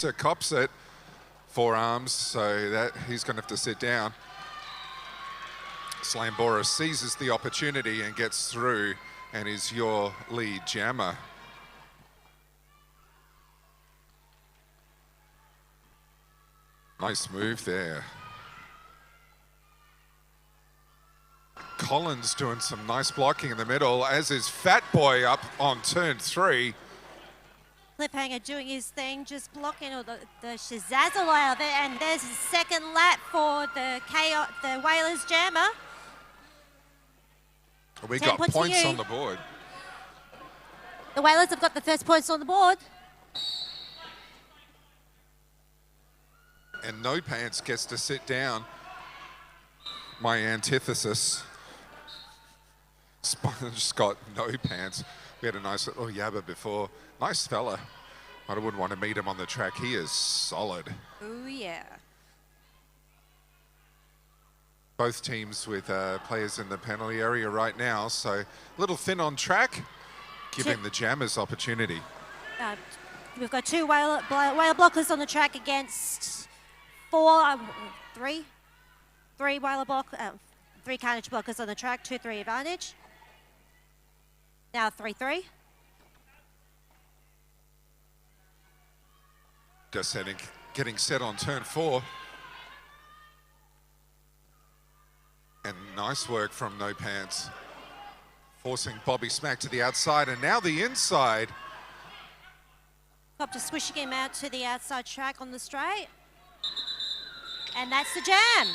Cops it, forearms, so that he's going to have to sit down. Slambora seizes the opportunity and gets through and is your lead jammer. Nice move there. Collins doing some nice blocking in the middle, as is Fat Boy up on turn 3. Cliffhanger doing his thing, just blocking all the shazazzle out of it, and there's a second lap for the Whalers jammer. We got points on the board. The Whalers have got the first points on the board. And No Pants gets to sit down. My antithesis. Sponge got No Pants. We had a nice little yabba before. Nice fella. I wouldn't want to meet him on the track. He is solid. Oh, yeah. Both teams with players in the penalty area right now, so a little thin on track, giving the jammers opportunity. We've got two whale blockers on the track against three carnage blockers on the track, 2-3 advantage. Now 3-3. Just getting set on turn 4. And nice work from No Pants. Forcing Bobby Smack to the outside, and now the inside. Copter swishing him out to the outside track on the straight. And that's the jam.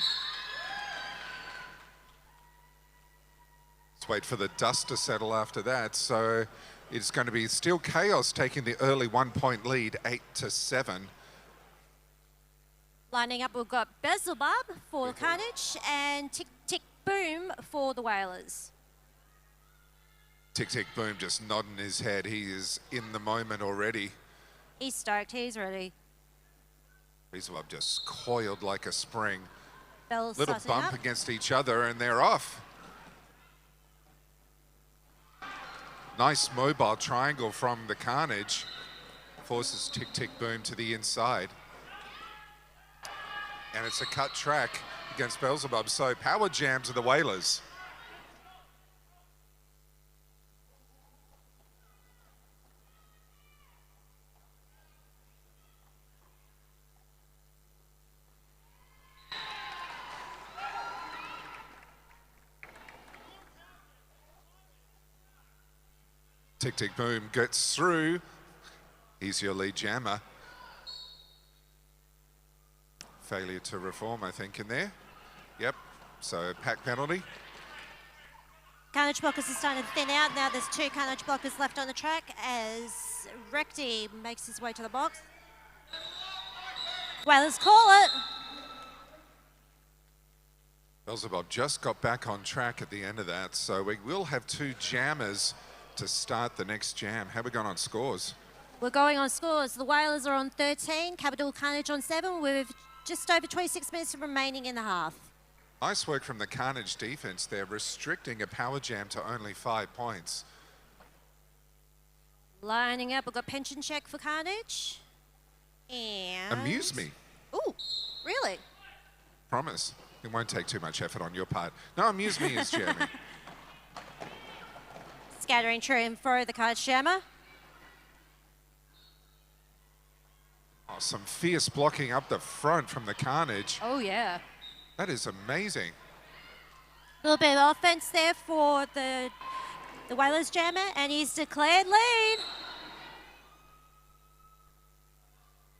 Let's wait for the dust to settle after that. So it's going to be still Chaos taking the early 1-point lead, 8-7. Lining up, we've got Beelzebub for Carnage and Tick Tick Boom for the Whalers. Tick Tick Boom just nodding his head. He is in the moment already. He's stoked, he's ready. Beelzebub just coiled like a spring. Bell's Little bump against each other and they're off. Nice mobile triangle from the Carnage. Forces Tick Tick Boom to the inside. And it's a cut track against Beelzebub, so power jam to the Whalers. Tick Tick Boom gets through. He's your lead jammer. Failure to reform, I think, in there. Yep, so pack penalty. Carnage blockers are starting to thin out. Now there's 2 carnage blockers left on the track as Recti makes his way to the box. Whalers call it. Beelzebub just got back on track at the end of that, so we will have 2 jammers to start the next jam. How are we going on scores? We're going on scores. The Whalers are on 13, Capital Carnage on 7, with just over 26 minutes remaining in the half. Nice work from the Carnage defense. They're restricting a power jam to only 5 points. Lining up, we've got pension check for Carnage. And... Amuse me. Ooh, really? Promise. It won't take too much effort on your part. No, amuse me is jamming. Scattering true and fro the Carnage jammer. Oh, some fierce blocking up the front from the Carnage. Oh, yeah. That is amazing. A little bit of offense there for the Whalers jammer, and he's declared lead.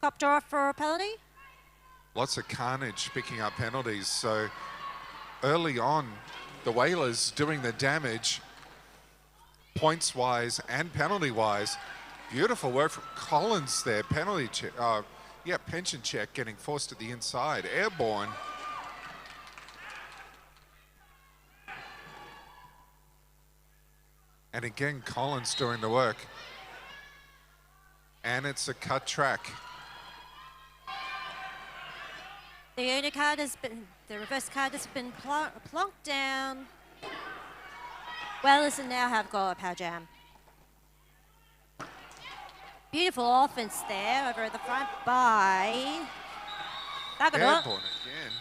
Copter off for a penalty. Lots of Carnage picking up penalties. So early on, the Whalers doing the damage, points-wise and penalty-wise. Beautiful work from Collins there. Penalty check. Pension check getting forced to the inside. Airborne. And again, Collins doing the work. And it's a cut track. The owner card has been, the reverse card has been plonked down. Whalers now have got a power jam. Beautiful offense there over at the front by Downunder. Airborne again.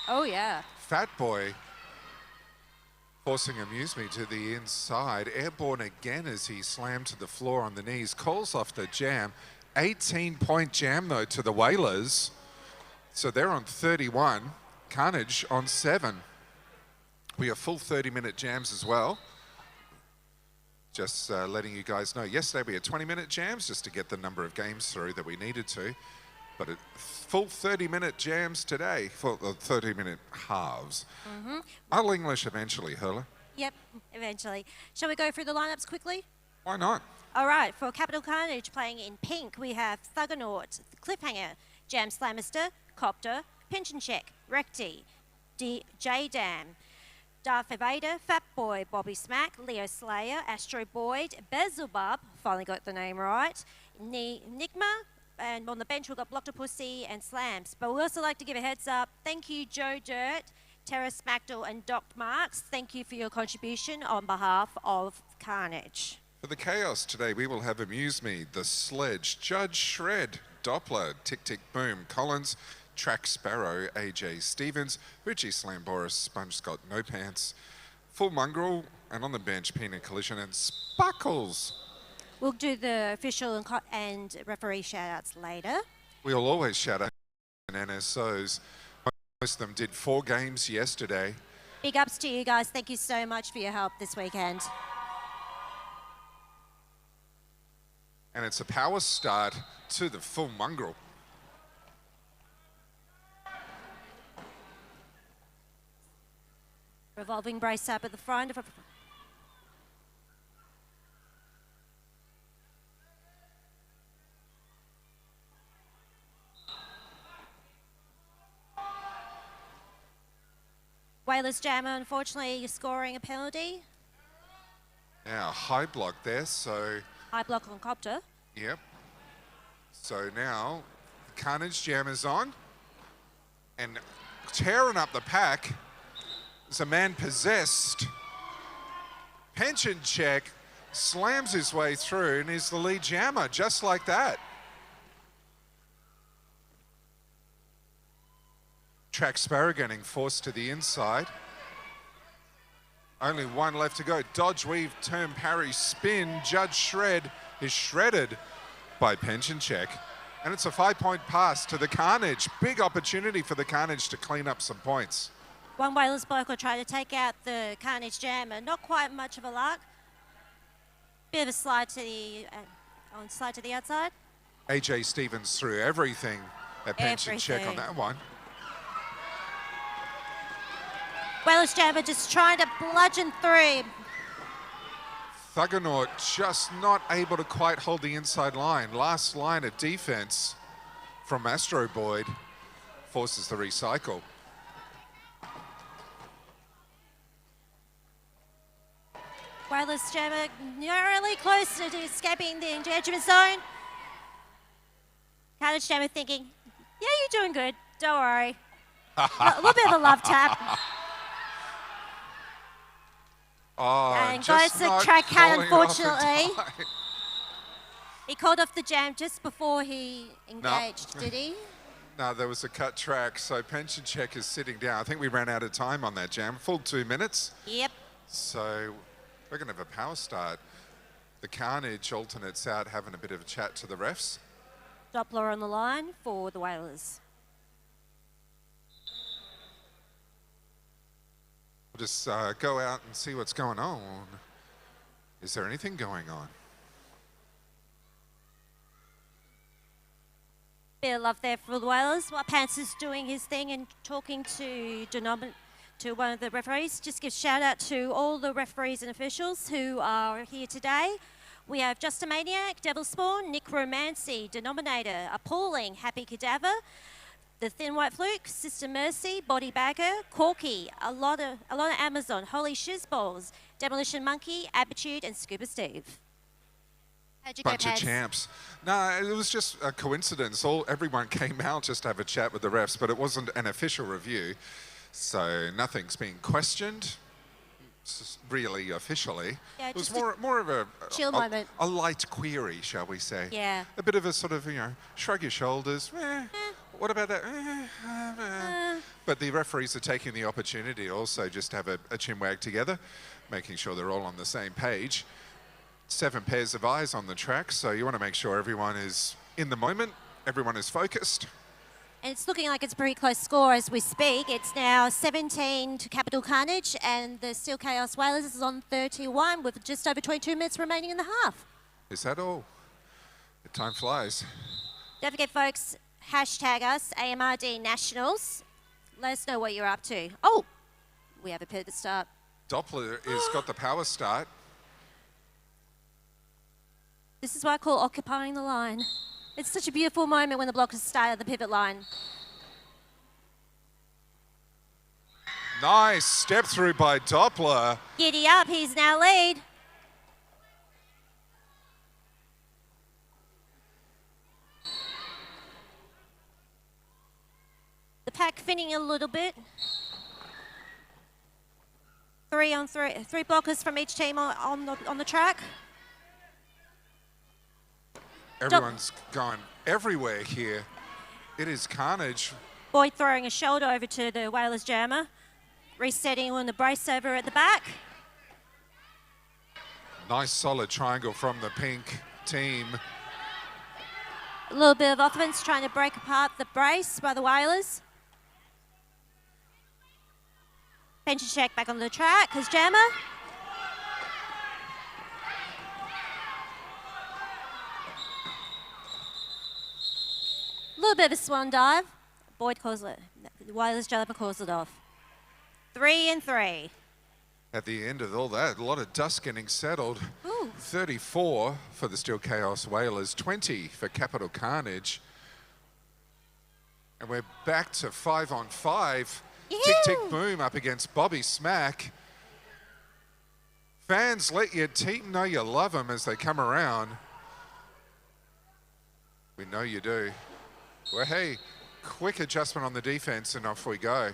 Oh, yeah. Fat Boy forcing Amuse Me to the inside. Airborne again as he slammed to the floor on the knees. Calls off the jam. 18-point jam, though, to the Whalers. So they're on 31. Carnage on 7. We have full 30-minute jams as well. Just letting you guys know. Yesterday we had 20-minute jams just to get the number of games through that we needed to. But a full 30-minute jams today, for 30-minute halves. I'll English eventually, Hurler. Yep, eventually. Shall we go through the lineups quickly? Why not? All right, for Capital Carnage playing in pink, we have Thuggernaut, Cliffhanger, Jam Slamister, Copter, Pension Check, Recti, J-Dam, Darth Evader, Fat Boy, Bobby Smack, Leo Slayer, Astro Boyd, Beelzebub, finally got the name right, Nigma, and on the bench we've got Blocktopussy and Slams. But we also like to give a heads up. Thank you, Joe Dirt, Tara Smackdall and Doc Marks. Thank you for your contribution on behalf of Carnage. For the chaos today, we will have Amuse Me, The Sledge, Judge Shred, Doppler, Tick Tick Boom, Collins, Track Sparrow, AJ Stevens, Richie Slam Boris, Sponge Scott, No Pants, Full Mongrel, and on the bench, Peanut Collision and Sparkles. We'll do the official and referee shout-outs later. We'll always shout out NSOs. Most of them did 4 games yesterday. Big ups to you guys. Thank you so much for your help this weekend. And it's a power start to the Full Mongrel. Revolving brace up at the front. Whalers Jammer, unfortunately, scoring a penalty. Now, high block there, so... High block on Copter. Yep. So now, the Carnage Jam is on. And tearing up the pack is a man possessed. Pension Check slams his way through and is the lead jammer, just like that. Track Sparrow getting forced to the inside. Only one left to go. Dodge, weave, turn, parry, spin. Judge Shred is shredded by Pension Check. And it's a 5-point pass to the Carnage. Big opportunity for the Carnage to clean up some points. One Whalers bloke will try to take out the Carnage Jammer. Not quite much of a luck. Bit of a slide to the slide to the outside. AJ Stevens threw everything at Pension Check on that one. Whalers Jammer just trying to bludgeon through. Thuggernaut just not able to quite hold the inside line. Last line of defense from Astro Boyd forces the recycle. Whalers Jammer narrowly close to escaping the engagement zone. Carnage Jammer thinking, yeah, you're doing good, don't worry. A little bit of a love tap. Oh, and goes to track cat, unfortunately. He called off the jam just before he engaged, did he? No, there was a cut track, so Pension Check is sitting down. I think we ran out of time on that jam, full 2 minutes. Yep. So we're going to have a power start. The Carnage alternates out, having a bit of a chat to the refs. Doppler on the line for the Whalers. We'll just go out and see what's going on. Is there anything going on? Bit of love there for the Whalers. While Pants is doing his thing and talking to one of the referees. Just give shout out to all the referees and officials who are here today. We have Just a Maniac, Devil Spawn, Nick Romancy, Denominator, Appalling, Happy Cadaver, The Thin White Fluke, Sister Mercy, Body Bagger, Corky, a lot of Amazon, Holy Shizballs, Demolition Monkey, Aptitude, and Scuba Steve. How'd you Bunch go, of champs. No, it was just a coincidence. Everyone came out just to have a chat with the refs, but it wasn't an official review, so nothing's being questioned. really officially. Yeah, It was just a more of a chill moment. a light query, shall we say? Yeah. A bit of a sort of, shrug your shoulders. What about that? But the referees are taking the opportunity also just to have a chin wag together, making sure they're all on the same page. 7 pairs of eyes on the track, so you want to make sure everyone is in the moment, everyone is focused. And it's looking like it's a pretty close score as we speak. It's now 17 to Capital Carnage, and the Steel Chaos Whalers is on 31 with just over 22 minutes remaining in the half. Is that all? The time flies. Don't forget, folks, hashtag us, AMRD Nationals. Let us know what you're up to. Oh, we have a pit start. Doppler has got the power start. This is what I call occupying the line. It's such a beautiful moment when the blockers start at the pivot line. Nice step through by Doppler. Giddy up, he's now lead. The pack thinning a little bit. 3 on 3, 3 blockers from each team on the track. Everyone's gone everywhere here. It is carnage. Boyd throwing a shoulder over to the Whalers jammer. Resetting on the brace over at the back. Nice solid triangle from the pink team. A little bit of offense trying to break apart the brace by the Whalers. Pension check back on the track, because jammer. A little bit of a swan dive. Boyd calls it, the Whalers jumper calls it off. 3 and 3. At the end of all that, a lot of dust getting settled. Ooh. 34 for the Steel Chaos Whalers, 20 for Capital Carnage. And we're back to 5 on 5. Tick, tick, boom up against Bobby Smack. Fans, let your team know you love them as they come around. We know you do. Well, hey, quick adjustment on the defense and off we go.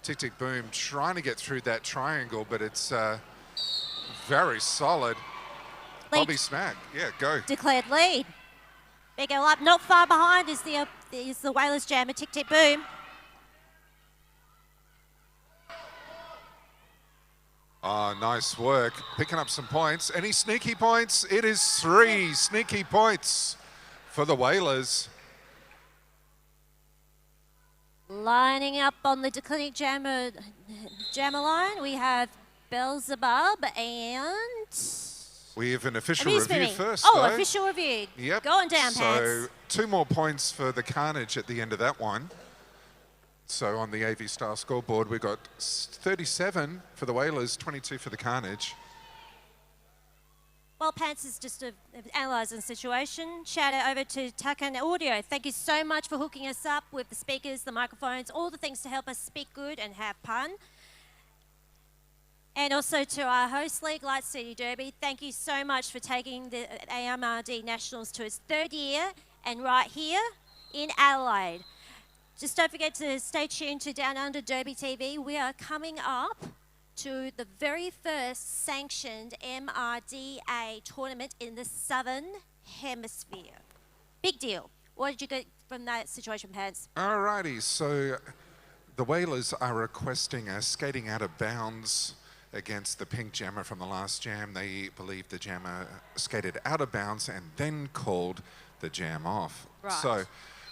Tick, tick, boom, trying to get through that triangle, but it's very solid. Lead. Bobby Smack, yeah, go. Declared lead. Big go up, not far behind is the Whalers jammer, tick, tick, boom. Oh, nice work. Picking up some points. Any sneaky points? It is 3 sneaky points for the Whalers. Lining up on the Declinic jammer line, we have Beelzebub and... We have an official review first, Oh, though. official review. Yep. Going down, so Pants. 2 more points for the Carnage at the end of that one. So on the AV Star scoreboard, we got 37 for the Whalers, 22 for the Carnage. While Pants is just analysing the situation, shout out over to Takan Audio. Thank you so much for hooking us up with the speakers, the microphones, all the things to help us speak good and have fun. And also to our host league, Light City Derby, thank you so much for taking the AMRD Nationals to its 3rd year and right here in Adelaide. Just don't forget to stay tuned to Downunder Derby TV. We are coming up to the very first sanctioned MRDA tournament in the Southern Hemisphere. Big deal. What did you get from that situation, Pants? Alrighty, so the Whalers are requesting a skating out of bounds against the pink jammer from the last jam. They believe the jammer skated out of bounds and then called the jam off. Right. So,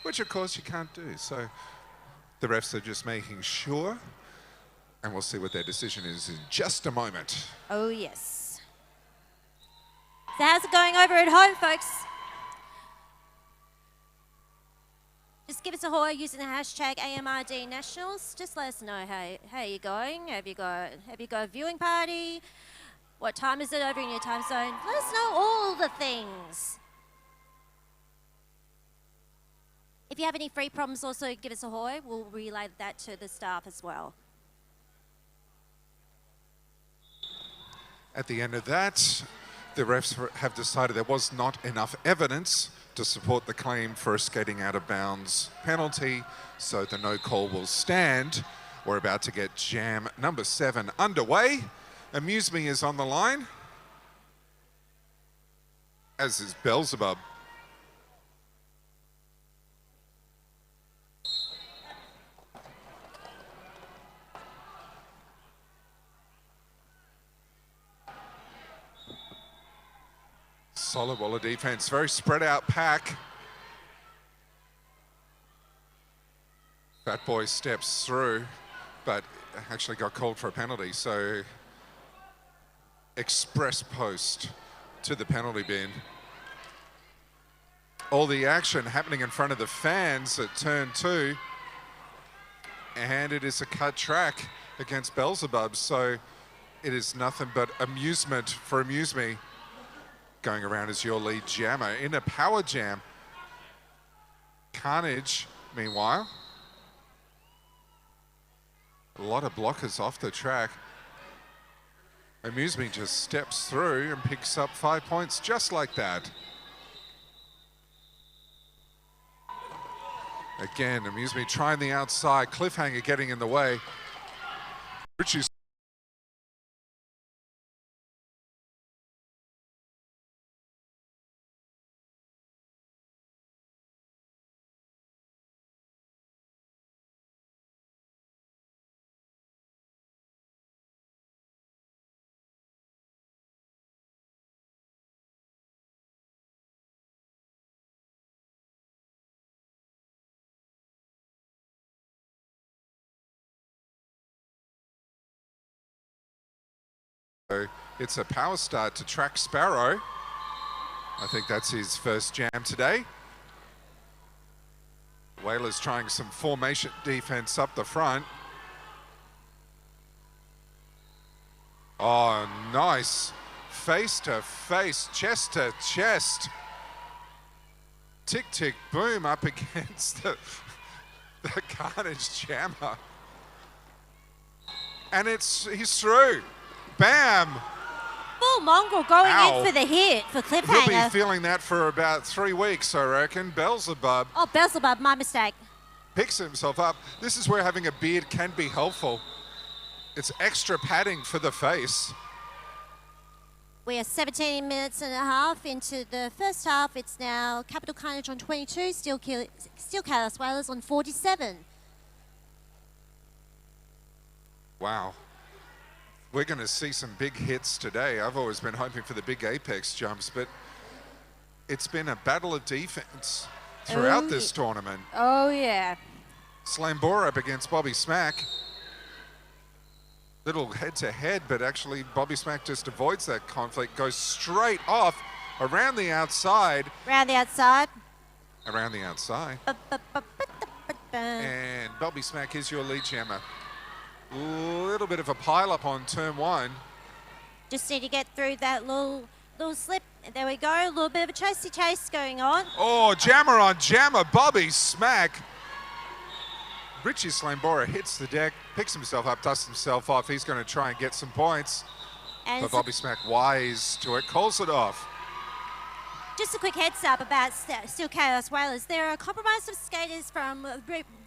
which of course you can't do. So the refs are just making sure, and we'll see what their decision is in just a moment. Oh, yes. So how's it going over at home, folks? Just give us a holler using the hashtag AMRD Nationals. Just let us know how you're going. Have you got a viewing party? What time is it over in your time zone? Let us know all the things. If you have any free problems, also give us a holler. We'll relay that to the staff as well. At the end of that, the refs have decided there was not enough evidence to support the claim for a skating out of bounds penalty, so the no call will stand. We're about to get jam number 7 underway. Amuse Me is on the line, as is Beelzebub. Solid wall of defense, very spread out pack. Fat Boy steps through, but actually got called for a penalty, so express post to the penalty bin. All the action happening in front of the fans at turn 2, and it is a cut track against Beelzebub, so it is nothing but amusement for Amuse Me going around as your lead jammer in a power jam. Carnage, meanwhile, a lot of blockers off the track. Amuse Me just steps through and picks up 5 points just like that. Again, Amuse Me trying the outside, Cliffhanger getting in the way. Richie's it's a power start to track Sparrow. I think that's his first jam today. Whalers trying some formation defense up the front. Oh, nice. Face to face, chest to chest. Tick, tick, boom up against the Carnage jammer. And he's through. Bam! Bull Mongrel going Ow. in for the hit for He'll Cliffhanger. be feeling that for about 3 weeks, I reckon. Beelzebub Oh, Beelzebub, my mistake. picks himself up. This is where having a beard can be helpful. It's extra padding for the face. We are 17 minutes and a half into the first half. It's now Capital Carnage on 22, Steel Chaos Whalers on 47. Wow. We're going to see some big hits today. I've always been hoping for the big apex jumps, but it's been a battle of defense throughout this tournament. Oh, yeah. Slambora up against Bobby Smack. Little head-to-head, but actually Bobby Smack just avoids that conflict, goes straight off around the outside. Round the outside. Around the outside. And Bobby Smack is your lead jammer. Little bit of a pile-up on turn 1. Just need to get through that little slip. There we go. A little bit of a chase going on. Oh, jammer on jammer, Bobby Smack. Richie Slambora hits the deck, picks himself up, dusts himself off. He's going to try and get some points. And But Bobby Smack, wise to it, calls it off. just a quick heads up about Steel Chaos Whalers. There are a compromise of skaters from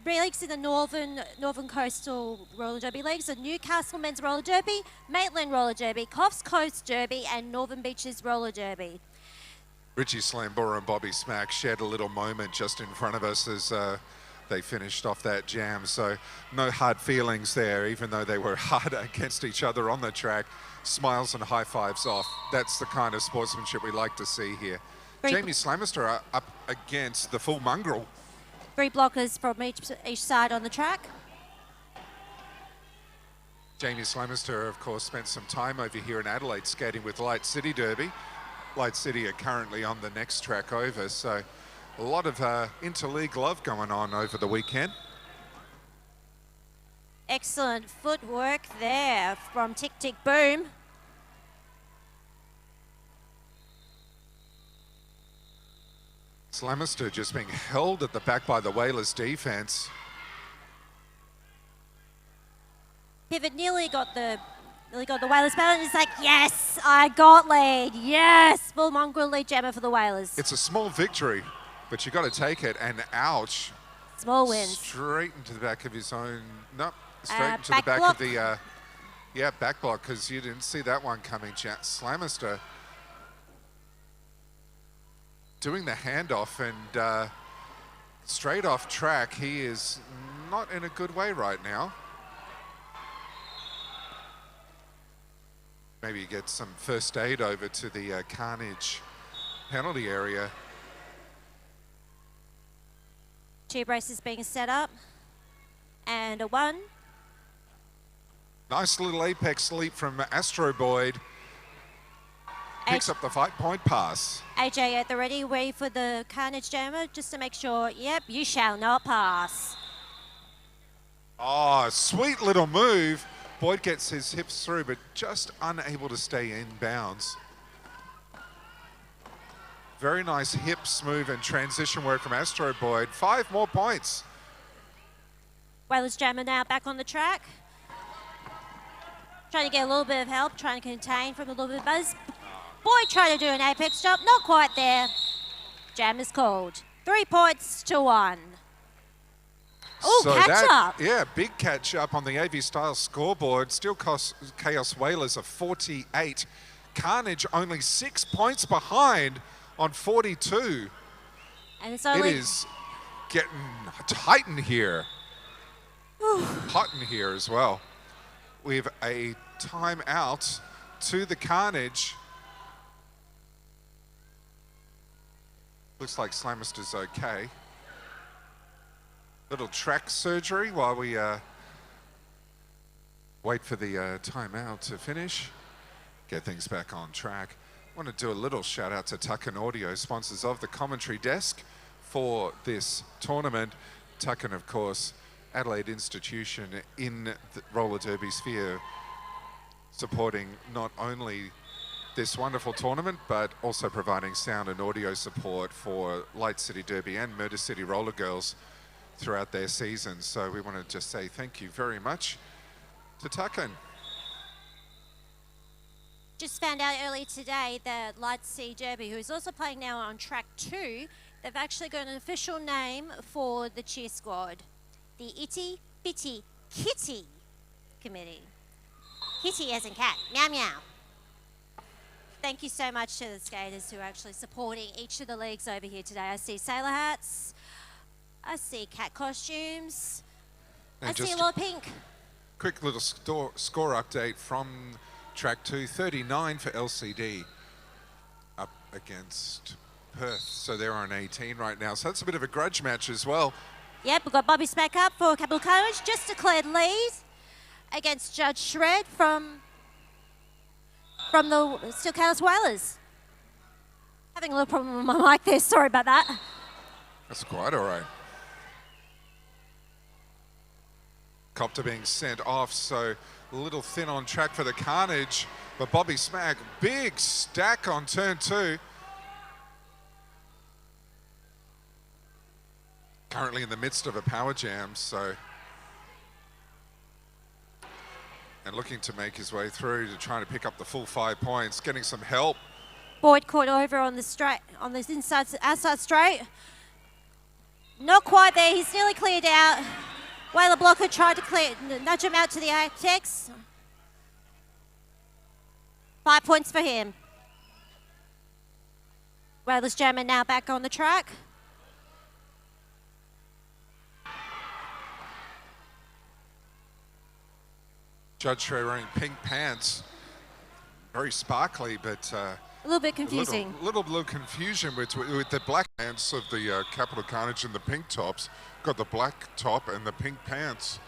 leagues in the Northern Coastal Roller Derby leagues, the Newcastle Men's Roller Derby, Maitland Roller Derby, Coffs Coast Derby, and Northern Beaches Roller Derby. Richie Slambora and Bobby Smack shared a little moment just in front of us as they finished off that jam. So no hard feelings there, even though they were hard against each other on the track. Smiles and high fives off. That's the kind of sportsmanship we like to see here. Jamie Slamister up against the full mongrel. 3 blockers from each side on the track. Jamie Slamister, of course, spent some time over here in Adelaide skating with Light City Derby. Light City are currently on the next track over, so a lot of interleague love going on over the weekend. Excellent footwork there from Tick Tick Boom. Slamister just being held at the back by the Whalers defense. Pivot nearly got the Whalers battle, and it's like, yes, I got lead. Yes, Bull Mongrel lead jammer for the Whalers. It's a small victory, but you got to take it. And ouch! Small wins. Straight into the back of his own. Nope. Straight into the back back block. of the Yeah, back block, because you didn't see that one coming. Slamister doing the handoff and straight off track. He is not in a good way right now. Maybe get some first aid over to the Carnage penalty area. Two braces being set up. And a 1. Nice little apex leap from Astro Boyd. Picks up the 5-point pass. AJ at the ready, wait for the Carnage Jammer just to make sure, yep, you shall not pass. Oh, sweet little move. Boyd gets his hips through, but just unable to stay in bounds. Very nice hips move and transition work from Astro Boyd. 5 more points. Whalers Jammer now back on the track. Trying to get a little bit of help, trying to contain from a little bit of buzz. Boyd trying to do an apex jump, not quite there. Jam is called. 3 points to 1. Oh, so catch up. Yeah, big catch up on the AV Styles scoreboard. Still costs Chaos Whalers a 48. Carnage only 6 points behind on 42. And it's only... It is getting tight in here. Hot in here as well. We have a timeout to the Carnage. Looks like Slamister's okay. Little track surgery while we wait for the timeout to finish. Get things back on track. Want to do a little shout out to Tucken Audio, sponsors of the commentary desk for this tournament. Tucken, of course, Adelaide institution in the roller derby sphere, supporting not only this wonderful tournament, but also providing sound and audio support for Light City Derby and Murder City Roller Girls throughout their season. So we want to just say thank you very much to Tucken. Just found out earlier today that Light Sea Derby, who is also playing now on track 2, they've actually got an official name for the cheer squad. The Itty Bitty Kitty Committee. Kitty as in cat. Meow meow. Thank you so much to the skaters who are actually supporting each of the leagues over here today. I see sailor hats. I see cat costumes. And I see a lot of pink. Quick little score update from track 2. 39 for LCD up against Perth. So they're on 18 right now. So that's a bit of a grudge match as well. Yep, we've got Bobby Smack up for Capital Carnage. Just declared lead against Judge Shred from the Steel Chaos Whalers. Having a little problem with my mic there. Sorry about that. That's quite all right. Copter being sent off, so a little thin on track for the Carnage. But Bobby Smack, big stack on turn 2. Currently in the midst of a power jam, so. And looking to make his way through to try to pick up the full 5 points, getting some help. Boyd caught over on the straight, on the inside, outside straight. Not quite there, he's nearly cleared out. Whaler Blocker tried to nudge him out to the apex. 5 points for him. Whalers Jammer now back on the track. Judge Shred wearing pink pants. Very sparkly, but A little bit confusing. Little confusion with the black pants of the Capital Carnage and the pink tops. Got the black top and the pink pants.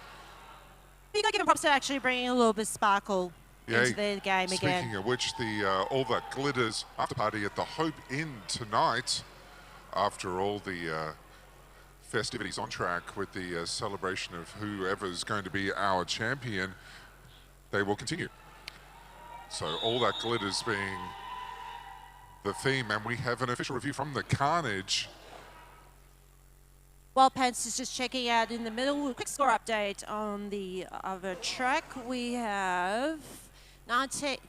You got to give him props to actually bringing a little bit of sparkle into the game again. Speaking of which, the All That Glitters after party at the Hope Inn tonight, after all the festivities on track with the celebration of whoever's going to be our champion, they will continue. So All That Glitters being the theme, and we have an official review from the Carnage. While Pants is just checking out in the middle, quick score update on the other track. We have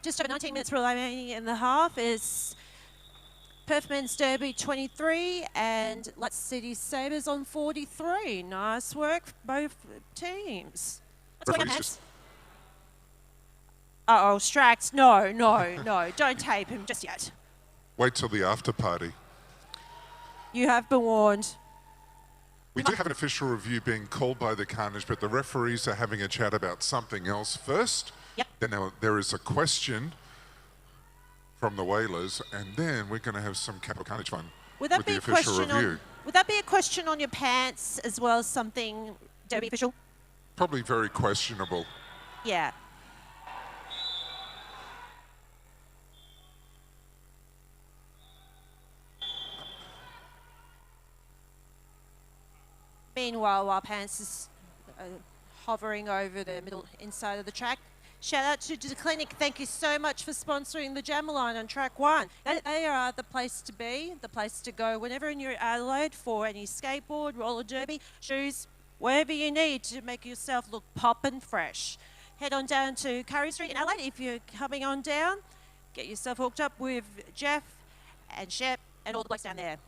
just over 19 minutes remaining in the half. Is Perth Men's Derby 23 and Light City Sabres on 43. Nice work, both teams. What's going on, Pants? Uh-oh, Strax. No, no, no. Don't tape him just yet. Wait till the after party. You have been warned. We do have an official review being called by the Carnage, but the referees are having a chat about something else first. Yep. Then there is a question from the Whalers, and then we're going to have some Capital Carnage fun Would that with be the a official question review. on? Would that be a question on your pants as well as something Derby official? Probably very questionable. Yeah. Meanwhile, while Pants is hovering over the middle inside of the track, shout out to the clinic. Thank you so much for sponsoring the Jammer line on track 1. They are the place to be, the place to go whenever you're in Adelaide for any skateboard, roller derby, shoes, whatever you need to make yourself look pop and fresh. Head on down to Curry Street in Adelaide if you're coming on down. Get yourself hooked up with Jeff and Shep and all the blokes down there.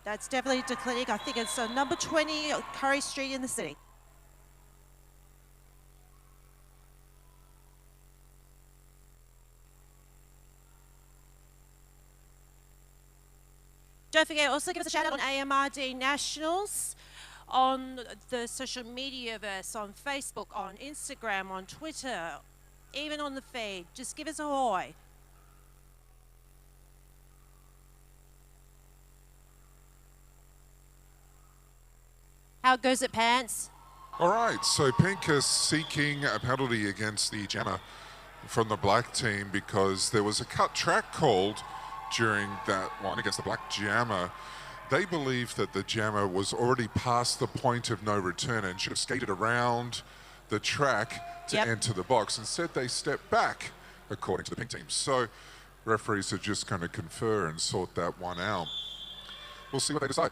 That's definitely the clinic. I think it's number 20 Curry Street in the city. Don't forget, also give us a shout out on AMRD Nationals, on the social media verse, on Facebook, on Instagram, on Twitter, even on the feed. Just give us a hi. How goes it, Pants? All right, so Pink is seeking a penalty against the Jammer from the black team because there was a cut track called during that one against the black Jammer. They believe that the Jammer was already past the point of no return and should have skated around the track to enter the box. Instead, they stepped back, according to the Pink team. So referees are just going to confer and sort that one out. We'll see what they decide.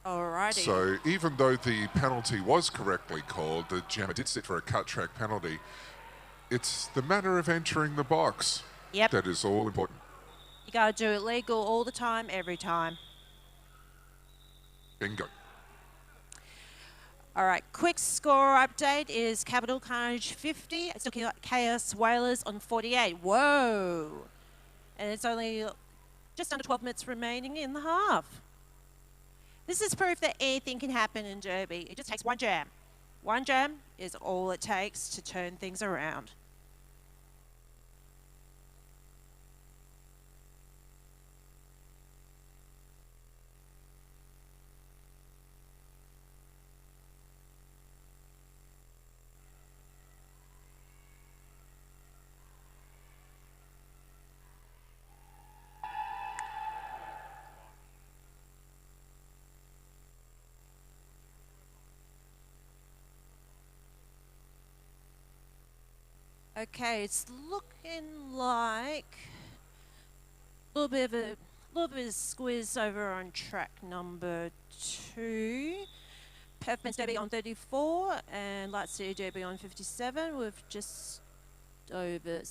Alrighty. So even though the penalty was correctly called, the Jammer did sit for a cut track penalty. It's the manner of entering the box that is all important. You gotta do it legal all the time, every time. Bingo. All right, quick score update is Capital Carnage 50. It's looking like Chaos Whalers on 48. Whoa. And it's only just under 12 minutes remaining in the half. This is proof that anything can happen in Derby. It just takes one jam. One jam is all it takes to turn things around. Okay, it's looking like a little bit of a squeeze over on track number 2. Perthman's Derby on 34 and Light City Derby on 57 with just over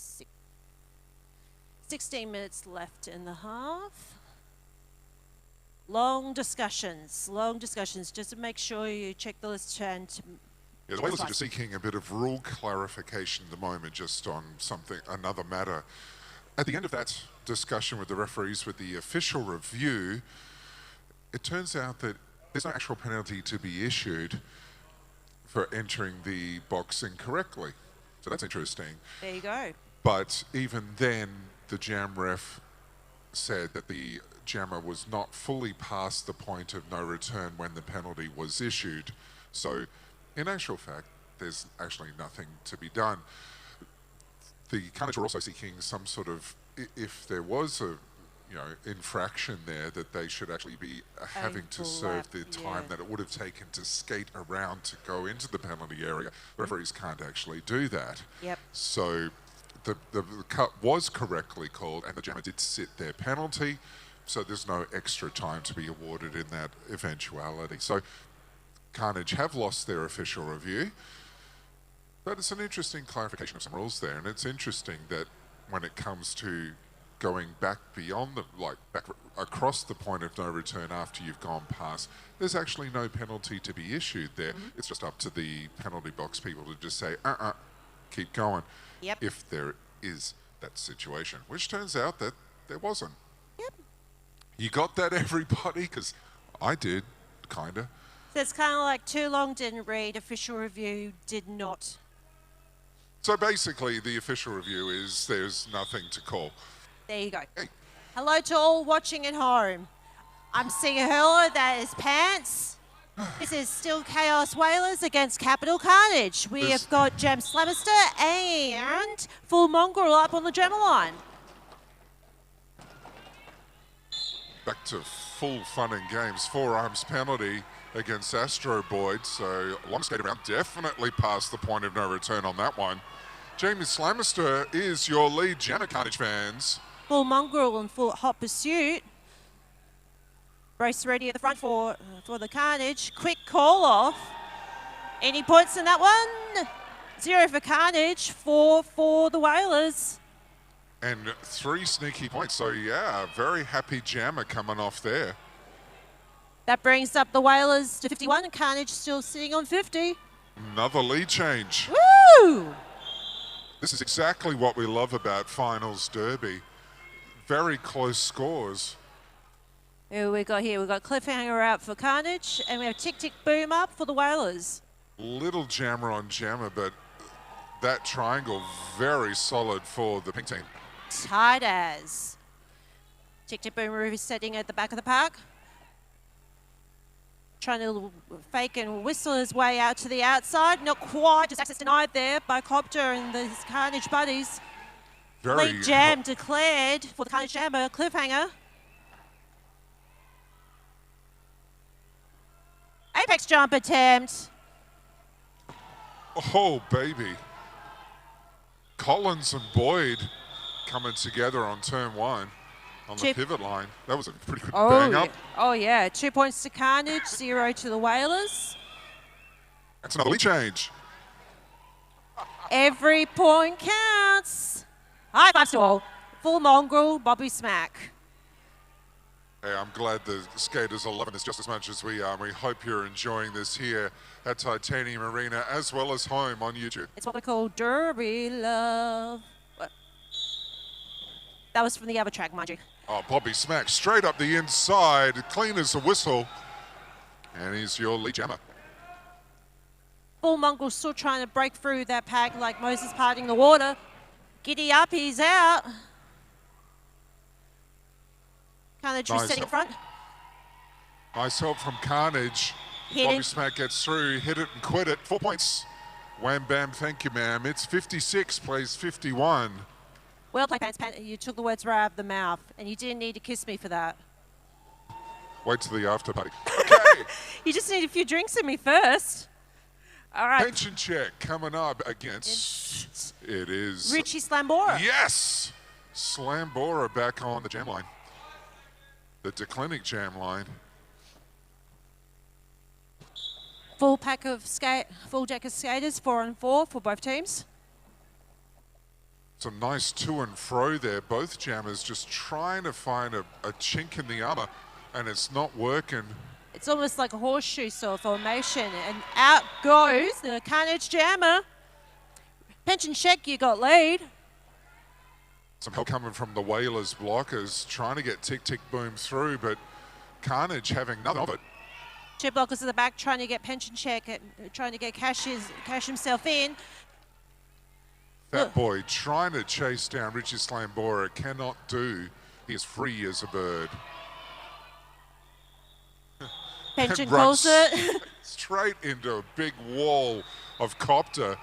16 minutes left in the half. Long discussions, just to make sure you check the list and Yeah, the Whalers are just seeking a bit of rule clarification at the moment, just on another matter. At the end of that discussion with the referees with the official review, it turns out that there's no actual penalty to be issued for entering the box incorrectly. So that's interesting. There you go. But even then, the Jam ref said that the Jammer was not fully past the point of no return when the penalty was issued. So in actual fact, there's actually nothing to be done. The Carnage were also seeking some sort of, if there was a infraction there, that they should actually be having to serve the time that it would have taken to skate around to go into the penalty area. Referees can't actually do that. Yep. So the cut was correctly called and the Jammer did sit their penalty, so there's no extra time to be awarded in that eventuality. So Carnage have lost their official review, but it's an interesting clarification of some rules there, and it's interesting that when it comes to going back beyond back across the point of no return after you've gone past, there's actually no penalty to be issued there. It's just up to the penalty box people to just say, keep going. Yep. If there is that situation, which turns out that there wasn't. Yep. You got that, everybody? Because I did, kind of. So it's kind of like too long, didn't read. Official review did not. So basically, the official review is there's nothing to call. There you go. Hey. Hello to all watching at home. I'm seeing a hurler, that is Pants. This is still Chaos Whalers against Capital Carnage. We have got Gem Slamister and Full Mongrel up on the Gemma line. Back to full fun and games. 4 arms penalty against Astro Boyd. So long skate around, definitely past the point of no return on that one. Jamie Slamister is your lead, Gemma Carnage fans. Full Mongrel and full Hot Pursuit. Brace ready at the front for the Carnage. Quick call off. Any points in that one? 0 for Carnage, 4 for the Whalers. And 3 sneaky points. So yeah, very happy Jammer coming off there. That brings up the Whalers to 51 and Carnage still sitting on 50. Another lead change. Woo! This is exactly what we love about Finals Derby. Very close scores. Who we got here? We've got Cliffhanger out for Carnage, and we have Tick Tick Boom up for the Whalers. Little jammer on jammer, but that triangle very solid for the pink team. Tight as. Tick Tick Boom is setting at the back of the pack. Trying to fake and whistle his way out to the outside. Not quite, just access denied there by Copter and his Carnage buddies. Lead jam declared for the Carnage Jammer, Cliffhanger. Apex jump attempt. Oh, baby. Collins and Boyd coming together on turn 1 on the pivot line. That was a pretty good bang up. Oh, yeah. 2 points to Carnage, 0 to the Whalers. That's another lead change. Every point counts. High five to all. Full Mongrel, Bobby Smack. Hey, I'm glad the skaters are loving this just as much as we are. We hope you're enjoying this here at Titanium Arena as well as home on YouTube. It's what we call Derby Love. What? That was from the other track, mind you. Oh, Bobby Smack straight up the inside, clean as a whistle. And he's your lead jammer. Full Mongrel still trying to break through that pack like Moses parting the water. Giddy up, he's out. Carnage resetting front. Nice help from Carnage. Bobby Smack gets through, hit it and quit it. 4 points. Wham bam, thank you, ma'am. It's 56, plays 51. Well played, Pants. You took the words right out of the mouth, and you didn't need to kiss me for that. Wait till the after party. Okay. You just need a few drinks in me first. All right. Pension check coming up against, it is Richie Slambora. Yes! Slambora back on the jam line. The Declinic jam line. Full deck of skaters, 4 and 4 for both teams. Some nice to and fro there. Both jammers just trying to find a chink in the armor, and it's not working. It's almost like a horseshoe sort of formation, and out goes the Carnage Jammer. Pension check, you got lead. Some help coming from the Whalers blockers, trying to get Tick Tick Boom through, but Carnage having none of it. Two blockers at the back trying to get Pension check, trying to get cash himself in. That boy trying to chase down Richie Slambora cannot do. He is free as a bird. Pension calls it. Straight into a big wall of Copter.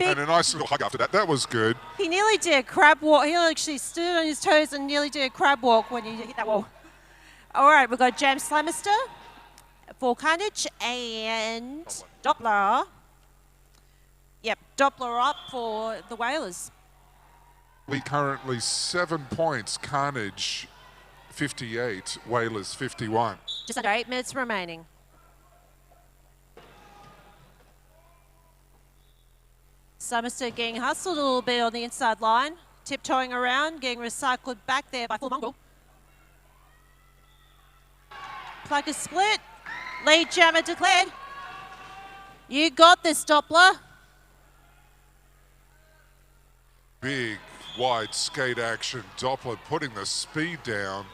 And a nice little hug after that. That was good. He nearly did a crab walk. He actually stood on his toes and nearly did a crab walk when he hit that wall. All right, we've got Jam Slamister for Carnage and Doppler. Yep, Doppler up for the Whalers. We currently 7 points. Carnage 58, Whalers 51. Just under 8 minutes remaining. Slamister getting hustled a little bit on the inside line, tiptoeing around, getting recycled back there by Full Mongrel. Plug is split. Lead jammer declared. You got this, Doppler. Big, wide skate action. Doppler putting the speed down.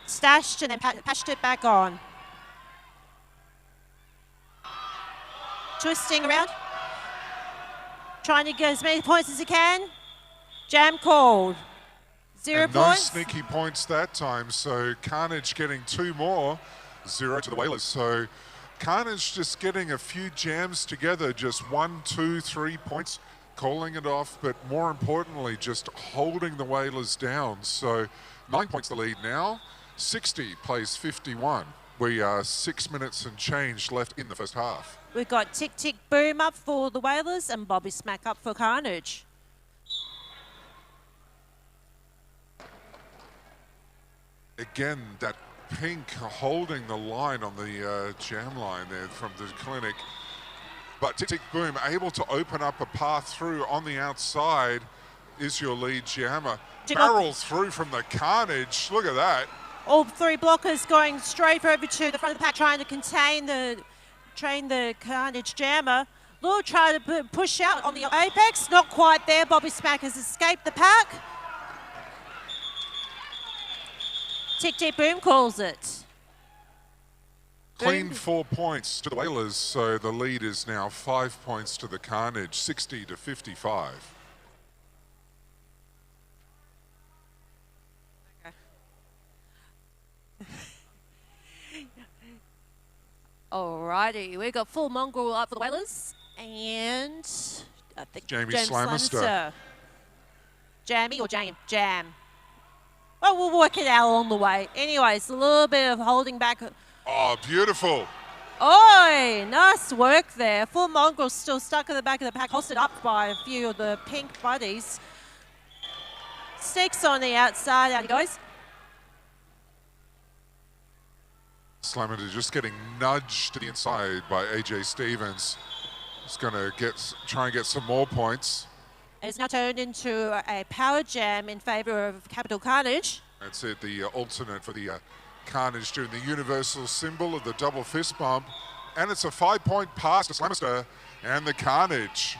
Stashed and then patched it back on. Twisting around. Trying to get as many points as he can. Jam called. 0 and points. No sneaky points that time, so Carnage getting 2 more. 0 to the Whalers. So Carnage just getting a few jams together, just 1, 2, 3 points, calling it off, but more importantly, just holding the Whalers down. So 9 points the lead now. 60 plays 51. We are 6 minutes and change left in the first half. We've got Tick Tick Boom up for the Whalers and Bobby Smack up for Carnage. Again, that pink holding the line on the jam line there from the clinic. But Tick Tick Boom able to open up a path through on the outside is your lead jammer. Barrel through from the Carnage. Look at that. All 3 blockers going straight over to the front of the pack, trying to contain the Carnage jammer. Lord trying to push out on the apex. Not quite there. Bobby Smack has escaped the pack. Tick Tick Boom calls it. Clean Boom. 4 points to the Whalers, so the lead is now 5 points to the Carnage, 60 to 55. Alrighty, we got full mongrel up for the Whalers and I think Jamie James Slamister. Jamie or Jam? Jam. Well, we'll work it out along the way. Anyways, a little bit of holding back. Oh, beautiful. Oi, nice work there. Full mongrel still stuck in the back of the pack, hosted up by a few of the pink buddies. Six on the outside, out he goes. Slamister just getting nudged to the inside by AJ Stevens. He's going to try and get some more points. It's now turned into a power jam in favour of Capital Carnage. That's it, the alternate for the Carnage doing the universal symbol of the double fist bump. And it's a 5-point pass to Slamister and the Carnage.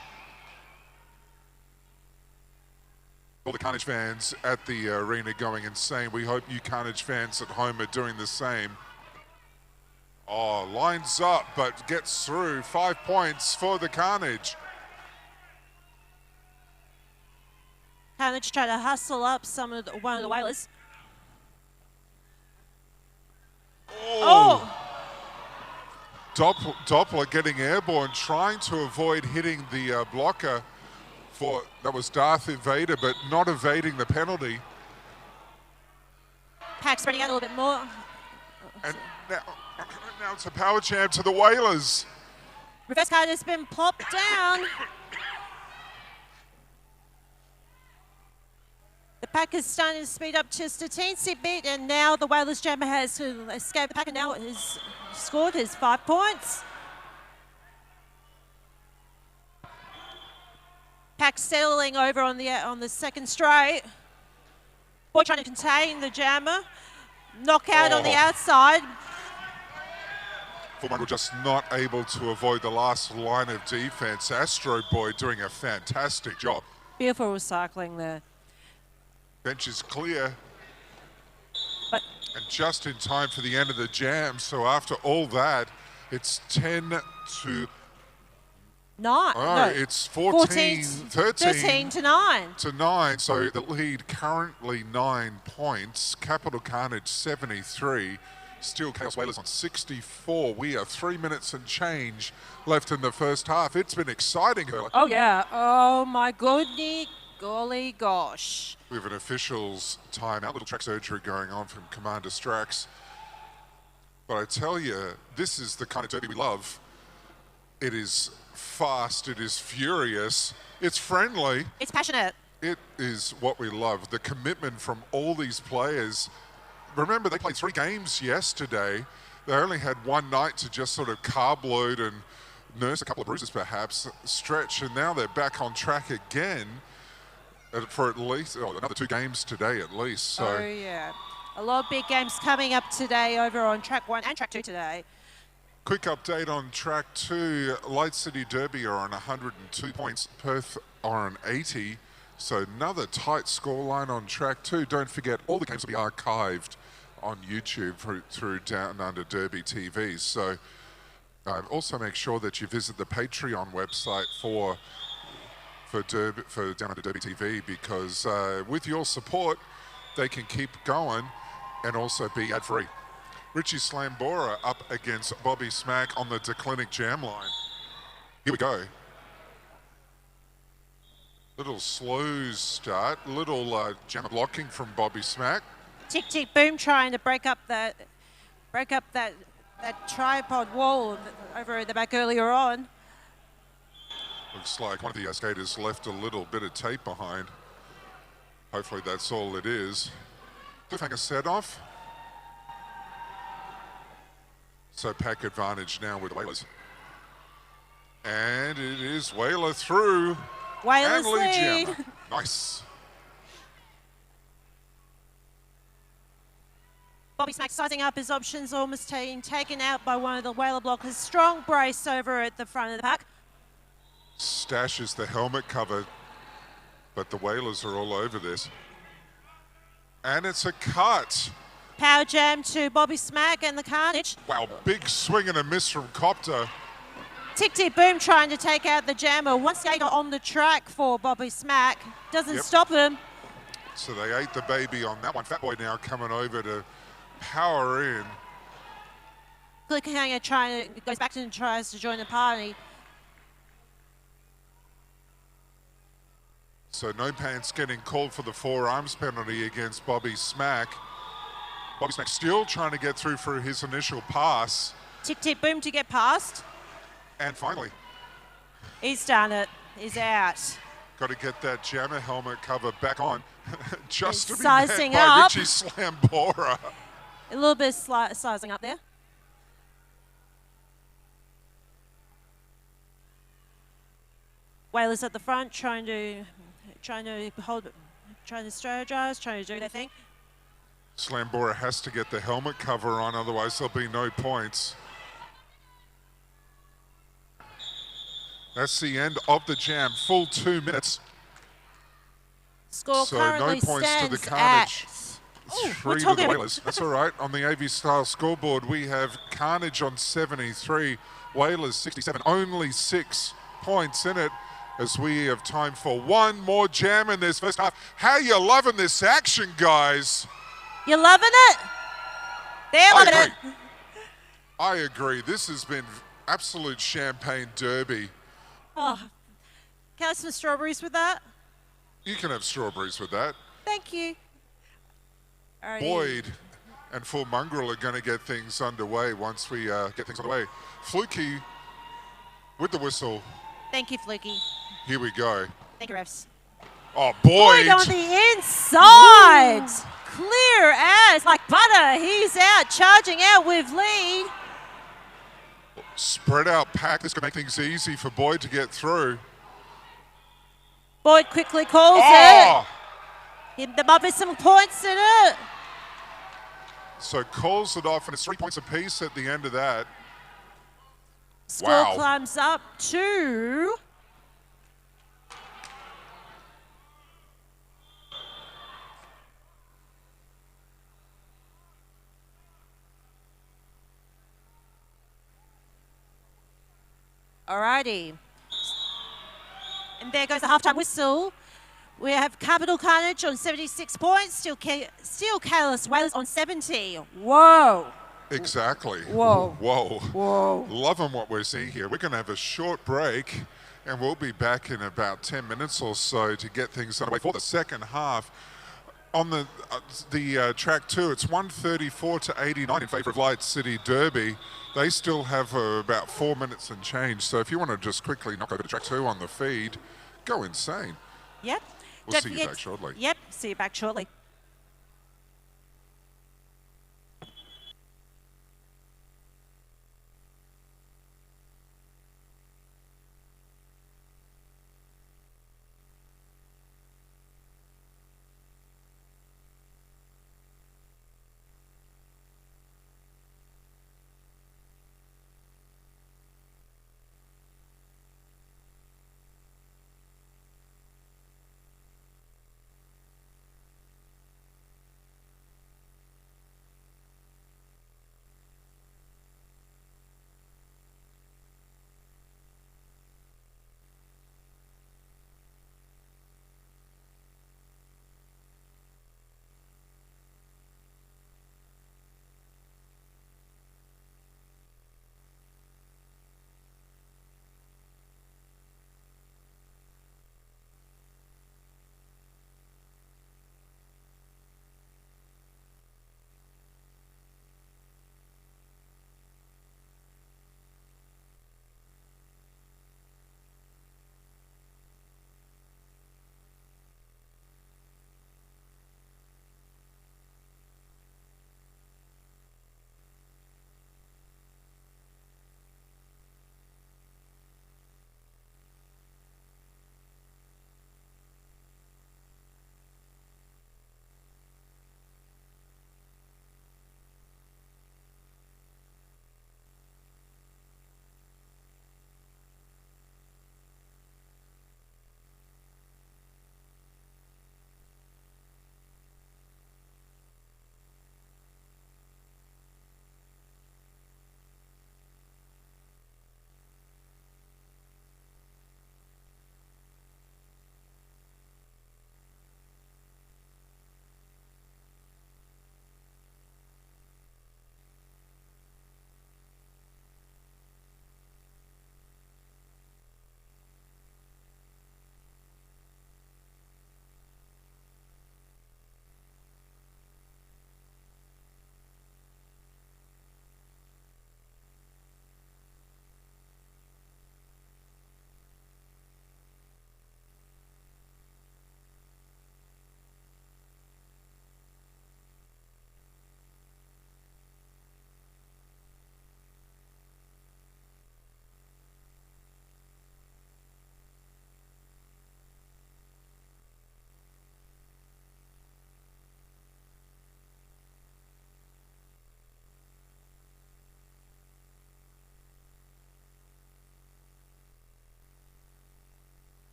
All the Carnage fans at the arena going insane. We hope you Carnage fans at home are doing the same. Oh, lines up, but gets through. 5 points for the Carnage. Carnage trying to hustle up one of the Whalers. Oh! Doppler getting airborne, trying to avoid hitting the blocker. That was Darth Evader, but not evading the penalty. Pack spreading out a little bit more. And now it's a power jam to the Whalers. Reverse card has been plopped down. The pack is starting to speed up just a teensy bit, and now the Whalers jammer has escaped the pack and now has scored his 5 points. Pack settling over on the second straight. Boy trying to contain the jammer. Knockout on the outside. Full just not able to avoid the last line of defense. Astro Boy doing a fantastic job. Beautiful recycling there. Bench is clear. But and just in time for the end of the jam. So after all that, it's 10 to 9. Oh, no, it's 13 to 9. To 9. So the lead currently 9 points. Capital Carnage 73. Still Chaos Whalers on 64. We are 3 minutes and change left in the first half. It's been exciting. Oh yeah. Oh my goodness. Golly gosh. We have an official's timeout, little track surgery going on from Commander Strax. But I tell you, this is the kind of derby we love. It is fast, it is furious, it's friendly. It's passionate. It is what we love. The commitment from all these players. Remember, they played 3 games yesterday. They only had one night to just sort of carb load and nurse a couple of bruises perhaps, stretch, and now they're back on track again. For at least another 2 games today at least. So. Oh yeah, a lot of big games coming up today over on track 1 and track 2 today. Quick update on track 2. Light City Derby are on 102 points. Perth are on 80. So another tight scoreline on track 2. Don't forget, all the games will be archived on YouTube through Downunder Derby TV. So also make sure that you visit the Patreon website for Downunder Derby TV, because with your support, they can keep going and also be ad-free. Richie Slambora up against Bobby Smack on the Declinic jam line. Here we go. Little slow start, little jam blocking from Bobby Smack. Tick tick boom, trying to break up that tripod wall over at the back earlier on. Looks like one of the skaters left a little bit of tape behind. Hopefully that's all it is. Cliffhanger set off. So pack advantage now with the Whalers. And it is Whaler through. Whalers and lead. Jam. Nice. Bobby Smack sizing up his options, almost taken out by one of the Whaler blockers. Strong brace over at the front of the pack. Stashes the helmet cover, but the Whalers are all over this. And it's a cut. Power jam to Bobby Smack and the Carnage. Wow, big swing and a miss from Copter. Tick tick boom, trying to take out the jammer. One skater on the track for Bobby Smack. Doesn't stop him. So they ate the baby on that one. Fat Boy now coming over to power in. Cliffhanger goes back and tries to join the party. So No Pants getting called for the forearms penalty against Bobby Smack. Bobby Smack still trying to get through for his initial pass. Tick tick boom to get past. And finally, He's done it. He's out. got to get that jammer helmet cover back on. Just to be Sizing met by up. Richie Slambora. A little bit of sizing up there. Whalers at the front, trying to strategize, trying to do their thing. Slambora has to get the helmet cover on, otherwise there'll be no points. That's the end of the jam. Full 2 minutes. Score So currently no points to the stands Carnage. at... 3 to the Whalers. That's all right. On the AV Style scoreboard, we have Carnage on 73, Whalers 67. Only 6 points in it, as we have time for one more jam in this first half. How you loving this action, guys? You loving it? They're loving it. I agree. This has been absolute champagne derby. Oh, can I have some strawberries with that? You can have strawberries with that. Thank you. Alrighty. Boyd and Full Mongrel are going to get things underway once we get things underway. Fluky with the whistle. Thank you, Fluky. Here we go. Thank you, refs. Oh, Boyd! Boyd on the inside. Ooh. Clear as like butter. He's out, charging out with lead. Spread out pack. This could make things easy for Boyd to get through. Boyd quickly calls it. There might be some points in it. So calls it off, and it's 3 points apiece at the end of that. Score climbs up to... Alrighty. And there goes the halftime whistle. We have Capital Carnage on 76 points, Steel Careless Whalers on 70. Whoa. Exactly. Whoa. Whoa. Whoa. Loving what we're seeing here. We're going to have a short break, and we'll be back in about 10 minutes or so to get things underway for the second half. On the track 2, it's 134 to 89 in favour of Light City Derby. They still have about 4 minutes and change. So if you want to just quickly knock over to track 2 on the feed, go insane. Yep. We'll see you back shortly. Yep, see you back shortly.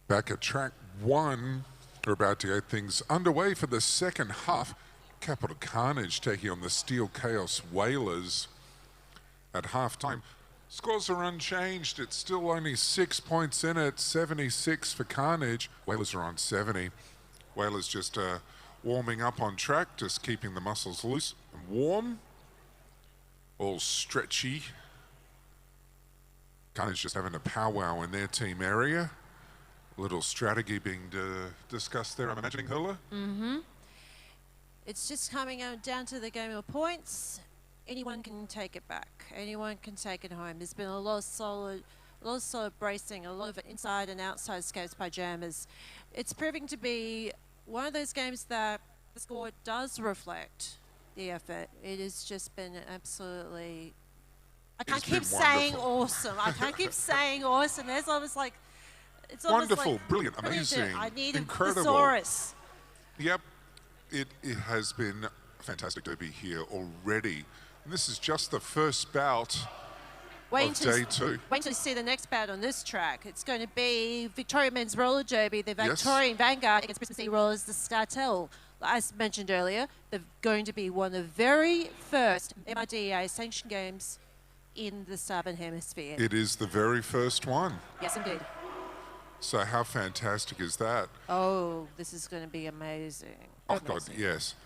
Back at track 1, we're about to get things underway for the second half. Capital Carnage taking on the Steel Chaos Whalers at halftime. Scores are unchanged. It's still only 6 points in it. 76 for Carnage. Whalers are on 70. Whalers just warming up on track, just keeping the muscles loose and warm. All stretchy. Carnage just having a powwow in their team area. A little strategy being discussed there, I'm imagining, Hula? Mm-hmm. It's just coming down to the game of points. Anyone can take it back. Anyone can take it home. There's been a lot of solid bracing, a lot of inside and outside escapes by jammers. It's proving to be one of those games that the score does reflect the effort. It has just been absolutely... I can't keep saying awesome. I can't keep saying awesome. There's almost like... It's wonderful, like brilliant, amazing, I need incredible. A thesaurus. Yep, it has been a fantastic derby here already. And this is just the first bout of day 2. Wait till you see the next bout on this track. It's going to be Victoria Men's Roller Derby, the Victorian Vanguard against Brisbane City Rollers, the Startel. As mentioned earlier, they're going to be one of the very first MRDA sanctioned games in the Southern Hemisphere. It is the very first one. Yes, indeed. So how fantastic is that? Oh, this is going to be amazing. Oh, God, yes.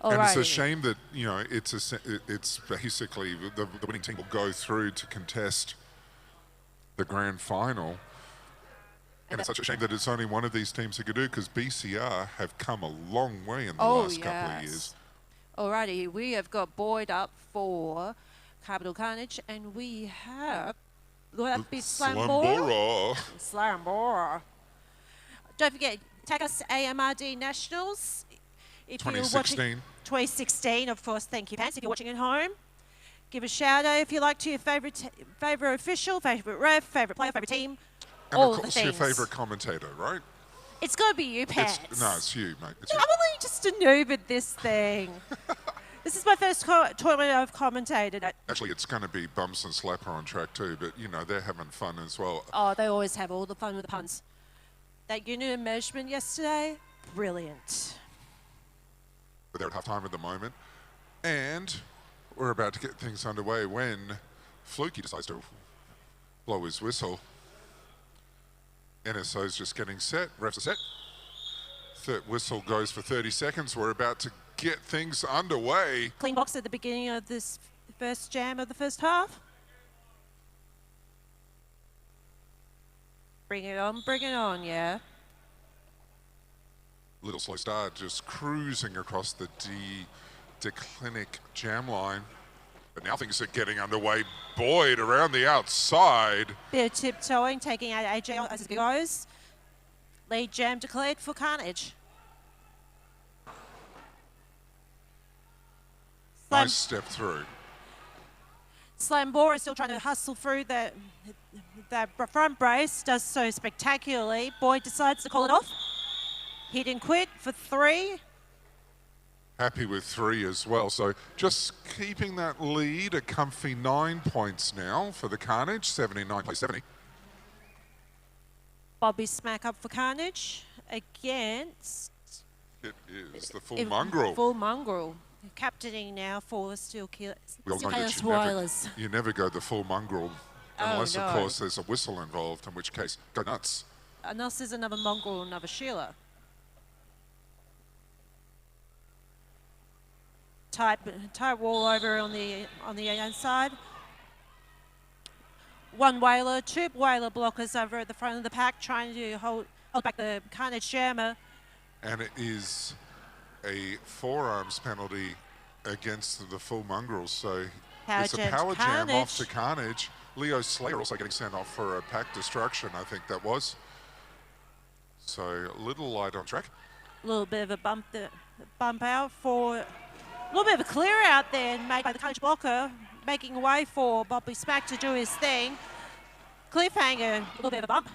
Alrighty. And it's a shame that, you know, it's basically the winning team will go through to contest the grand final. And it's such a shame that it's only one of these teams who could do it, because BCR have come a long way in the last couple of years. Alrighty, we have got Boyd up for Capital Carnage, and we have... Will that be Slambora? Slambora. Don't forget, tag us AMRD Nationals. If 2016. You're watching 2016, of course, thank you, Pants. If you're watching at home, give a shout out if you like to your favourite official, favourite ref, favourite player, favourite team. And all of course, the your things. favourite commentator, right? It's got to be you, Pants. It's you, mate. It's I'm you. only just a noob at this thing. This is my first tournament I've commentated at. Actually, it's going to be Bumps and Slapper on track too, but, you know, they're having fun as well. Oh, they always have all the fun with the puns. That unit of measurement yesterday, brilliant. They're at half-time at the moment, and we're about to get things underway when Fluky decides to blow his whistle. NSO's just getting set. Refs are set. Third whistle goes for 30 seconds. We're about to get things underway. Clean box at the beginning of this first jam of the first half. Bring it on, yeah. Little slow start, just cruising across the declinic jam line. But now things are getting underway. Boyd around the outside. Bit of tiptoeing, taking out AJ as it goes. Lead jam declared for Carnage. Nice step through. Slambora is still trying to hustle through that front brace, does so spectacularly. Boyd decides to call it off. He didn't quit for 3. Happy with 3 as well. So just keeping that lead, a comfy 9 points now for the Carnage, 79-70. Bobby Smack up for Carnage against... It is the full mongrel. Full mongrel. Captaining now for Steel Chaos Whalers. You never go the full mongrel unless, of course, there's a whistle involved, in which case, go nuts. Unless there's another mongrel, another Sheila. Tight wall over on the inside. 1 whaler, 2 whaler blockers over at the front of the pack, trying to hold back the Carnage jammer. And it is a forearms penalty against the full mongrels, so it's a power jam off to Carnage. Leo Slayer also getting sent off for a pack destruction, I think that was. So a little light on track. A little bit of a bump out for... A little bit of a clear out there made by the Carnage blocker, making way for Bobby Smack to do his thing. Cliffhanger, a little bit of a bump.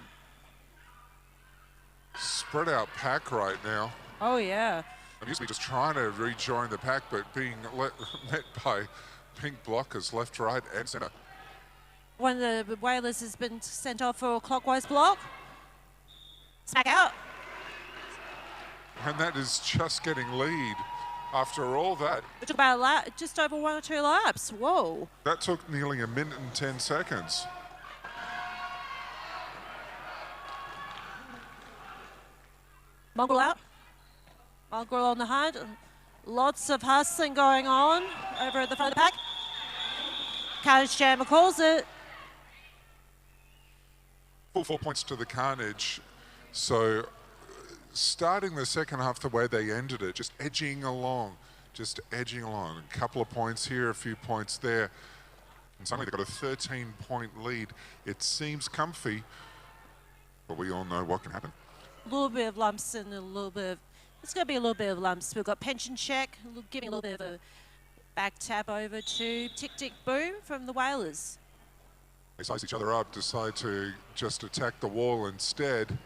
Spread out pack right now. Oh, yeah. Amused me just trying to rejoin the pack, but being met by pink blockers left, right, and centre. One of the whalers has been sent off for a clockwise block. Smack out. And that is just getting lead after all that. It took about a lap, just over 1 or 2 laps. Whoa. That took nearly a minute and 10 seconds. Mongrel out. Mongrel on the hunt. Lots of hustling going on over at the front of the pack. Carnage Jammer calls it. Full 4 points to the Carnage. So starting the second half the way they ended it, just edging along. A couple of points here, a few points there. And suddenly they've got a 13-point lead. It seems comfy, but we all know what can happen. A little bit of lumps and a little bit of, it's going to be a little bit of lumps. We've got pension check, giving a little bit of a back tap over to Tick Tick Boom from the Whalers. They size each other up, decide to just attack the wall instead.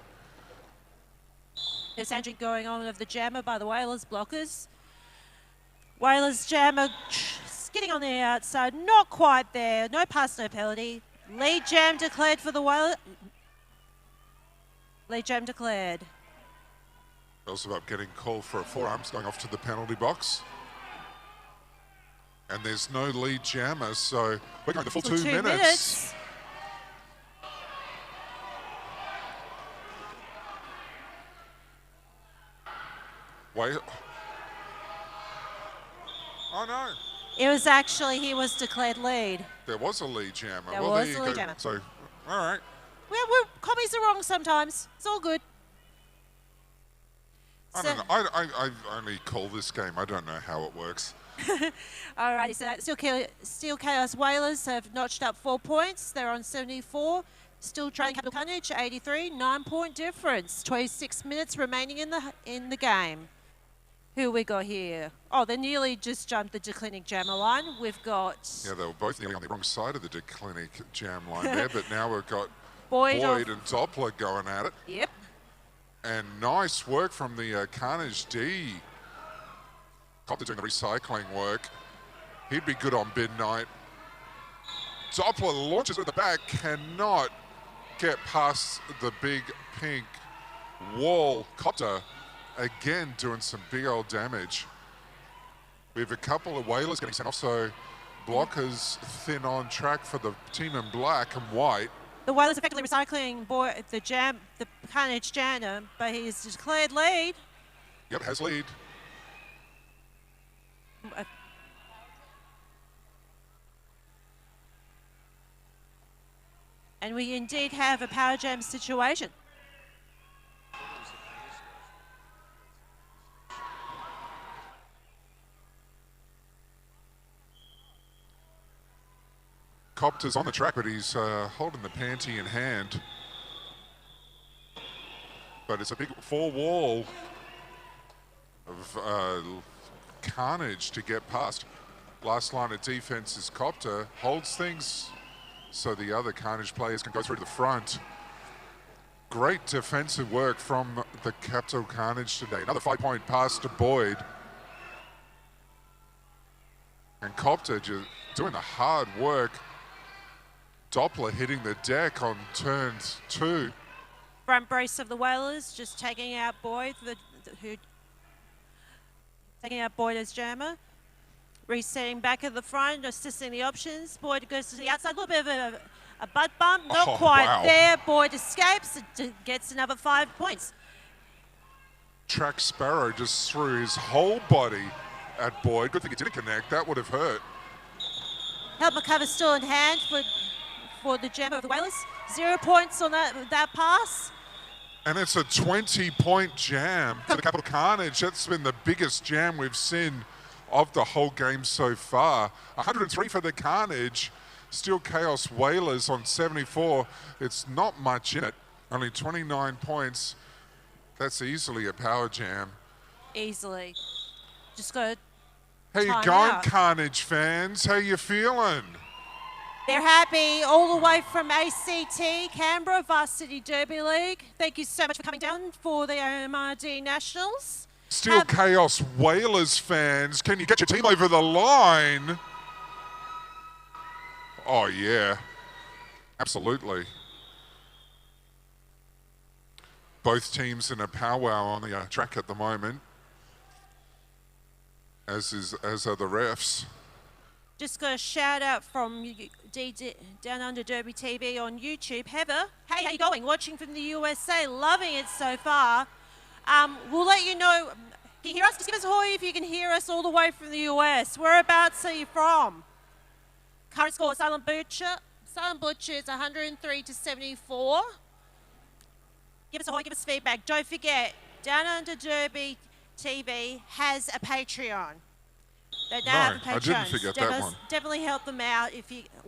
There's Andrew going on of the jammer by the Whalers blockers. Whalers jammer skidding on the outside, not quite there. No pass, no penalty. Lead jam declared for the Whalers. Lead jam declared. Also up getting called for a forearms going off to the penalty box. And there's no lead jammer, so we're going the full 2 minutes. Wait. Oh no. It was actually, he was declared lead. There was a lead jammer. There well, was there you a lead go. jammer. So, all right. Well, commies are wrong sometimes. It's all good. I don't know. I only call this game. I don't know how it works. Alrighty, so Steel Chaos Whalers have notched up 4 points. They're on 74. Still trailing Capital Carnage 83. 9-point difference. 26 minutes remaining in the game. Who we got here? Oh, they nearly just jumped the Declinic Jammer line. We've got... Yeah, they were both nearly on the wrong side of the Declinic jam line there, but now we've got Boyd and Doppler going at it. Yep. And nice work from the Carnage D. Copter doing the recycling work. He'd be good on midnight. Doppler launches at the back, cannot get past the big pink wall. Copter again doing some big old damage. We have a couple of Whalers getting sent off, so blockers thin on track for the team in black and white. The Whalers effectively recycling the Carnage Jammer, but he's declared lead. Yep, has lead. And we indeed have a power jam situation. Copter's on the track, but he's holding the panty in hand. But it's a big 4-wall of Carnage to get past. Last line of defense is Copter, holds things so the other Carnage players can go through to the front. Great defensive work from the Capital Carnage today. Another 5-point pass to Boyd. And Copter just doing the hard work. Doppler hitting the deck on turn 2. Front brace of the Whalers just taking out Boyd, taking out Boyd as jammer. Resetting back at the front, assisting the options. Boyd goes to the outside, a little bit of a butt bump, not quite there. Boyd escapes, gets another 5 points. Track Sparrow just threw his whole body at Boyd. Good thing he didn't connect, that would have hurt. Helmet cover still in hand for the jammer of the Whalers. 0 points on that pass. And it's a 20-point jam to the Capital Carnage. That's been the biggest jam we've seen of the whole game so far. 103 for the Carnage. Steel Chaos Whalers on 74. It's not much in it. Only 29 points. That's easily a power jam. Easily. Just got to How you going, Carnage fans? How you feeling? They're happy all the way from ACT, Canberra, Varsity Derby League. Thank you so much for coming down for the OMRD Nationals. Steel Chaos Whalers fans, can you get your team over the line? Oh, yeah. Absolutely. Both teams in a powwow on the track at the moment, as are the refs. Just got a shout out from Downunder Derby TV on YouTube. Heather, hey, how you going? Watching from the USA, loving it so far. We'll let you know. Can you hear us? Just give us a hoy if you can hear us all the way from the US. Whereabouts are you from? Current score, Silent Butcher. Silent Butcher is 103 to 74. Give us a hoy, give us feedback. Don't forget, Downunder Derby TV has a Patreon. They now have a Patreon. I didn't forget that one. Definitely help them out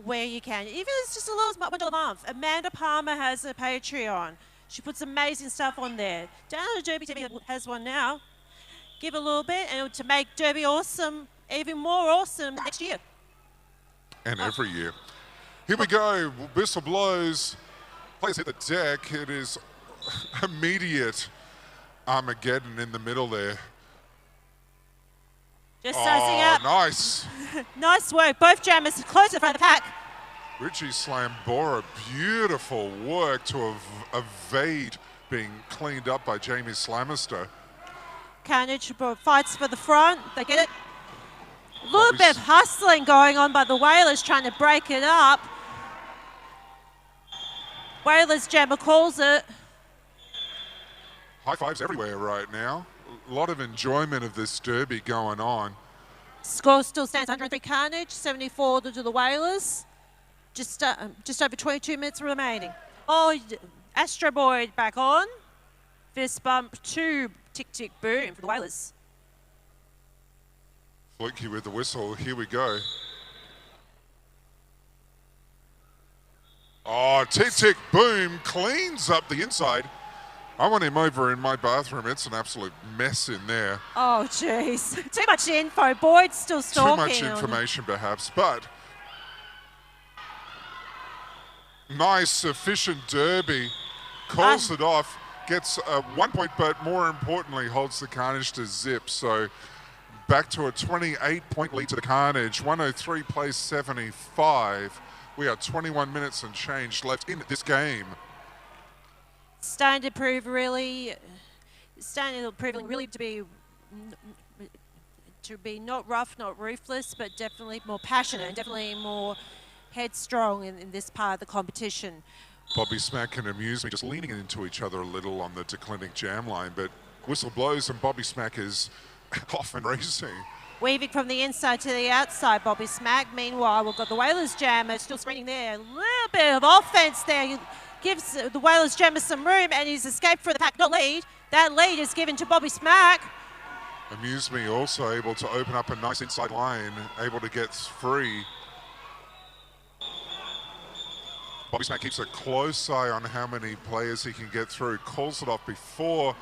where you can. Even if it's just a little $1 a month. Amanda Palmer has a Patreon. She puts amazing stuff on there. Downunder Derby TV has one now. Give a little bit and to make Derby awesome, even more awesome next year. And every year. Here we go. Whistle blows. Players hit the deck. It is immediate Armageddon in the middle there. Just sizing up. Nice. Nice work. Both jammers close to the front of the pack. Richie Slambora, beautiful work to evade being cleaned up by Jamie Slamister. Carnage fights for the front. They get it. A little bit of hustling going on by the Whalers trying to break it up. Whalers jammer calls it. High fives everywhere right now. A lot of enjoyment of this derby going on. Score still stands 103 Carnage, 74 to the Whalers. Just over 22 minutes remaining. Oh, Astro Boy back on. Fist bump, 2 tick tick boom for the Whalers. Fluky with the whistle. Here we go. Oh, tick tick boom cleans up the inside. I want him over in my bathroom. It's an absolute mess in there. Oh, jeez. Too much info. Boyd's still stalking. Too much information, perhaps, but nice, efficient derby. Calls it off, gets 1 point, but more importantly, holds the Carnage to zip. So back to a 28-point lead to the Carnage. 103 plays 75. We are 21 minutes and change left in this game. Starting to prove really to be not rough, not ruthless, but definitely more passionate and definitely more headstrong in this part of the competition. Bobby Smack and Amuse Me just leaning into each other a little on the declining jam line, but whistle blows and Bobby Smack is off and racing. Weaving from the inside to the outside, Bobby Smack. Meanwhile, we've got the Whalers jammer still screening there. A little bit of offense there. Gives the Whalers jammer some room and he's escaped for the pack, not lead. That lead is given to Bobby Smack. Amuse Me also able to open up a nice inside line, able to get free. Bobby Smack keeps a close eye on how many players he can get through. Calls it off before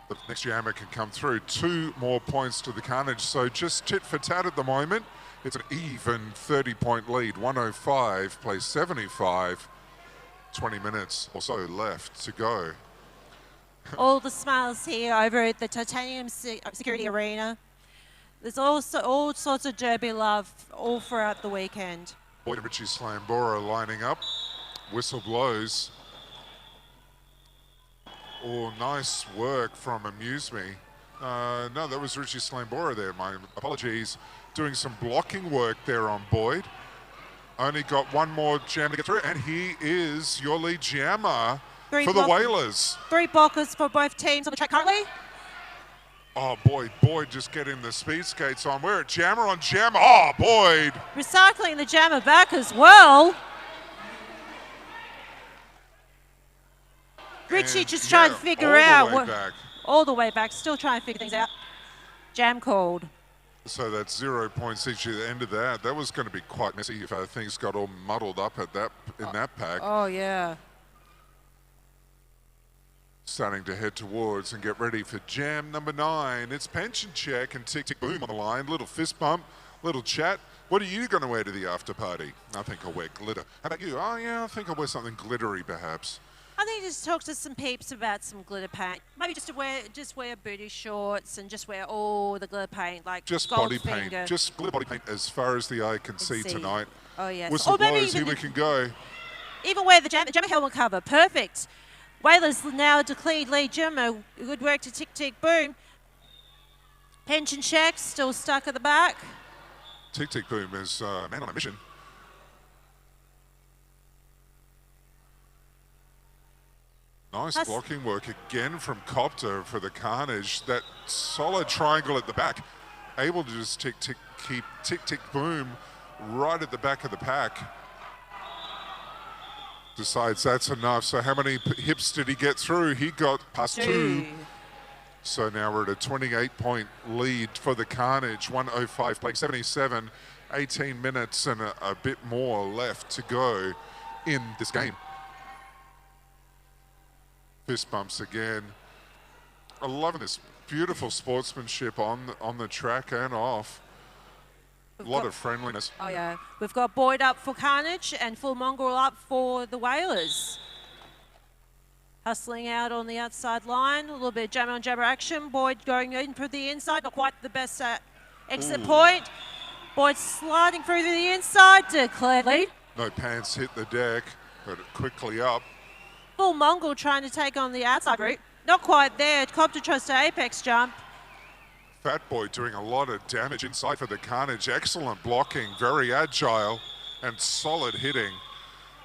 the next jammer can come through. 2 more points to the Carnage, so just tit for tat at the moment. It's an even 30-point lead. 105 plays 75. 20 minutes or so left to go. All the smiles here over at the Titanium Security Arena. There's also all sorts of derby love all throughout the weekend. Boyd and Richie Slambora lining up. Whistle blows. Oh, nice work from Amuse Me. No, that was Richie Slambora there. My apologies. Doing some blocking work there on Boyd. Only got 1 more jam to get through, and he is your lead jammer for the Whalers. 3 blockers for both teams on the track currently. Oh, Boyd just getting the speed skates on. We're at jammer on jammer. Oh, Boyd. Recycling the jammer back as well. Richie And just trying to figure all out the way back. all the way back, still trying to figure things out. Jam called. So that's 0 points each at the end of that. That was going to be quite messy if things got all muddled up at that pack. Oh, yeah. Starting to head towards and get ready for jam number 9. It's Pension Check and Tick Tick Boom on the line. Little fist bump, little chat. What are you going to wear to the after party? I think I'll wear glitter. How about you? Oh, yeah, I think I'll wear something glittery, perhaps. I think just talk to some peeps about some glitter paint. Maybe just wear booty shorts and just wear all the glitter paint, like just Goldfinger. body paint. Just glitter body paint as far as the eye can see tonight. Oh, yes. Whistle Or maybe blows, here we can go. Even wear the jammer helmet cover. Perfect. Whalers now declared lead Gemma. Good work to Tick Tick Boom. Pension Shack still stuck at the back. Tick Tick Boom is man on a mission. Nice blocking work again from Copter for the Carnage. That solid triangle at the back, able to just keep Tick Tick Boom right at the back of the pack. Decides that's enough. So how many hips did he get through? He got past two. So now we're at a 28-point lead for the Carnage. 105 playing 77, 18 minutes and a bit more left to go in this game. Fist bumps again. I'm loving this beautiful sportsmanship on the track and off. A lot of friendliness. Oh yeah, we've got Boyd up for Carnage and Full Mongrel up for the Whalers. Hustling out on the outside line, a little bit of jammer on jammer action. Boyd going in for the inside, not quite the best exit point. Boyd sliding through to the inside, declared lead. No pants hit the deck, but quickly up. Full Mongrel trying to take on the outside route. Not quite there. Copter tries to apex jump. Fat Boy doing a lot of damage inside for the Carnage. Excellent blocking, very agile and solid hitting.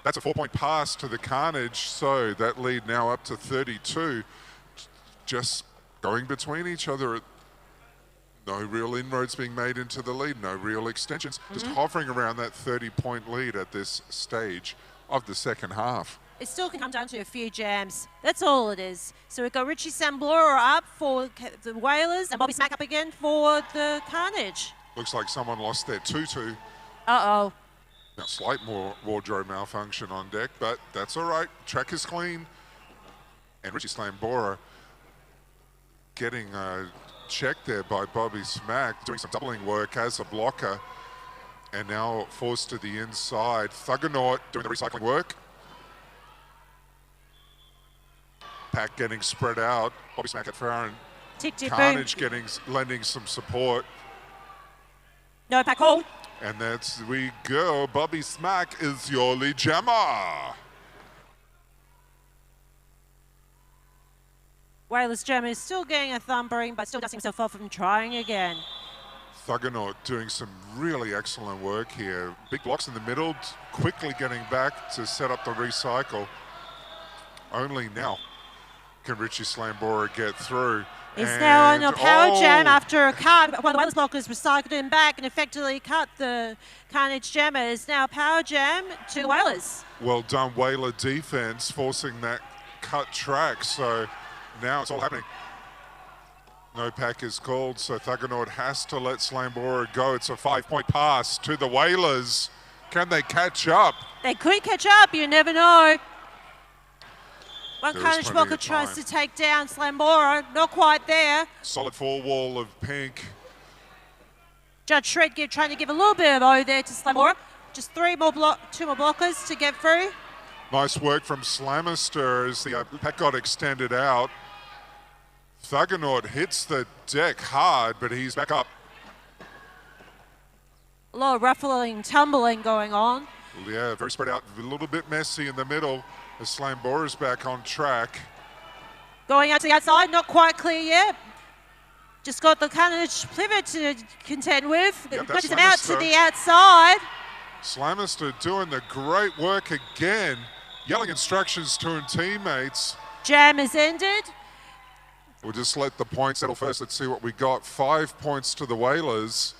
That's a 4-point pass to the Carnage, so that lead now up to 32. Just going between each other. No real inroads being made into the lead, no real extensions. Just hovering around that 30-point lead at this stage of the second half. It still can come down to a few jams. That's all it is. So we've got Richie Sambora up for the Whalers and Bobby Smack up again for the Carnage. Looks like someone lost their tutu. Uh-oh. Now, slight more wardrobe malfunction on deck, but that's all right. Track is clean. And Richie Sambora getting checked there by Bobby Smack, doing some doubling work as a blocker. And now forced to the inside. Thuggernaut doing the recycling work. Pack getting spread out. Bobby Smack at Farron. Tick, tick, Carnage boom. lending some support. No pack hold. And that's we go. Bobby Smack is your lead jammer. Whalers Jammer is still getting a thumpering, but still dusting himself off and trying again. Thuggernaut doing some really excellent work here. Big blocks in the middle, quickly getting back to set up the recycle. Only now can Richie Sambora get through. He's now on a power jam oh, after a cut. One of the Whalers blockers recycled him back and effectively cut the Carnage Jammer. Is now power jam to Whalers. Well done, Whaler defense, forcing that cut track. So now it's all happening. No pack is called, so Thuggernaut has to let Sambora go. It's a 5-point pass to the Whalers. Can they catch up? They could catch up, you never know. One There is Carnage plenty blocker of tries time. to take down Sambora, not quite there. Solid four wall of pink. Judge Shred trying to give a little bit of O there to Sambora. Just two more blockers to get through. Nice work from Slamister as the pack got extended out. Thuggernaut hits the deck hard, but he's back up. A lot of ruffling, tumbling going on. Yeah, very spread out, a little bit messy in the middle as Slambora's back on track. Going out to the outside, not quite clear yet. Just got the Carnage pivot to contend with. Yep, that's Pushes him out to Slamister. the outside. Slamister doing the great work again, yelling instructions to his teammates. Jam is ended. We'll just let the points settle first. Let's see what we got. 5 points to the Whalers.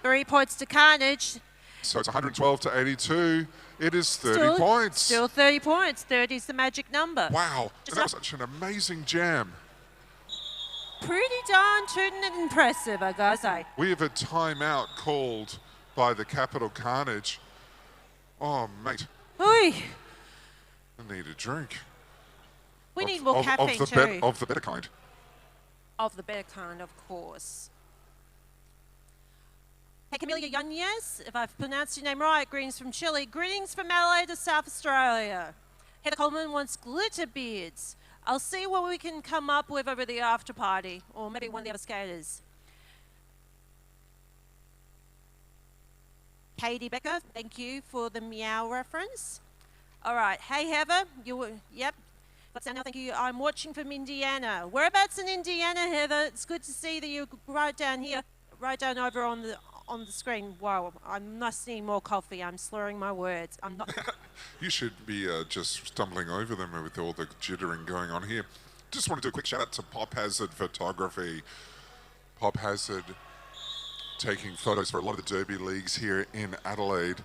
3 points to Carnage. So it's 112 to 82. It is 30 points. Still 30 points. 30 is the magic number. Wow, and that was such an amazing jam. Pretty darn tootin' and impressive, I gotta say. We have a timeout called by the Capital Carnage. Oh, mate, Oi, I need a drink. we need more caffeine of too. of the better kind. Of the better kind, of course. Hey, Camellia Yanez, if I've pronounced your name right, greetings from Chile. Greetings from Adelaide to South Australia. Heather Coleman wants glitter beards. I'll see what we can come up with over the after party, or maybe one of the other skaters. Katie Becker, thank you for the meow reference. All right, hey Heather, yep. But now, thank you. I'm watching from Indiana. Whereabouts in Indiana, Heather? It's good to see that you're right down here, right down over on the screen. Wow, I must need more coffee. I'm slurring my words. I'm not. You should be just stumbling over them with all the jittering going on here. Just want to do a quick shout out to Pop Hazard Photography. Pop Hazard taking photos for a lot of the Derby leagues here in Adelaide.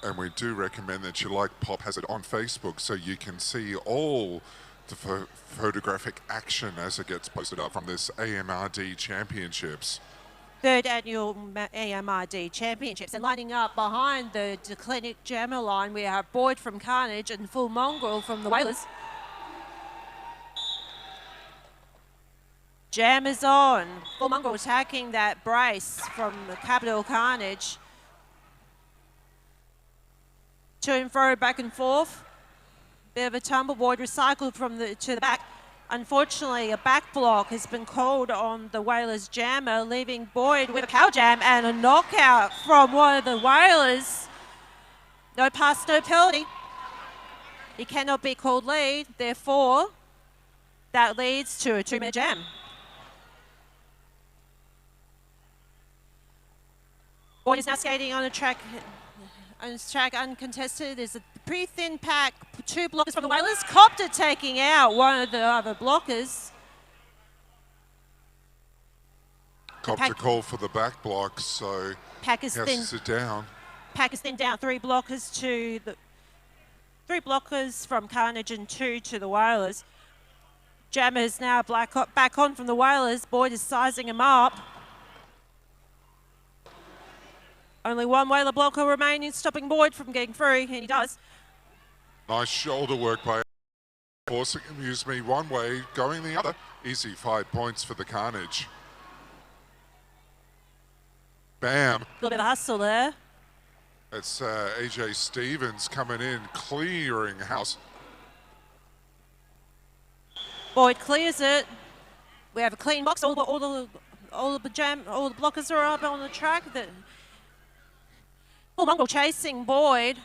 And we do recommend that you like Pop Hazard on Facebook so you can see all the photographic action as it gets posted up from this AMRD Championships. Third annual AMRD Championships. And lining up behind the Clinic Jammer line, we have Boyd from Carnage and Full Mongrel from the Whalers. Jam is on. Full Mongrel attacking that brace from the Capital Carnage. To and fro, back and forth. Bit of a tumble. Boyd recycled from to the back. Unfortunately, a back block has been called on the Whalers jammer, leaving Boyd with a power jam and a knockout from one of the Whalers. No pass, no penalty. He cannot be called lead. Therefore, that leads to a 2-minute jam. Boyd is now skating on a track. On this track uncontested. There's a pretty thin pack. 2 blockers from the Whalers. Copter taking out one of the other blockers. Copter call for the back block, so pack is he has thin. to sit down. Pack is thin down. 3 blockers to the 3 blockers from Carnage and 2 to the Whalers. Jammer is now back on from the Whalers. Boyd is sizing him up. Only one Whaler blocker remaining, stopping Boyd from getting through, and he does. Nice shoulder work by forcing Amuse Me one way, going the other. Easy 5 points for the Carnage. Bam. A little bit of hustle there. It's AJ Stevens coming in, clearing house. Boyd clears it. We have a clean box. All the blockers are up on the track. Full Mongrel chasing Boyd.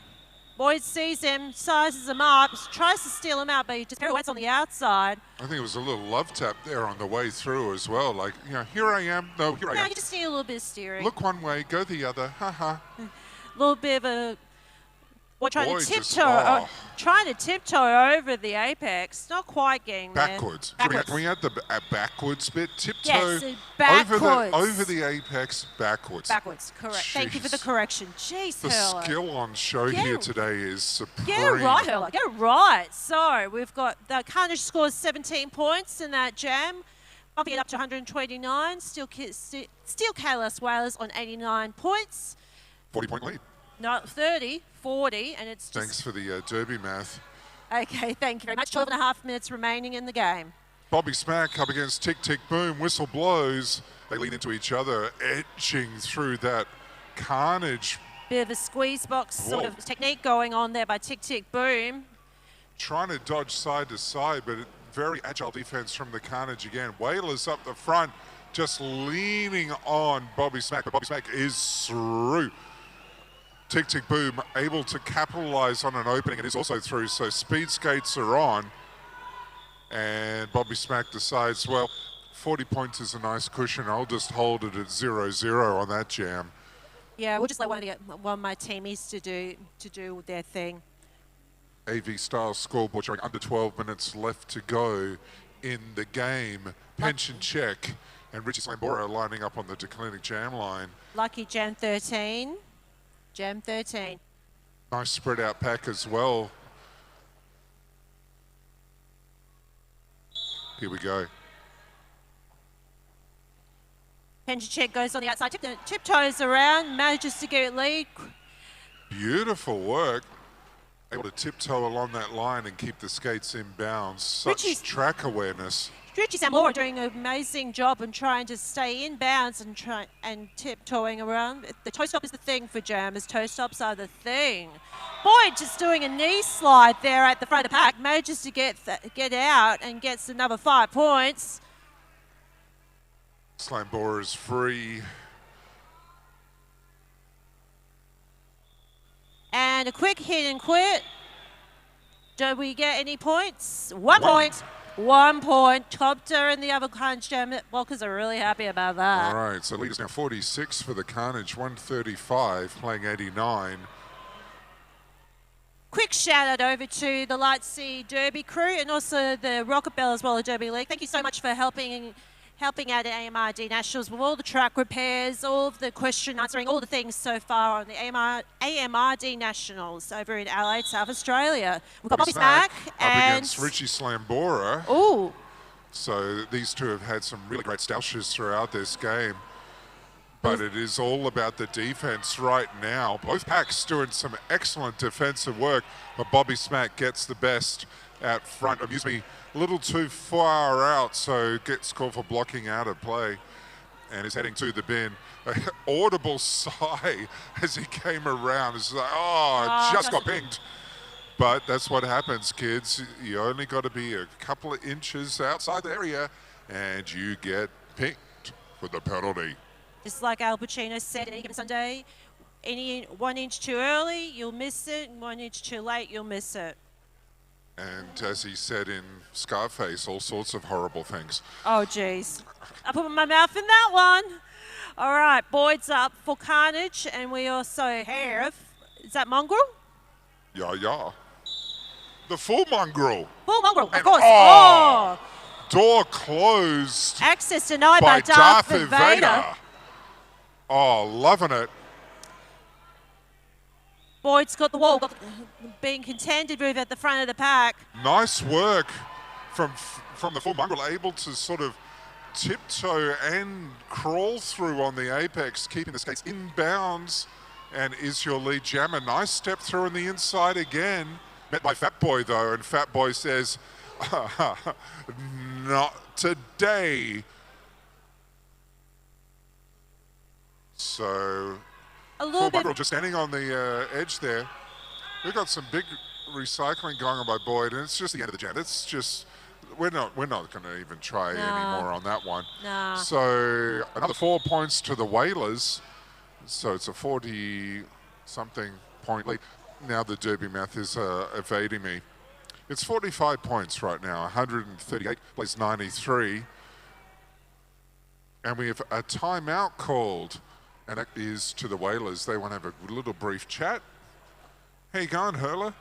Boyd sees him, sizes him up, tries to steal him out, but he just pirouettes on the outside. I think it was a little love tap there on the way through as well. Like, you know, here I am. No, here I am. You just need a little bit of steering. Look one way, go the other. Ha ha. A little bit of a... We're trying Boyd to tiptoe, trying to tiptoe over the apex. Not quite getting backwards. there. Can we add the backwards bit? Tiptoe yes, backwards. over the apex, backwards. Backwards, correct. Jeez. Thank you for the correction. Jeez, The Hurler. skill on show here today is supreme. Get it right, Hurler. Get it right. So we've got the Carnage scores 17 points in that jam, bumping it up to 129. Still Kalos Whalers on 89 points. 40-point lead. Not 30, 40, and it's just... Thanks for the Derby math. Okay, thank you very much. 12 and a half minutes remaining in the game. Bobby Smack up against Tick Tick Boom. Whistle blows. They lean into each other, edging through that Carnage. Bit of a squeeze box sort of technique going on there by Tick Tick Boom. Trying to dodge side to side, but very agile defense from the Carnage again. Whalers up the front, just leaning on Bobby Smack, but Bobby Smack is through. Tick Tick Boom able to capitalize on an opening and is also through, so speed skates are on. And Bobby Smack decides, well, 40 points is a nice cushion. I'll just hold it at 0-0 on that jam. Yeah, we'll just let one of my teamies to do their thing. AV style scoreboard showing under 12 minutes left to go in the game. Pension check, and Richie Slambora lining up on the Declinic jam line. Lucky jam 13. Jam 13. Nice spread out pack as well. Here we go. Pension check goes on the outside, tiptoes around, manages to get it lead. Beautiful work. Able to tiptoe along that line and keep the skates in bounds. Such track awareness. Richie Sambora doing an amazing job and trying to stay in bounds and tiptoeing around. The toe stop is the thing for jammers. Toe stops are the thing. Boyd just doing a knee slide there at the front of the pack. Manages to get out and gets another 5 points. Slambora is free. And a quick hit and quit. Do we get any points? 1 point. 1 point. Copter and the other Carnage Jam blockers are really happy about that. All right, so leaders now 46 for the Carnage, 135, playing 89. Quick shout out over to the Light Sea Derby crew and also the Rocket Bell as well, the Derby League. Thank you so much for helping out at AMRD Nationals with all the track repairs, all of the question answering, all the things so far on the AMRD Nationals over in Adelaide, South Australia. We've got Bobby Smack up and against Richie Slambora. Ooh. So these two have had some really great stoushes throughout this game. But it is all about the defense right now. Both packs doing some excellent defensive work, but Bobby Smack gets the best out front. Amused me a little too far out, so gets called for blocking out of play and is heading to the bin. An audible sigh as he came around. It's like, just got pinged. But that's what happens, kids. You only got to be a couple of inches outside the area and you get pinged for the penalty. Just like Al Pacino said, any given Sunday, any 1 inch too early, you'll miss it, and 1 inch too late, you'll miss it. And as he said in Scarface, all sorts of horrible things. Oh, jeez. I put my mouth in that one. All right, Boyd's up for Carnage, and we also have, is that Mongrel? Yeah. The full mongrel. Full Mongrel, of And course. oh! Door closed Access denied by by Darth Vader. Vader. Oh, loving it. Boyd's got the wall, being contended with at the front of the pack. Nice work from the full mongrel, able to sort of tiptoe and crawl through on the apex, keeping the skates in bounds, and is your lead jammer. Nice step through on the inside again. Met by Fat Boy though, and Fat Boy says, not today. So, A little full bit. mongrel just standing on the edge there. We've got some big recycling going on by Boyd, and it's just the end of the jam. It's just, we're not going to even try anymore on that one. Nah. So another 4 points to the Whalers. So it's a 40-something point lead. Now the Derby math is evading me. It's 45 points right now. 138 plays 93, and we have a timeout called. And that is to the Whalers. They want to have a little brief chat. How you going, Hurler?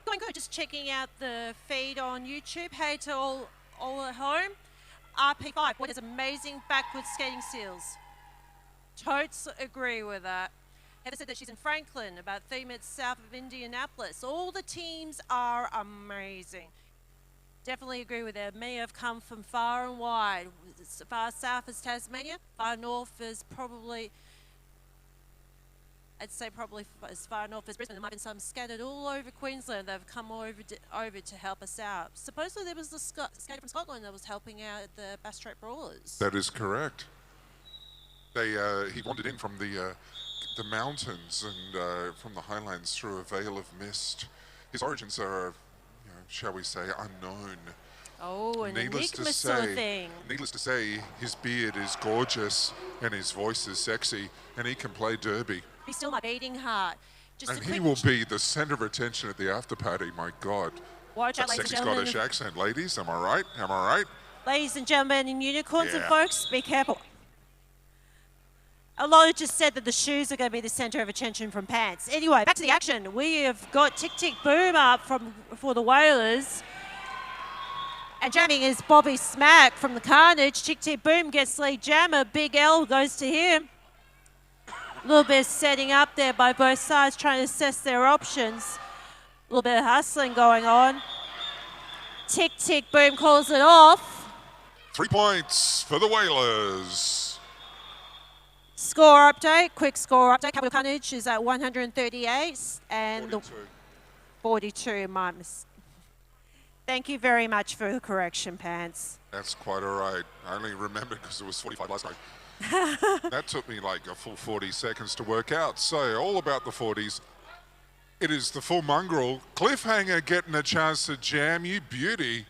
Going good. Just checking out the feed on YouTube. Hey to all at home. RP5, what is amazing backwards skating skills. Totes agree with that. Heather said that she's in Franklin, about 3 minutes south of Indianapolis. All the teams are amazing. Definitely agree with that. Many have come from far and wide. As far south as Tasmania, far north is probably, I'd say probably as far north as Brisbane. There might be some scattered all over Queensland that have come over to help us out. Supposedly there was a skater from Scotland that was helping out at the Bass Strait Brawlers. That is correct. He wandered in from the mountains and from the highlands through a veil of mist. His origins are, shall we say, unknown. Oh, an Needless enigma sort of thing. Needless to say, his beard is gorgeous and his voice is sexy, and he can play derby. Be still my beating heart. Just And a he quick will be the centre of attention at the after party. My God. watch out, That ladies sexy and gentlemen. Scottish accent, ladies. Am I right? Am I right? Ladies and gentlemen and unicorns and Yeah. folks, be careful. A lot just said that the shoes are going to be the centre of attention from pants. Anyway, back to the action. We have got Tick Tick Boom up for the Whalers. And jamming is Bobby Smack from the Carnage. Tick Tick Boom gets lead jammer. Big L goes to him. A little bit of setting up there by both sides, trying to assess their options. A little bit of hustling going on. Tick Tick Boom calls it off. 3 points for the Whalers. Score update, quick score update. Capital Carnage is at 138 and 42. 42, my mistake. Thank you very much for the correction, Pants. That's quite all right. I only remembered because it was 45 last night. That took me like a full 40 seconds to work out. So all about the 40s. It is the full mongrel. Cliffhanger getting a chance to jam, you beauty.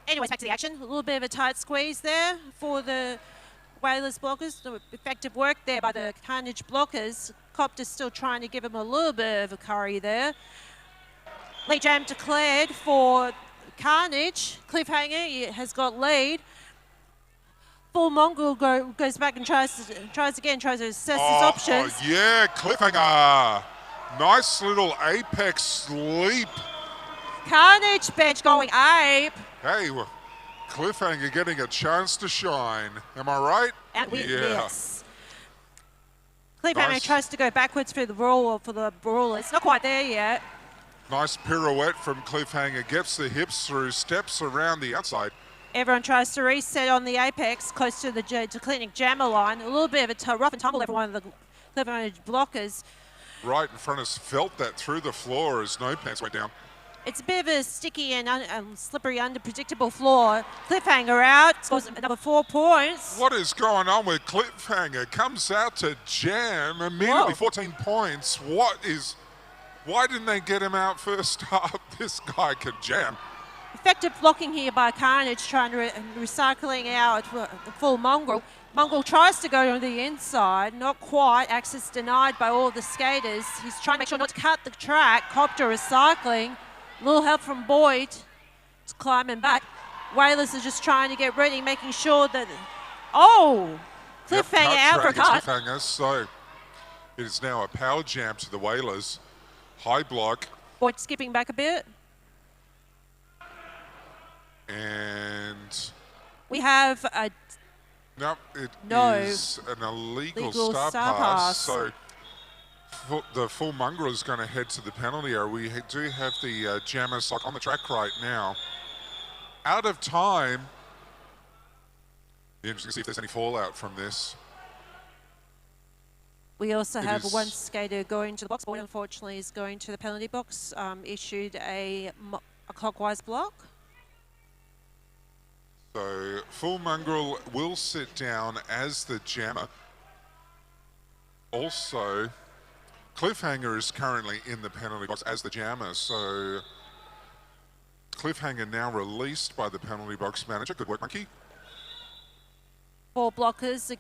Anyways, back to the action. A little bit of a tight squeeze there for the Whalers blockers. The effective work there by the Carnage blockers. Copter's still trying to give him a little bit of a curry there. Lead jam declared for Carnage. Cliffhanger has got lead. Full Mongrel goes back and tries to assess his options. Oh, yeah, Cliffhanger. Nice little apex leap. Carnage bench going ape. Hey, well, Cliffhanger getting a chance to shine. Am I right? Yes. Cliffhanger Nice. tries to go backwards for the brawl. It's not quite there yet. Nice pirouette from Cliffhanger. Gets the hips through, steps around the outside. Everyone tries to reset on the apex, close to the clinic jammer line. A little bit of a rough and tumble every one of the Cliffhanger blockers. Right in front of us, felt that through the floor as No Pants went down. It's a bit of a sticky and slippery, unpredictable floor. Cliffhanger out, scores another 4 points. What is going on with Cliffhanger? Comes out to jam immediately, 14 points. Why didn't they get him out first up? This guy can jam. Effective blocking here by Carnage, trying to recycling out the full Mongrel. Mongrel tries to go to the inside, not quite. Access denied by all the skaters. He's trying to make sure not to cut the track. Copter recycling. A little help from Boyd. It's climbing back. Whalers are just trying to get ready, making sure that... Oh! Cliffhanger out for a cut. Cliffhanger, so it is now a power jam to the Whalers. High block. Boyd skipping back a bit. And... We have a... Nope, it No. is an illegal Legal star star pass. pass. So the full Mongrel is going to head to the penalty area. We do have the jammer sock on the track right now. Out of time. Be interesting to see if there's any fallout from this. We also It have is- one skater going to the box. Boyd, unfortunately, is going to the penalty box. Issued a clockwise block. So full Mongrel will sit down as the jammer. Also, Cliffhanger is currently in the penalty box as the jammer. So Cliffhanger now released by the penalty box manager. Good work, Monkey. 4 blockers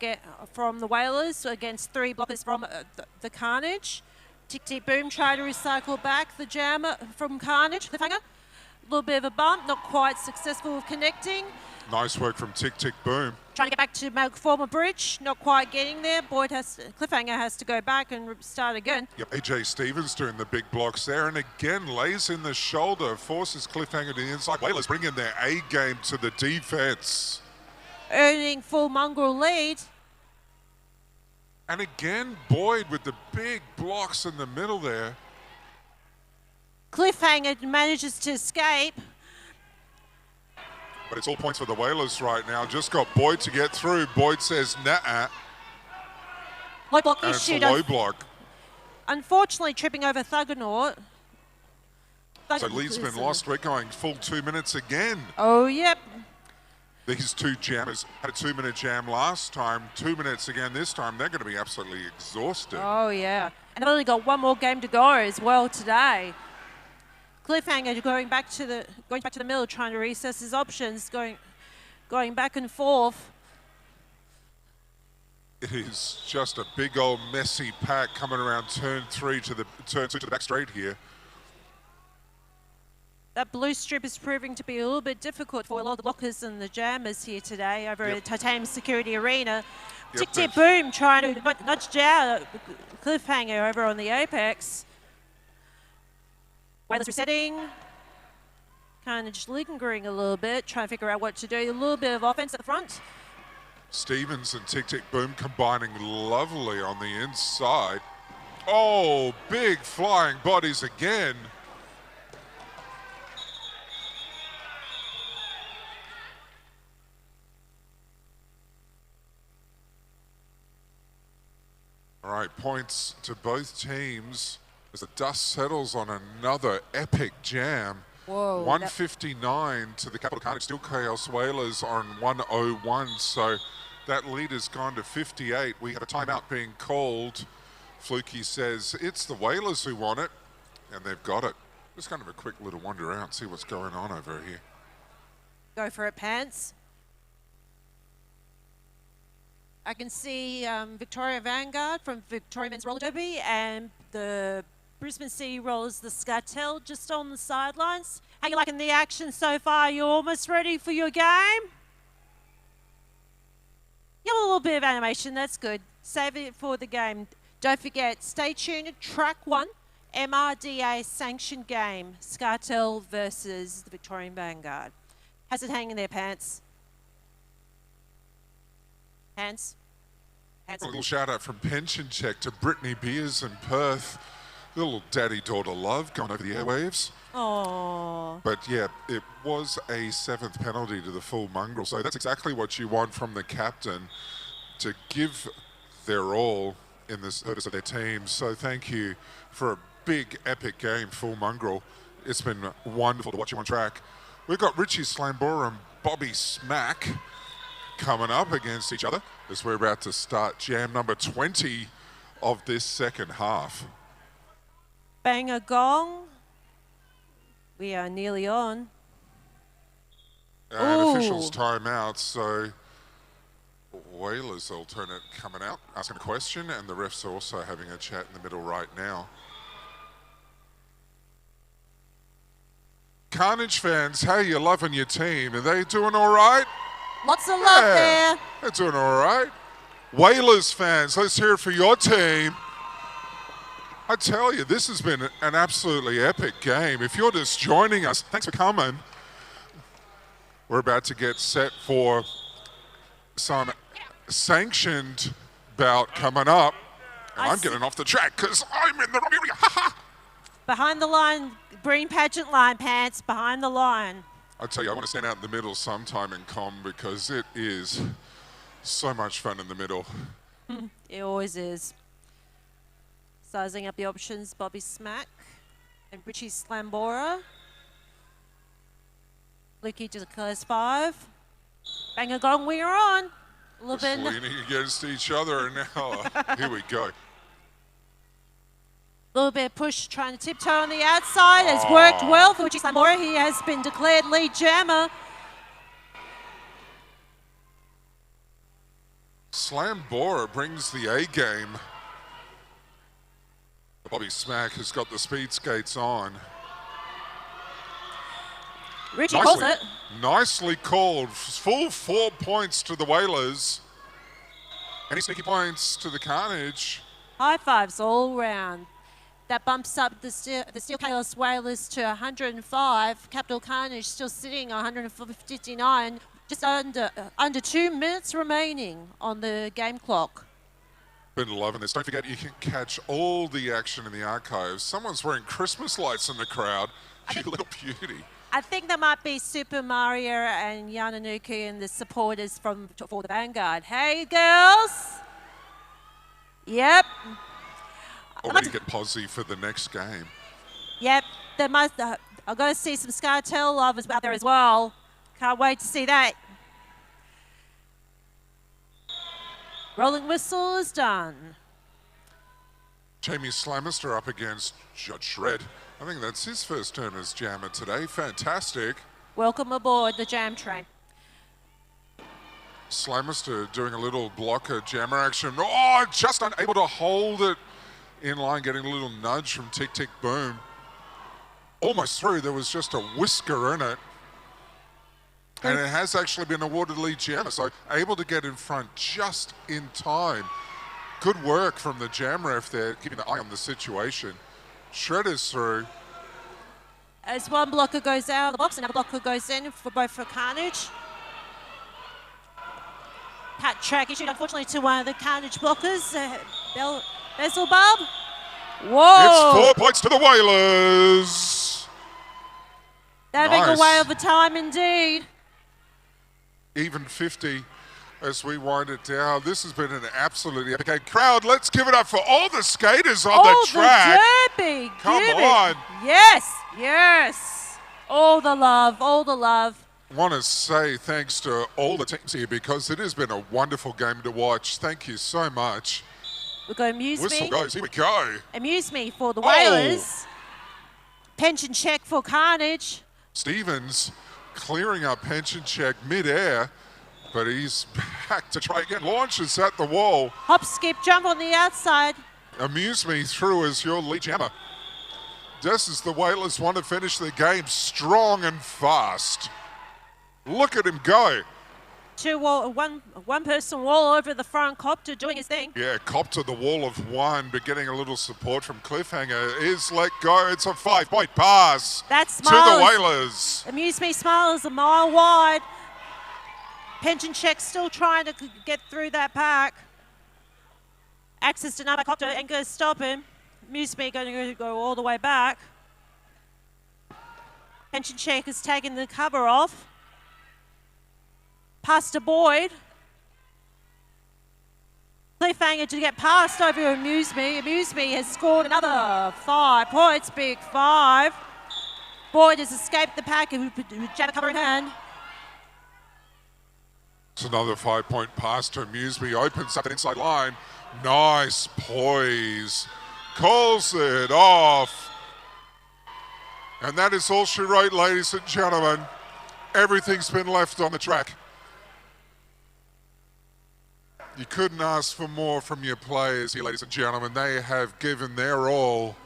from the Whalers against 3 blockers from the Carnage. Tick Tick Boom try to recycle back the jammer from Carnage. Cliffhanger. A little bit of a bump, not quite successful with connecting. Nice work from Tick Tick Boom. Trying to get back to former bridge, not quite getting there. Cliffhanger has to go back and start again. Yep, AJ Stevens doing the big blocks there, and again lays in the shoulder, forces Cliffhanger to the inside. Whalers bringing their A game to the defense. Earning full Mongrel lead. And again, Boyd with the big blocks in the middle there. Cliffhanger manages to escape. But it's all points for the Whalers right now. Just got Boyd to get through. Boyd says, nah, Low block and it's a issued. low block. Unfortunately, tripping over Thuggernaut. So lead's been lost. We're going full 2 minutes again. Oh, yep. These two jammers had a 2-minute jam last time, 2 minutes again this time. They're going to be absolutely exhausted. Oh, yeah. And they've only got one more game to go as well today. Cliffhanger going back to the middle, trying to reassess his options, going back and forth. It is just a big old messy pack coming around turn 3 to the turn 2 to the back straight here. That blue strip is proving to be a little bit difficult for a lot of the blockers and the jammers here today over at Titanium Security Arena. Yep, Tick Tick Boom trying to nudge down Cliffhanger over on the apex. Whalers resetting. Kind of just lingering a little bit, trying to figure out what to do. A little bit of offense at the front. Stevens and Tick Tick Boom combining lovely on the inside. Oh, big flying bodies again. All right, points to both teams as the dust settles on another epic jam. Whoa. 159 to the Capital Carnage. Still Chaos Whalers on 101, so that lead has gone to 58. We have a timeout being called. Fluky says it's the Whalers who want it, and they've got it. Just kind of a quick little wander out, see what's going on over here. Go for it, Pants. I can see Victoria Vanguard from Victoria Men's Roller Derby and the Brisbane City Rollers, the Scartel, just on the sidelines. How you liking the action so far? You almost ready for your game? Yeah, a little bit of animation, that's good. Save it for the game. Don't forget, stay tuned. Track 1, MRDA sanctioned game, Scartel versus the Victorian Vanguard. How's it hanging there, Pants? Hands? Hands. A little shout out from Pension Check to Brittany Beers in Perth. Little daddy-daughter love going over the airwaves. Oh. But yeah, it was a 7th penalty to the full mongrel. So that's exactly what you want from the captain, to give their all in the service of their team. So thank you for a big, epic game, full mongrel. It's been wonderful to watch you on track. We've got Richie Slambora and Bobby Smack coming up against each other as we're about to start jam number 20 of this second half. Bang a gong. We are nearly on. And Ooh. officials timeout, so Whalers alternate coming out, asking a question, and the refs are also having a chat in the middle right now. Carnage fans, how you loving your team? Are they doing all right? Lots of love there. They're doing all right. Whalers fans, let's hear it for your team. I tell you, this has been an absolutely epic game. If you're just joining us, thanks for coming. We're about to get set for some sanctioned bout coming up. And I'm getting off the track because I'm in the wrong area. Ha ha! Behind the line, green pageant line, Pants, behind the line. I tell you, I want to stand out in the middle sometime in com because it is so much fun in the middle. It always is. Sizing up the options, Bobby Smack and Richie Slambora. Lukey declares 5. Bang a gong, we are on. A little Just bit. leaning against each other, and now here we go. Little bit of push, trying to tiptoe on the outside. Has worked well for Richie Slambora. He has been declared lead jammer. Slambora brings the A game. Bobby Smack has got the speed skates on. Richie calls it. Nicely called. Full 4 points to the Whalers. Any sneaky points to the Carnage? High fives all round. That bumps up the Steel Chaos Whalers to 105. Capital Carnage still sitting on 159. Just under 2 minutes remaining on the game clock. Been loving this. Don't forget, you can catch all the action in the archives. Someone's wearing Christmas lights in the crowd. You little beauty. I think that might be Super Mario and Yananuku and the supporters for the Vanguard. Hey, girls. Yep. Already get posy for the next game. Yep. I've got to see some Scartel lovers out there as well. Can't wait to see that. Rolling whistle is done. Jamie Slamister up against Judge Shred. I think that's his first turn as jammer today. Fantastic. Welcome aboard the jam train. Slamister doing a little blocker jammer action. Oh, just unable to hold it in line, getting a little nudge from Tick Tick Boom. Almost through. There was just a whisker in it. And it has actually been awarded lead jammer, so able to get in front just in time. Good work from the jam ref there, keeping the eye on the situation. Shredder's through. As one blocker goes out of the box, another blocker goes in for both for Carnage. Pat track issued, unfortunately, to one of the Carnage blockers, Bezelbub. Whoa! It's 4 points to the Whalers. Having Nice. a whale of a time indeed. Even 50 as we wind it down. This has been an absolutely epic game. Crowd, let's give it up for all the skaters on the track. The derby. Come Give on. It. Yes, yes. All the love, all the love. Want to say thanks to all the teams here because it has been a wonderful game to watch. Thank you so much. We've got Amuse Whistle Me. goes, here we go. Amuse Me for the Whalers. Pension check for Carnage. Stevens clearing up pension check mid-air But he's back to try again. Launches at the wall. Hop, skip, jump on the outside. Amuse me through as your lead jammer. Just as the Whalers want to finish the game strong and fast. Look at him go. One person wall over the front, Copter doing his thing. Yeah, cop to the wall of one, but getting a little support from Cliffhanger is let go. It's a 5-point pass That's to the Miles. Whalers. Amuse Me Smile is a mile wide. Pension Check still trying to get through that pack. Access denied by Copter, ain't going to stop him. Amuse Me going to go all the way back. Pension Check is taking the cover off. Pass to Boyd. Cliffhanger to get past over Amuse Me. Amuse Me has scored another 5 points, big 5. Boyd has escaped the pack with jab cover in hand. It's another 5-point pass to Amuse Me. Opens up an inside line. Nice poise. Calls it off. And that is all she wrote, ladies and gentlemen. Everything's been left on the track. You couldn't ask for more from your players here, ladies and gentlemen. They have given their all.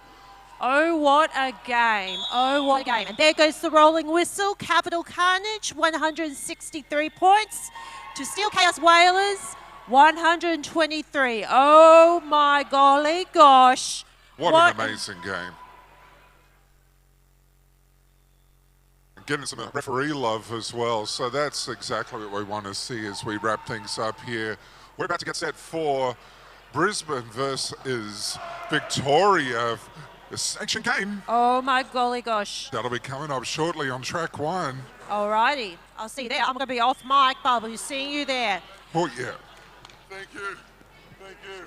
Oh, what a game. Oh, what a game. And there goes the rolling whistle. Capital Carnage, 163 points. To Steel Chaos Whalers, 123. Oh, my golly gosh. What an amazing game. Getting some referee love as well. So that's exactly what we want to see as we wrap things up here. We're about to get set for Brisbane versus Victoria, a sanctioned game. Oh, my golly gosh. That'll be coming up shortly on track 1. Alrighty. I'll see you there. I'm going to be off mic, but I'll be seeing you there. Oh, yeah. Thank you. Thank you.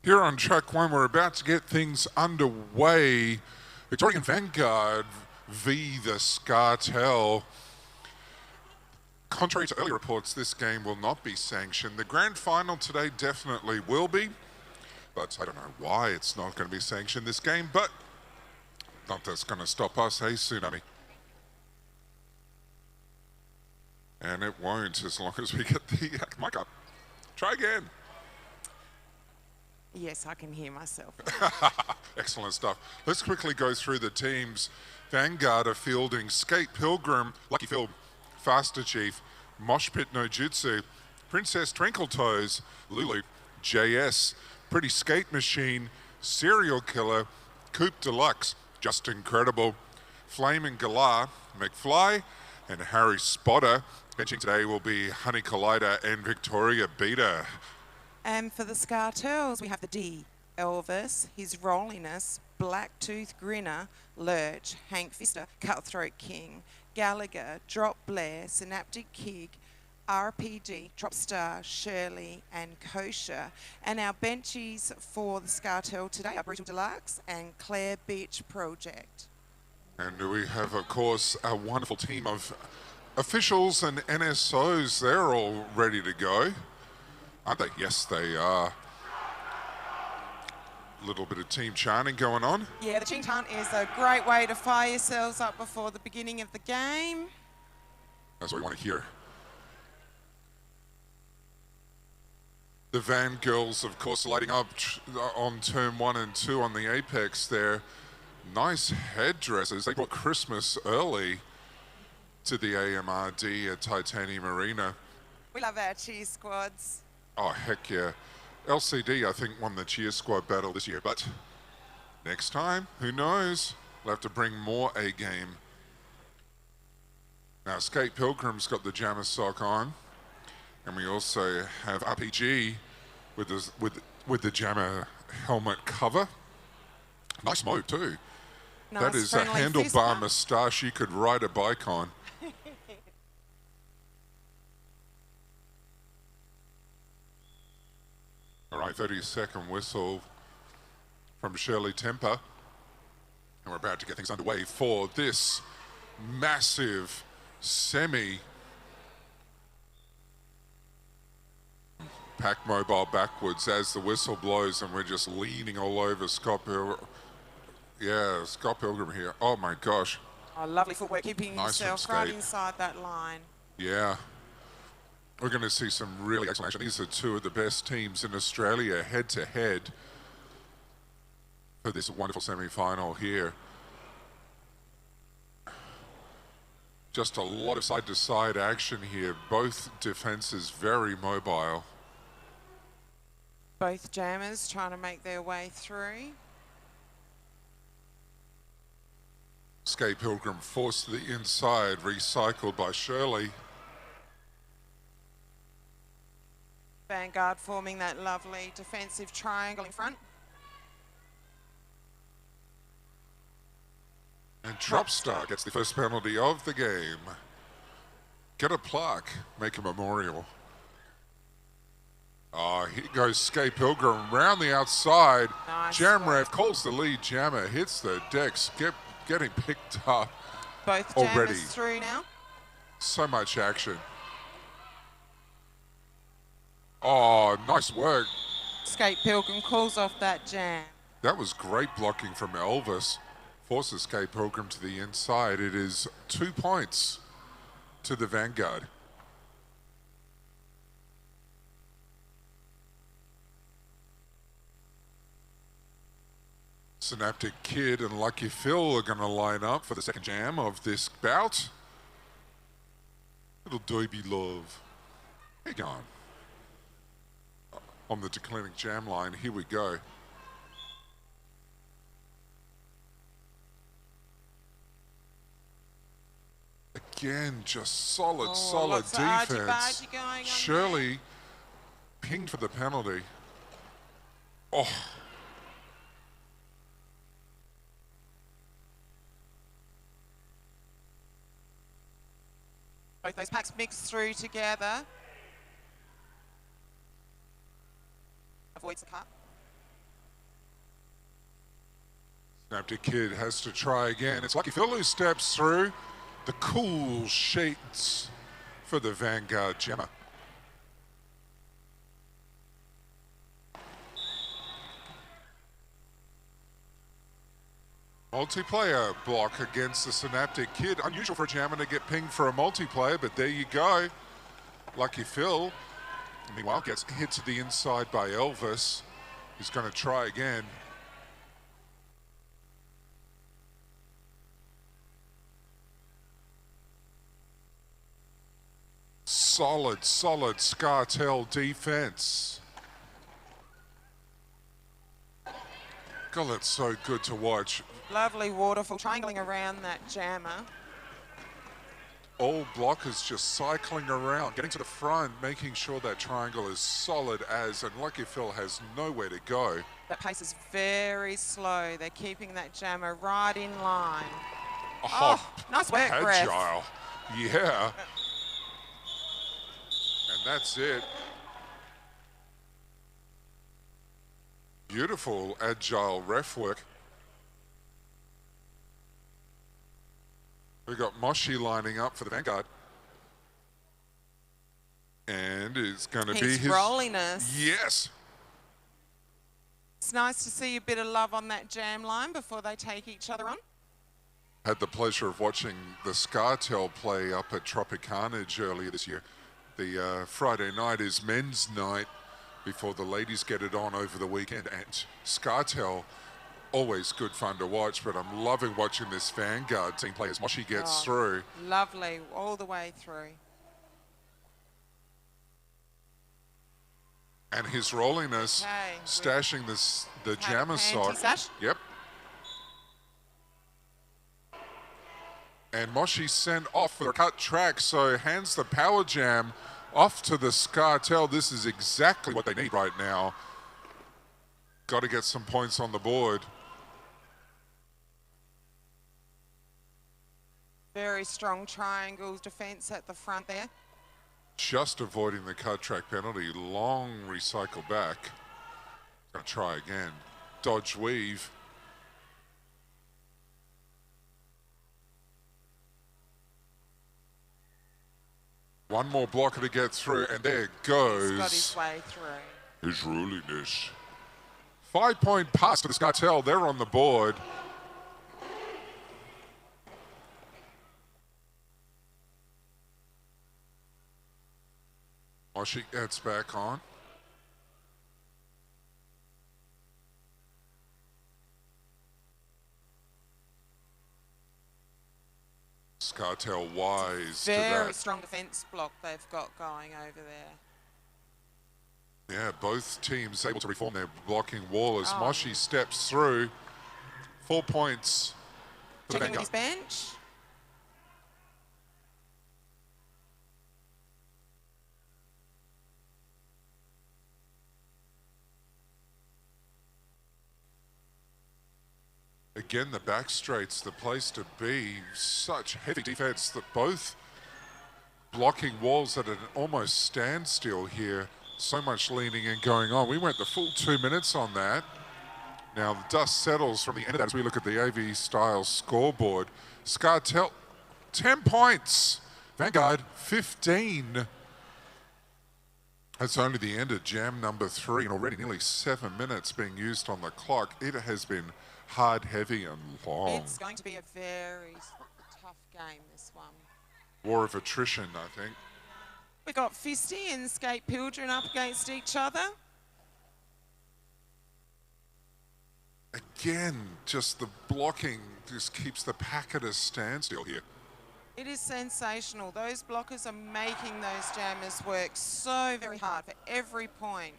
Here on track one, we're about to get things underway. Victorian Vanguard v the Scartel. Contrary to earlier reports, this game will not be sanctioned. The grand final today definitely will be, but I don't know why it's not going to be sanctioned this game, but not that's going to stop us, hey Tsunami? And it won't as long as we get the mic up. Try again. Yes, I can hear myself. Excellent stuff. Let's quickly go through the teams. Vanguard are fielding Skate Pilgrim, Lucky Phil, Faster Chief, Mosh Pit No Jutsu, Princess Twinkle Toes, Lulu, JS, Pretty Skate Machine, Serial Killer, Coop Deluxe, Just Incredible, Flame and Galar, McFly, and Harry Spotter. Benching today will be Honey Collider and Victoria Beater. And for the Scartels, we have the D, Elvis, His Rolliness, Blacktooth Grinner, Lurch, Hank Fister, Cutthroat King, Gallagher, Drop Blair, Synaptic Kig, RPG, Dropstar, Shirley, and Kosher. And our benchies for the Scartel today are Brutal Deluxe and Claire Beach Project. And we have, of course, a wonderful team of officials and NSOs. They're all ready to go. Aren't they? Yes, they are. A little bit of team chanting going on. Yeah, the Ching Chant is a great way to fire yourselves up before the beginning of the game. That's what we want to hear. The Van Girls, of course, lighting up on turn 1 and 2 on the apex there. Nice headdresses. They brought Christmas early to the AMRD at Titanium Arena. We love our cheer squads. Oh, heck yeah. LCD, I think, won the cheer squad battle this year, but next time, who knows? We'll have to bring more A-game. Now, Skate Pilgrim's got the jammer sock on, and we also have RPG with the jammer helmet cover. Nice mode, too. Nice that is a friendly fist handlebar bump. moustache you could ride a bike on. All right, 30-second whistle from Shirley Temper. And we're about to get things underway for this massive semi. Pack mobile backwards as the whistle blows, and we're just leaning all over Scott Pilgrim. Yeah, Scott Pilgrim here. Oh my gosh. Oh, lovely footwork, keeping Nice yourself from right Skate. inside that line. Yeah. We're going to see some really excellent action. These are two of the best teams in Australia head-to-head for this wonderful semi-final here. Just a lot of side-to-side action here. Both defenses very mobile. Both jammers trying to make their way through. Skate Pilgrim forced to the inside, recycled by Shirley. Vanguard forming that lovely defensive triangle in front. And Dropstar gets the first penalty of the game. Get a plaque, make a memorial. Here goes Skate Pilgrim round the outside. Nice Jamrev calls the lead jammer, hits the decks, getting picked up. Both already. jammers through now. So much action. Oh, nice work. Skate Pilgrim calls off that jam. That was great blocking from Elvis. Forces Skate Pilgrim to the inside. It is 2 points to the Vanguard. Synaptic Kid and Lucky Phil are going to line up for the second jam of this bout. Little Doby Love. How you going? On the declining jam line, here we go. Again, just solid lots of defense. argy-bargy going on Shirley pinged for the penalty. Oh. Both those packs mixed through together. Avoids the cut. Napty Kid has to try again. It's Lucky Phil who steps through. The cool sheets for the Vanguard jammer. Multiplayer block against the Synaptic Kid. Unusual for a jammer to get pinged for a multiplayer, but there you go. Lucky Phil, meanwhile, gets hit to the inside by Elvis. He's going to try again. Solid Scartel defense. God, that's so good to watch. Lovely waterfall triangling around that jammer. All blockers just cycling around, getting to the front, making sure that triangle is solid as, and Lucky Phil has nowhere to go. That pace is very slow. They're keeping that jammer right in line. Oh, nice work, Griff. agile. Yeah. And that's it. Beautiful, agile ref work. We've got Moshi lining up for the Vanguard. And it's going to be his rolliness. Yes. It's nice to see a bit of love on that jam line before they take each other on. Had the pleasure of watching the Scartel play up at Tropicarnage earlier this year. The Friday night is men's night before the ladies get it on over the weekend. And Scartel, always good fun to watch, but I'm loving watching this Vanguard team play as Moshi gets through. Lovely, all the way through. And his rolliness, stashing the jammer side. Yep. And Moshi sent off for the cut track, so hands the power jam off to the Scartel. This is exactly what they need right now. Got to get some points on the board. Very strong triangles defense at the front there. Just avoiding the cut track penalty. Long recycle back. Gonna try again. Dodge weave. One more blocker to get through, and there goes. He's got his way through. His ruliness. 5-point pass to the Scartel. They're on the board. Moshi gets back on. Scartel wise to that. Very strong defence block they've got going over there. Yeah, both teams able to reform their blocking wall as Moshi steps through. 4 points for the Checking with Vanguard. his bench. Again, the back straight's the place to be. Such heavy defense that both blocking walls at an almost standstill here. So much leaning and going on. We went the full 2 minutes on that. Now the dust settles from the end of that as we look at the AV style scoreboard. Scartel, 10 points. Vanguard, 15. That's only the end of jam number 3 and already nearly 7 minutes being used on the clock. It has been hard, heavy and long. It's going to be a very tough game, this one. War of attrition, I think. We've got Fisty and Skate Pilgrim up against each other. Again, just the blocking just keeps the pack at a standstill here. It is sensational. Those blockers are making those jammers work so very hard for every point.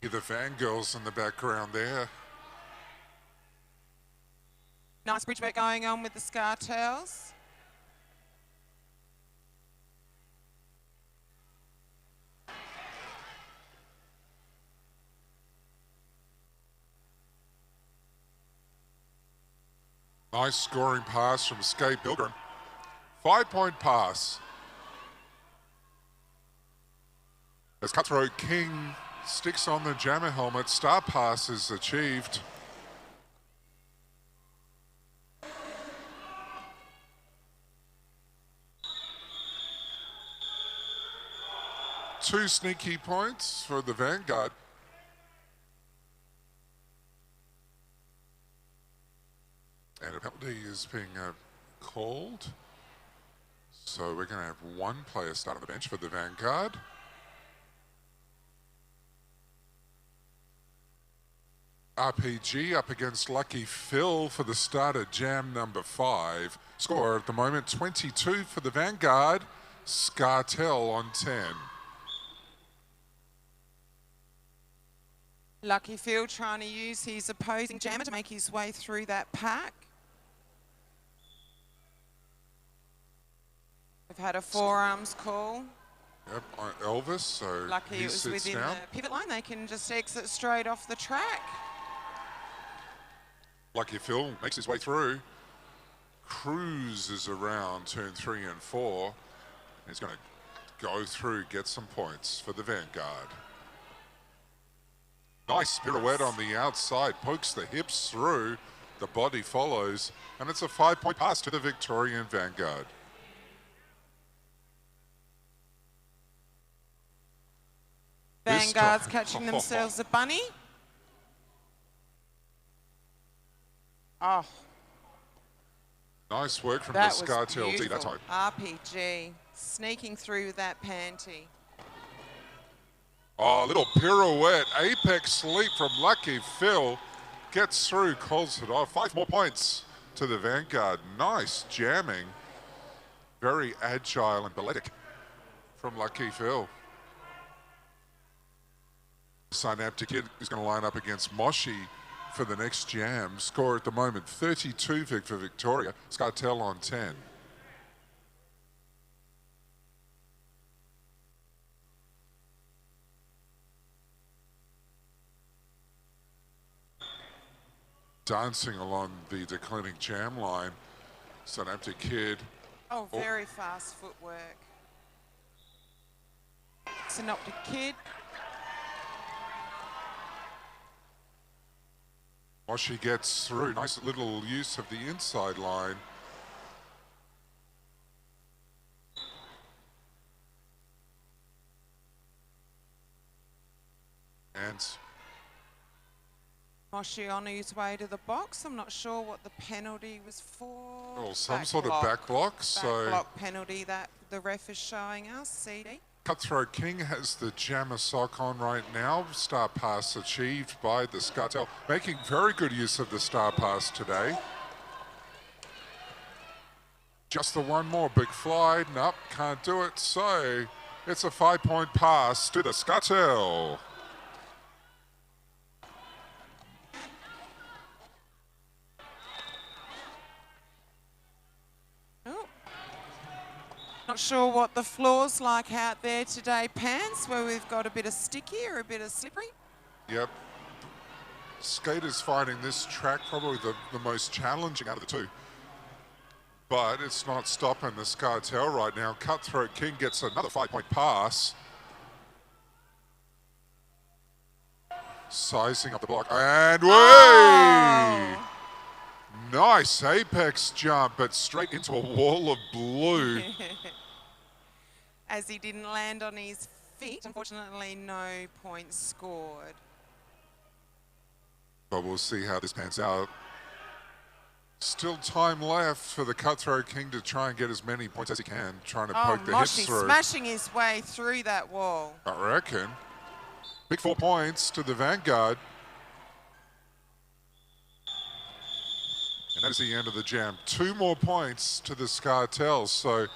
The fangirls in the background there. Nice bridge work going on with the Scartels. Nice scoring pass from Skate Pilgrim. 5-point pass. As Cutthroat King Sticks on the jammer helmet. Star pass is achieved. Two sneaky points for the Vanguard. And a penalty is being called. So we're going to have one player start on the bench for the Vanguard. RPG up against Lucky Phil for the start of jam number 5. Score at the moment 22 for the Vanguard. Scartel on 10. Lucky Phil trying to use his opposing jammer to make his way through that pack. We've had a forearms call. Yep, Elvis, so Lucky he it was sits within down. the pivot line. They can just exit straight off the track. Lucky Phil makes his way through. Cruises around turn 3 and 4. He's going to go through, get some points for the Vanguard. Nice pirouette on the outside, pokes the hips through, the body follows, and it's a 5-point pass to the Victorian Vanguard. Vanguard's catching themselves a bunny. Oh, Nice work from that the was Scartel D that beautiful. time. RPG, sneaking through with that panty. Oh, a little pirouette, apex leap from Lucky Phil. Gets through, calls it off. 5 more points to the Vanguard. Nice jamming. Very agile and balletic from Lucky Phil. Synaptic Kid is going to line up against Moshi for the next jam. Score at the moment 32 for Victoria. Scartel on 10. Dancing along the declining jam line. Synaptic Kid. Oh, very fast footwork. Synoptic Kid. Moshi gets through. Nice little use of the inside line. And Moshi on his way to the box. I'm not sure what the penalty was for. well, some Back sort block. of back block. So Back block penalty that the ref is showing us, CD. Cutthroat King has the jammer sock on right now. Star pass achieved by the Scartel, making very good use of the star pass today. Just the one more big fly. Nope, can't do it. So it's a 5-point pass to the Scartel. Oh. Not sure what the floor's like out there today, Pants, where we've got a bit of sticky or a bit of slippery. Yep. Skaters finding this track probably the most challenging out of the two. But it's not stopping the Scartel right now. Cutthroat King gets another 5-point pass. Sizing up the block. And way! Oh. Nice apex jump, but straight into a wall of blue. As he didn't land on his feet, unfortunately no points scored. But we'll see how this pans out. Still time left for the Cutthroat King to try and get as many points as he can, trying to poke the hips Moshi through. smashing his way through that wall. I reckon. Big 4 points to the Vanguard. And that's the end of the jam. 2 more points to the Scartel. So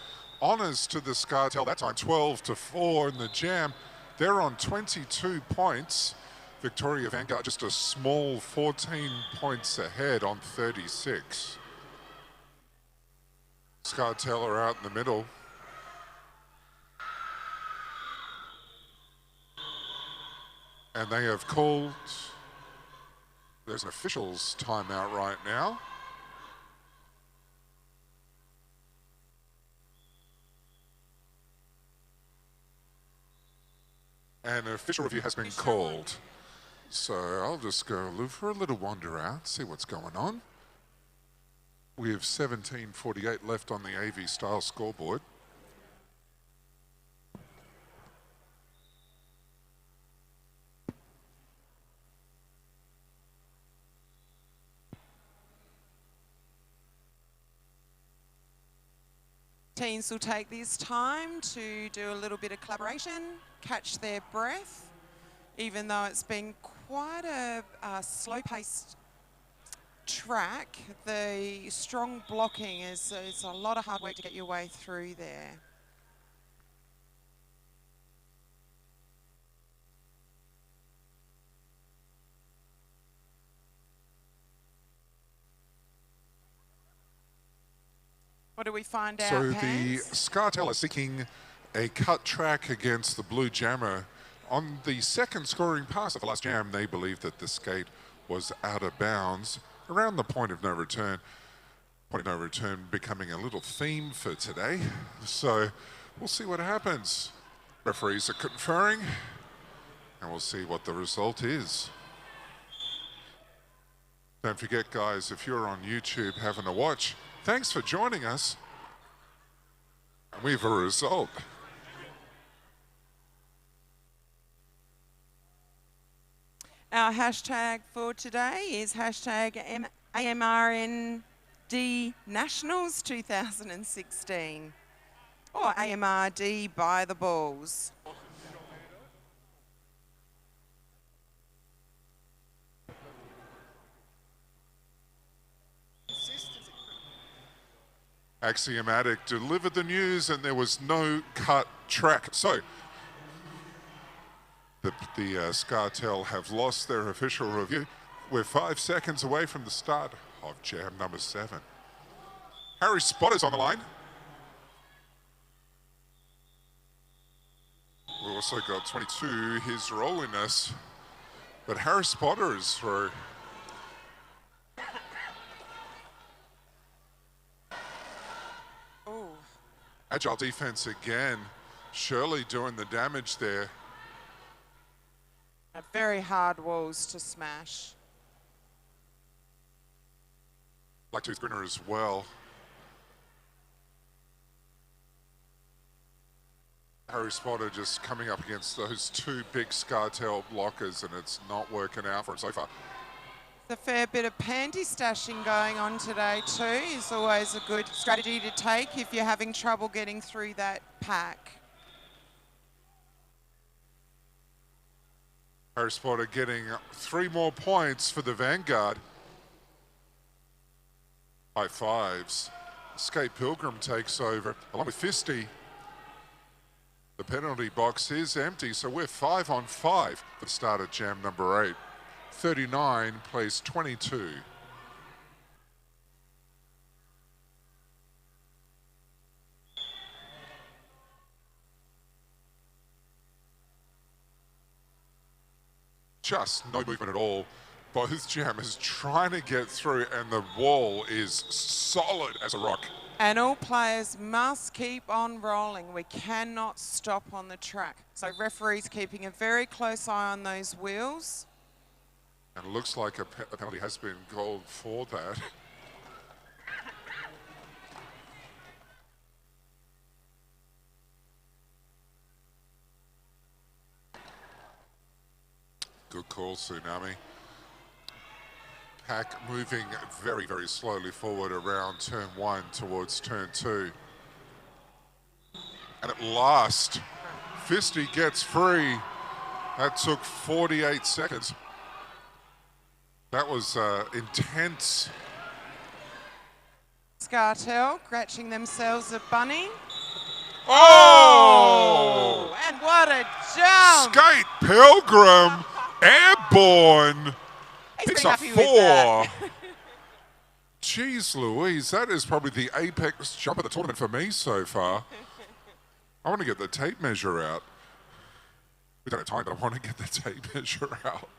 honours to the Scartel. That time 12-4 in the jam. They're on 22 points. Victoria Vanguard just a small 14 points ahead on 36. Scartel are out in the middle. And they have called, there's an officials timeout right now. And an official review has been called. So I'll just go for a little wander out, see what's going on. We have 17:48 left on the AV style scoreboard. Teams will take this time to do a little bit of collaboration, catch their breath, even though it's been quite a slow-paced track. The strong blocking is a lot of hard work to get your way through there. What do we find out, So the Pants? Scartel are seeking a cut track against the Blue Jammer. On the second scoring pass of the last jam, they believe that the skate was out of bounds around the point of no return. Point of no return becoming a little theme for today. So we'll see what happens. Referees are conferring, and we'll see what the result is. Don't forget, guys, if you're on YouTube having a watch, thanks for joining us. And we have a result. Our hashtag for today is hashtag AMRND Nationals 2016, or AMRD by the balls. Axiomatic delivered the news and there was no cut track. So the Scartel have lost their official review. We're 5 seconds away from the start of jam number 7. Harry Spotter's on the line. We also got 22, his rolliness. But Harry Spotter is through. Agile defense again. Shirley doing the damage there. Very hard walls to smash. Blacktooth Grinner as well. Harry Spotter just coming up against those two big Scartel blockers, and it's not working out for him so far. A fair bit of panty stashing going on today too. Is always a good strategy to take if you're having trouble getting through that pack. Harry Spotter getting 3 more points for the Vanguard. High fives. Skate Pilgrim takes over along with Fisty. The penalty box is empty, so we're 5 on 5 for the start of jam number 8. 39 plays 22. Just no movement at all. Both jammers trying to get through, and the wall is solid as a rock. And all players must keep on rolling. We cannot stop on the track. So referees keeping a very close eye on those wheels. And it looks like a penalty has been called for that. Good call, Tsunami. Pack moving very, very slowly forward around turn 1 towards turn 2. And at last, Fisty gets free. That took 48 seconds. That was intense. Scartel scratching themselves a bunny. Oh! And what a jump! Skate Pilgrim, airborne. He's Picks been up happy 4. with that. Jeez Louise, that is probably the apex jump of the tournament for me so far. I want to get the tape measure out. We don't have time, but I want to get the tape measure out.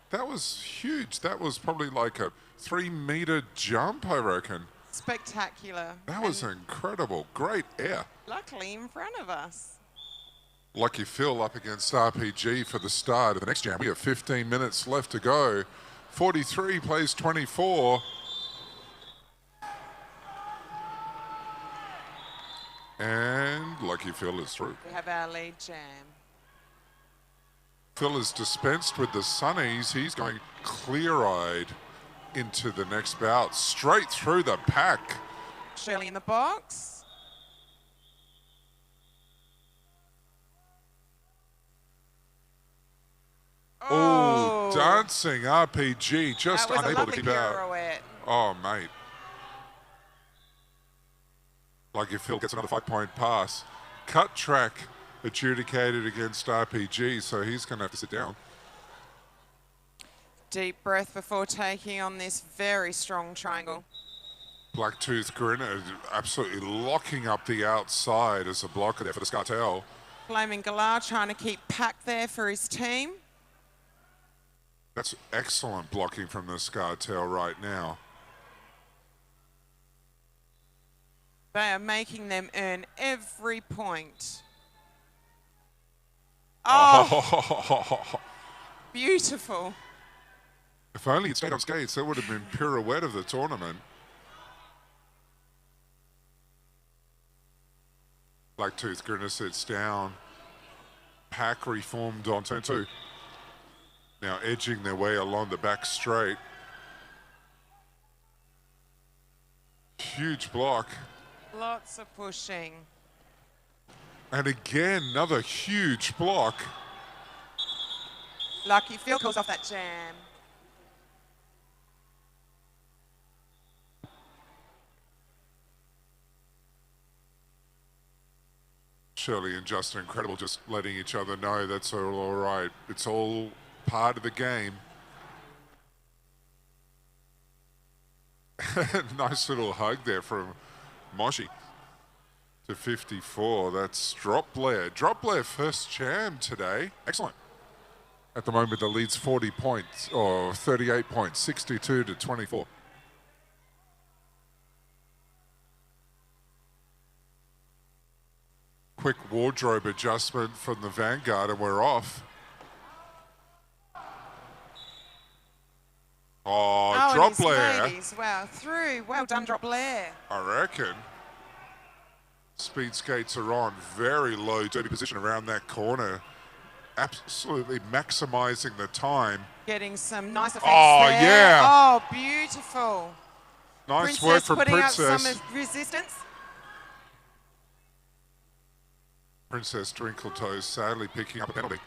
That was huge. That was probably like a 3-meter jump, I reckon. Spectacular. That was incredible. Great air. Luckily in front of us. Lucky Phil up against RPG for the start of the next jam. We have 15 minutes left to go. 43 plays 24. And Lucky Phil is through. We have our lead jam. Phil is dispensed with the sunnies. He's going clear-eyed into the next bout, straight through the pack. Shirley in the box. Oh, dancing RPG, just that was unable a to lovely keep out. pirouette. Oh, mate. Lucky Phil gets another 5-point pass. Cut track adjudicated against RPG, so he's going to have to sit down. Deep breath before taking on this very strong triangle. Blacktooth Grinner absolutely locking up the outside as a blocker there for the Scartel. Flaming Galar trying to keep pack there for his team. That's excellent blocking from the Scartel right now. They are making them earn every point. Oh, beautiful. If only it stayed on skates, that would have been pirouette of the tournament. Blacktooth Grinner sits down. Pack reformed on turn 2. Now edging their way along the back straight. Huge block. Lots of pushing. And again, another huge block. Lucky Phil calls off that jam. Shirley and Justin Incredible just letting each other know that's all right. It's all part of the game. Nice little hug there from Moshi to 54. That's Drop Blair. Drop Blair first jam today. Excellent. At the moment, the lead's 40 points, or 38 points, 62 to 24. Quick wardrobe adjustment from the Vanguard, and we're off. Oh, Drop his Blair. ladies, wow, through. Well done, Drop Blair. I reckon. Speed skates are on. Very low derby position around that corner. Absolutely maximizing the time. Getting some nice effects Oh, there. yeah. Oh, beautiful. Nice work from putting out Princess. some resistance. Princess Twinkle-Toes sadly picking up a penalty.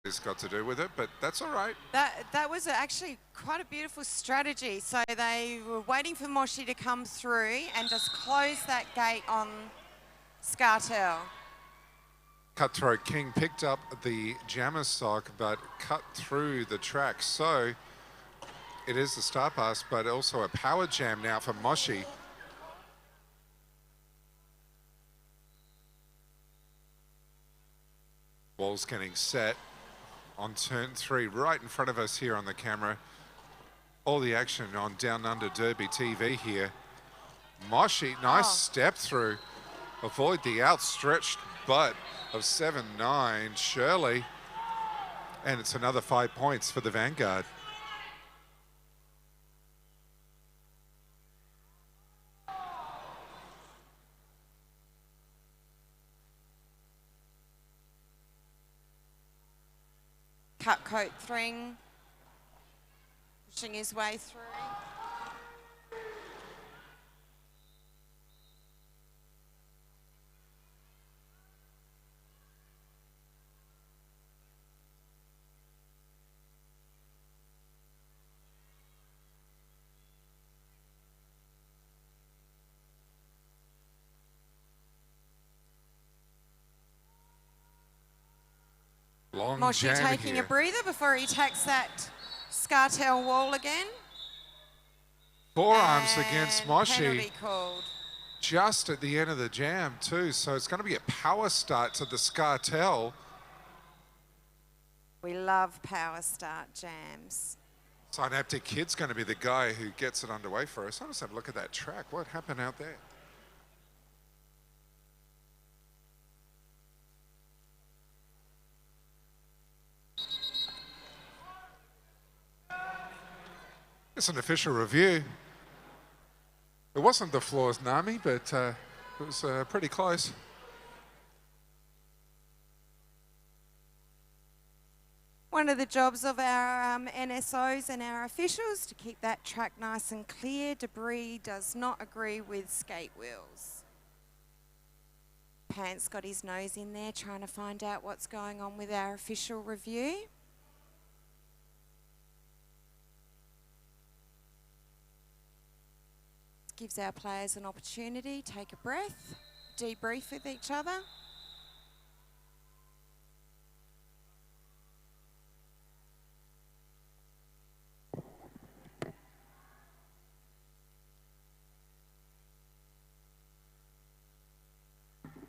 It's got to do with it, but that's all right. That was actually quite a beautiful strategy. So they were waiting for Moshi to come through and just close that gate on Scartel. Cutthroat King picked up the jammer sock, but cut through the track. So it is the star pass, but also a power jam now for Moshi. Wall's getting set on turn 3, right in front of us here on the camera. All the action on Downunder Derby TV here. Moshi, nice step through. Avoid the outstretched butt of 7-9 Shirley. And it's another 5 points for the Vanguard. Cutcoat Thring pushing his way through. Long Moshi jam taking here. a breather before he attacks that Scartel wall again. Forearms And against Moshi. penalty called. Just at the end of the jam too, so it's going to be a power start to the Scartel. We love power start jams. Synaptic Kid's going to be the guy who gets it underway for us. Let's have a look at that track. What happened out there? It's an official review. It wasn't the floors, Nami, but it was pretty close. One of the jobs of our NSOs and our officials to keep that track nice and clear. Debris does not agree with skate wheels. Pants got his nose in there trying to find out what's going on with our official review. Gives our players an opportunity, take a breath, debrief with each other.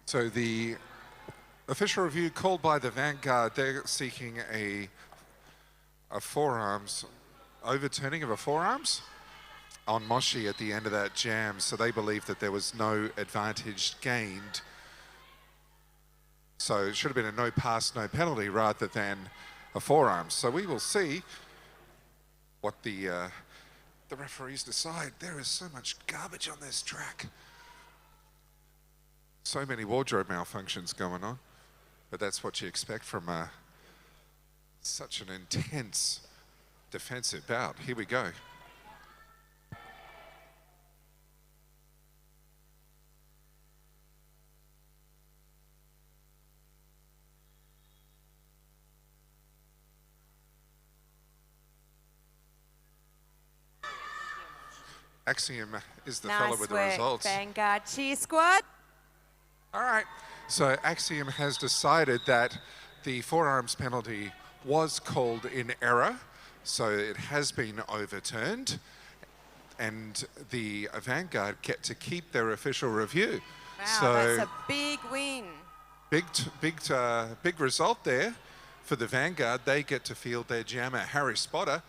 So the official review called by the Vanguard, they're seeking a forearms, overturning of a forearms on Moshi at the end of that jam. So they believe that there was no advantage gained. So it should have been a no pass, no penalty rather than a forearm. So we will see what the referees decide. There is so much garbage on this track. So many wardrobe malfunctions going on, but that's what you expect from such an intense defensive bout. Here we go. Axiom is the fellow with the results. Vanguard cheer squad. All right, so Axiom has decided that the forearms penalty was called in error, so it has been overturned, and the Vanguard get to keep their official review. Wow, so that's a big win. big result there for the Vanguard. They get to field their jammer, Harry Spotter,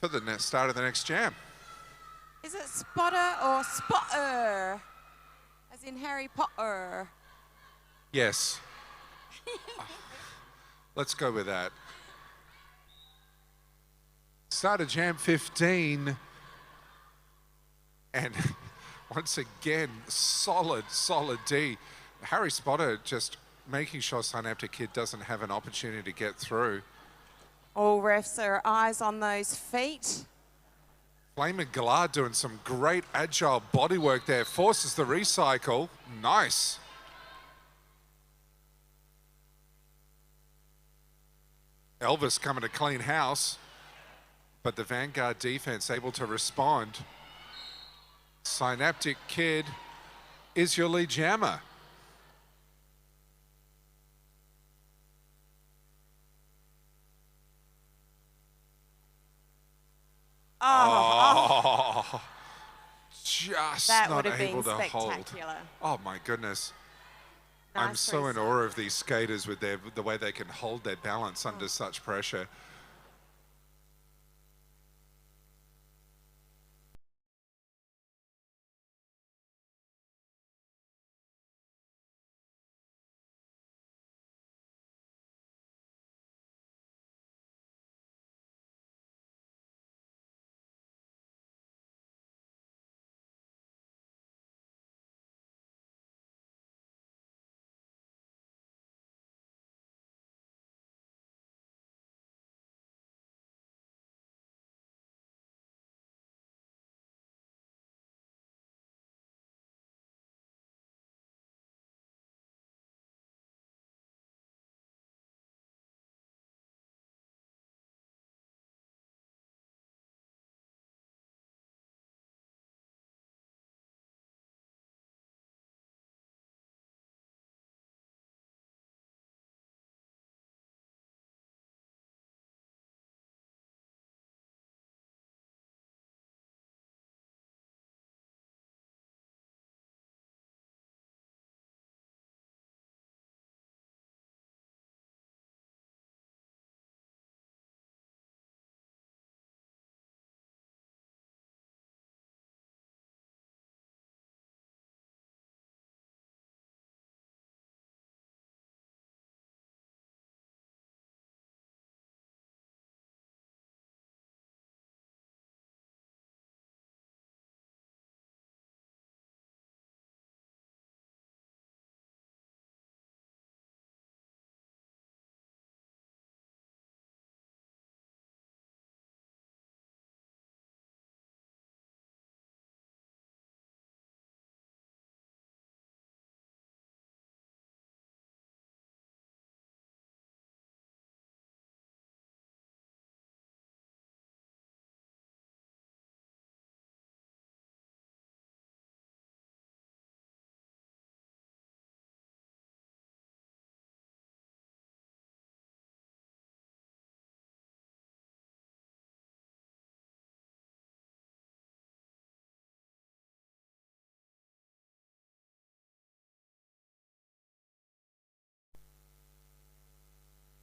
for the start of the next jam. Is it Spotter or Spotter? As in Harry Potter. Yes. Let's go with that. Started jam 15. And once again, solid D. Harry Spotter just making sure Synaptic Kid doesn't have an opportunity to get through. All refs are eyes on those feet. Flame and Gallard doing some great agile bodywork there. Forces the recycle. Nice. Elvis coming to clean house, but the Vanguard defense able to respond. Synaptic Kid is your lead jammer. Oh, just That not would have able been to hold. spectacular. Oh my goodness. I'm Nice so in restart. awe of these skaters with the way they can hold their balance under such pressure.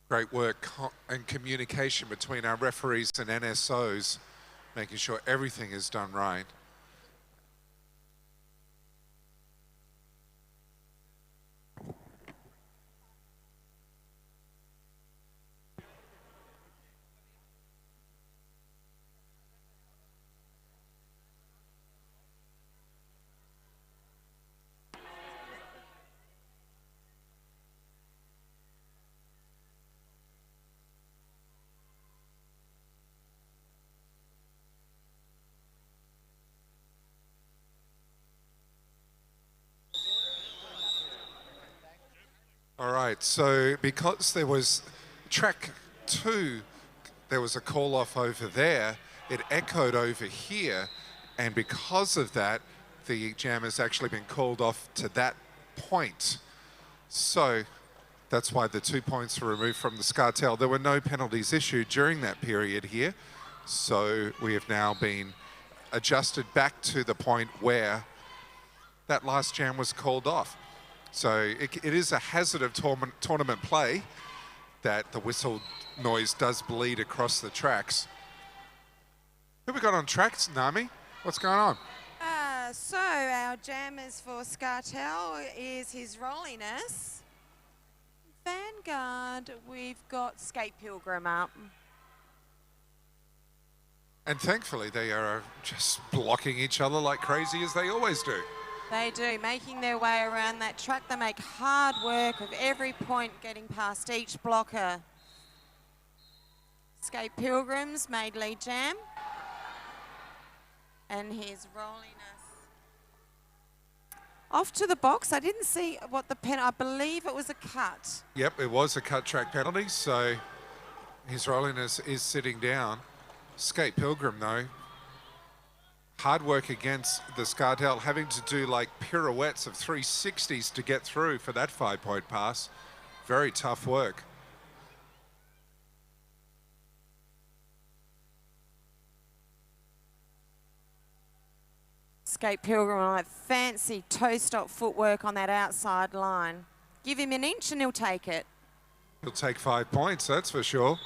Great work and communication between our referees and NSOs, making sure everything is done right. All right, so because there was track 2, there was a call off over there, it echoed over here, and because of that, the jam has actually been called off to that point. So that's why the 2 points were removed from the ScarTel. There were no penalties issued during that period here, so we have now been adjusted back to the point where that last jam was called off. So it is a hazard of tournament play that the whistle noise does bleed across the tracks. Who we got on tracks, Nami? What's going on? So our jammers for ScarTel is His Rolliness. Vanguard, we've got Skate Pilgrim up. And thankfully they are just blocking each other like crazy as they always do. They do, making their way around that track. They make hard work of every point, getting past each blocker. Skate Pilgrims made lead jam. And His Rolliness. Off to the box. I didn't see what the pen, I believe it was a cut. Yep, it was a cut track penalty, so His Rolliness is sitting down. Skate Pilgrim, though. Hard work against the Scartel, having to do like pirouettes of 360s to get through for that 5-point pass. Very tough work. Skate Pilgrim on that fancy toe-stop footwork on that outside line. Give him an inch and he'll take it. He'll take 5 points, that's for sure.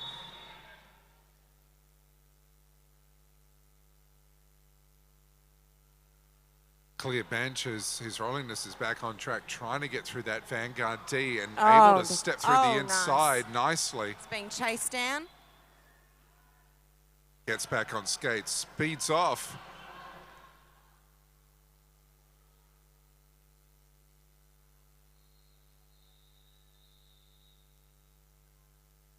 Clear bench as his Rollingness is back on track, trying to get through that Vanguard D and able to step through the inside nicely. It's being chased down. Gets back on skates, speeds off.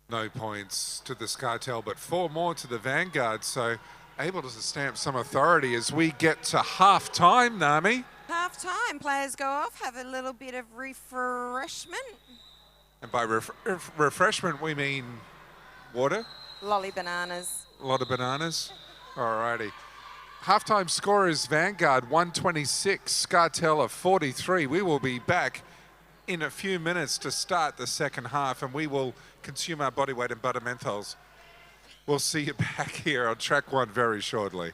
No points to the Scartel, but 4 more to the Vanguard, so able to stamp some authority as we get to half-time, Nami. Half-time, players go off, have a little bit of refreshment. And by refreshment, we mean water? Lolly bananas. A lot of bananas? Alrighty. Half-time score is Vanguard 126, Scartel of 43. We will be back in a few minutes to start the second half, and we will consume our body weight in butter menthols. We'll see you back here on track 1 very shortly.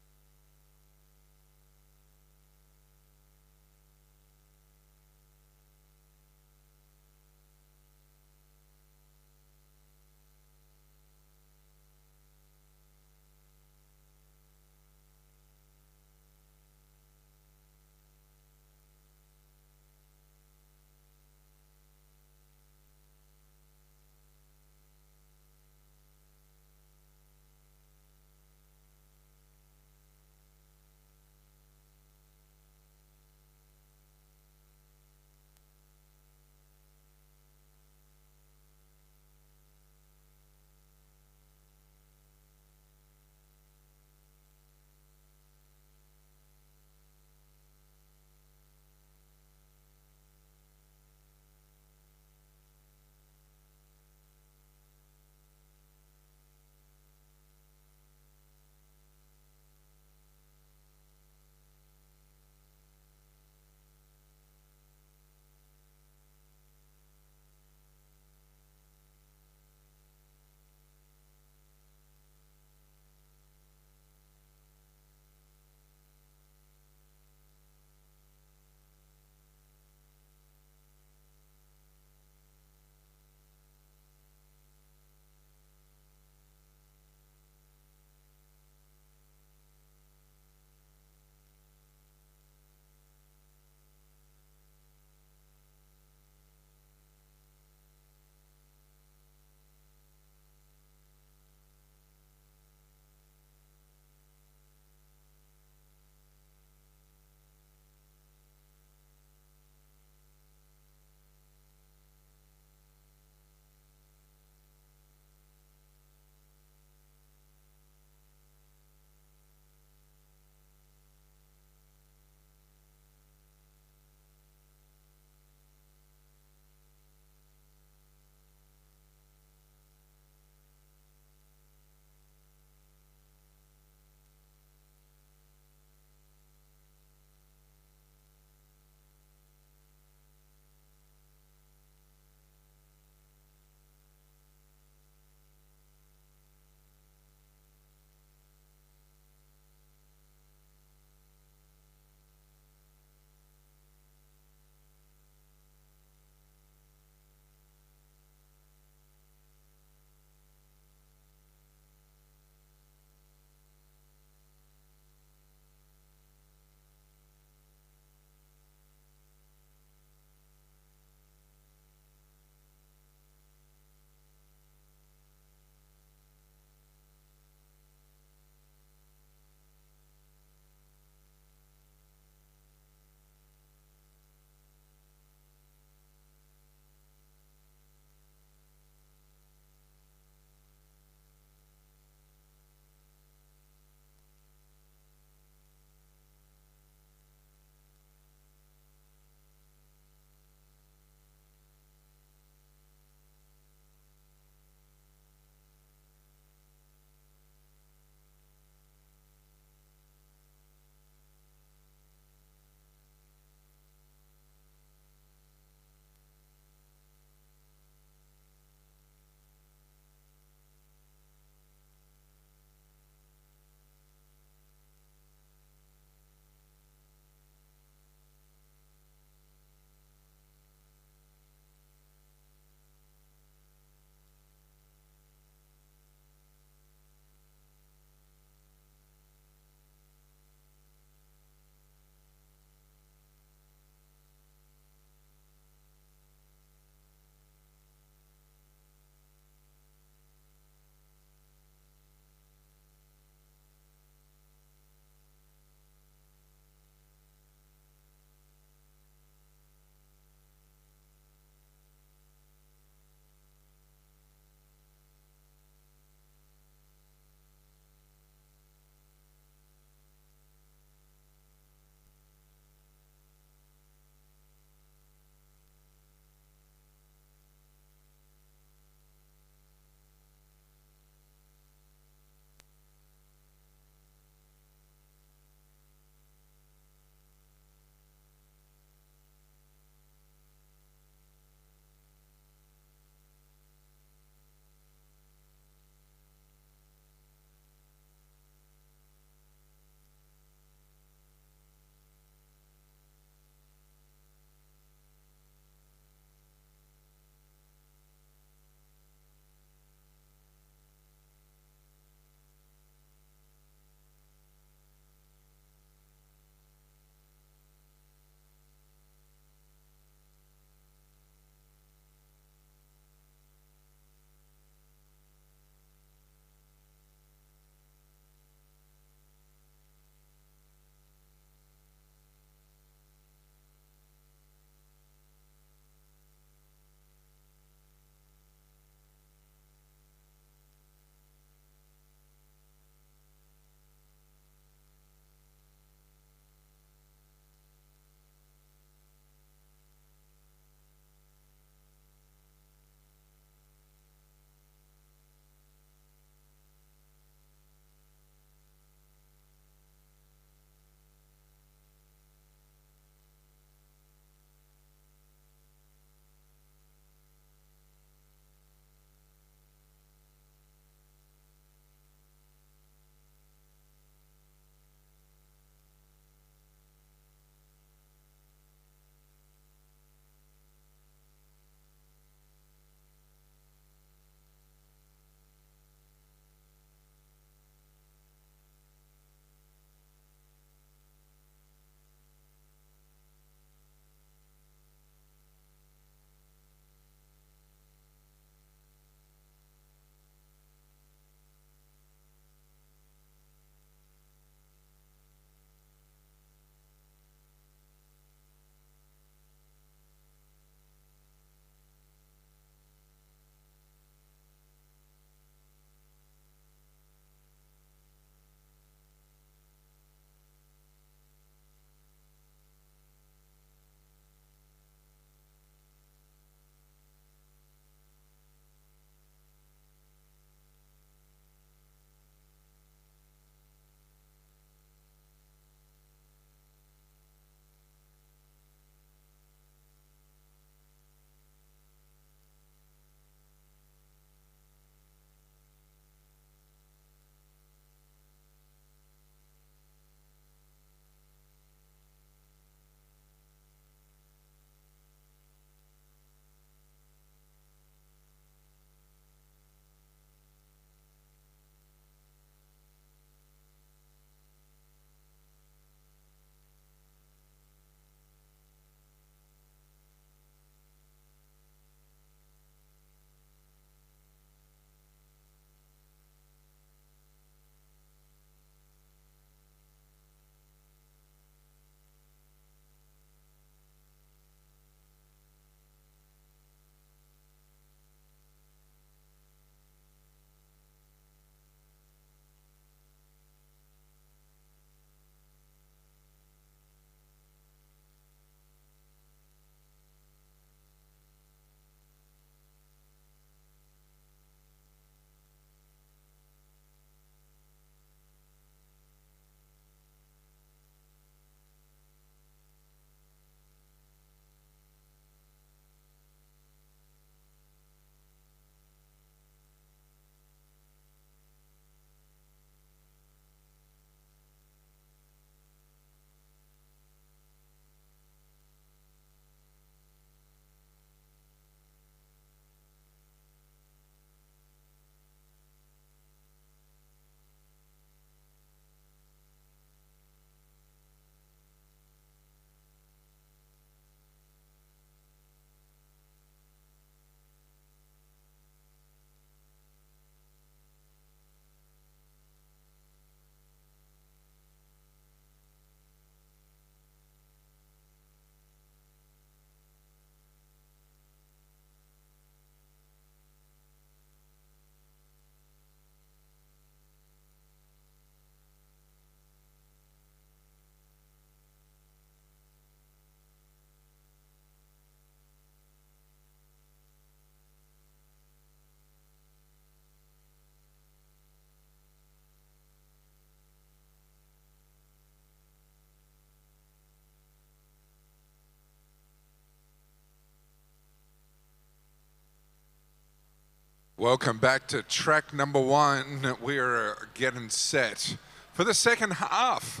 Welcome back to track number 1. We're getting set for the second half.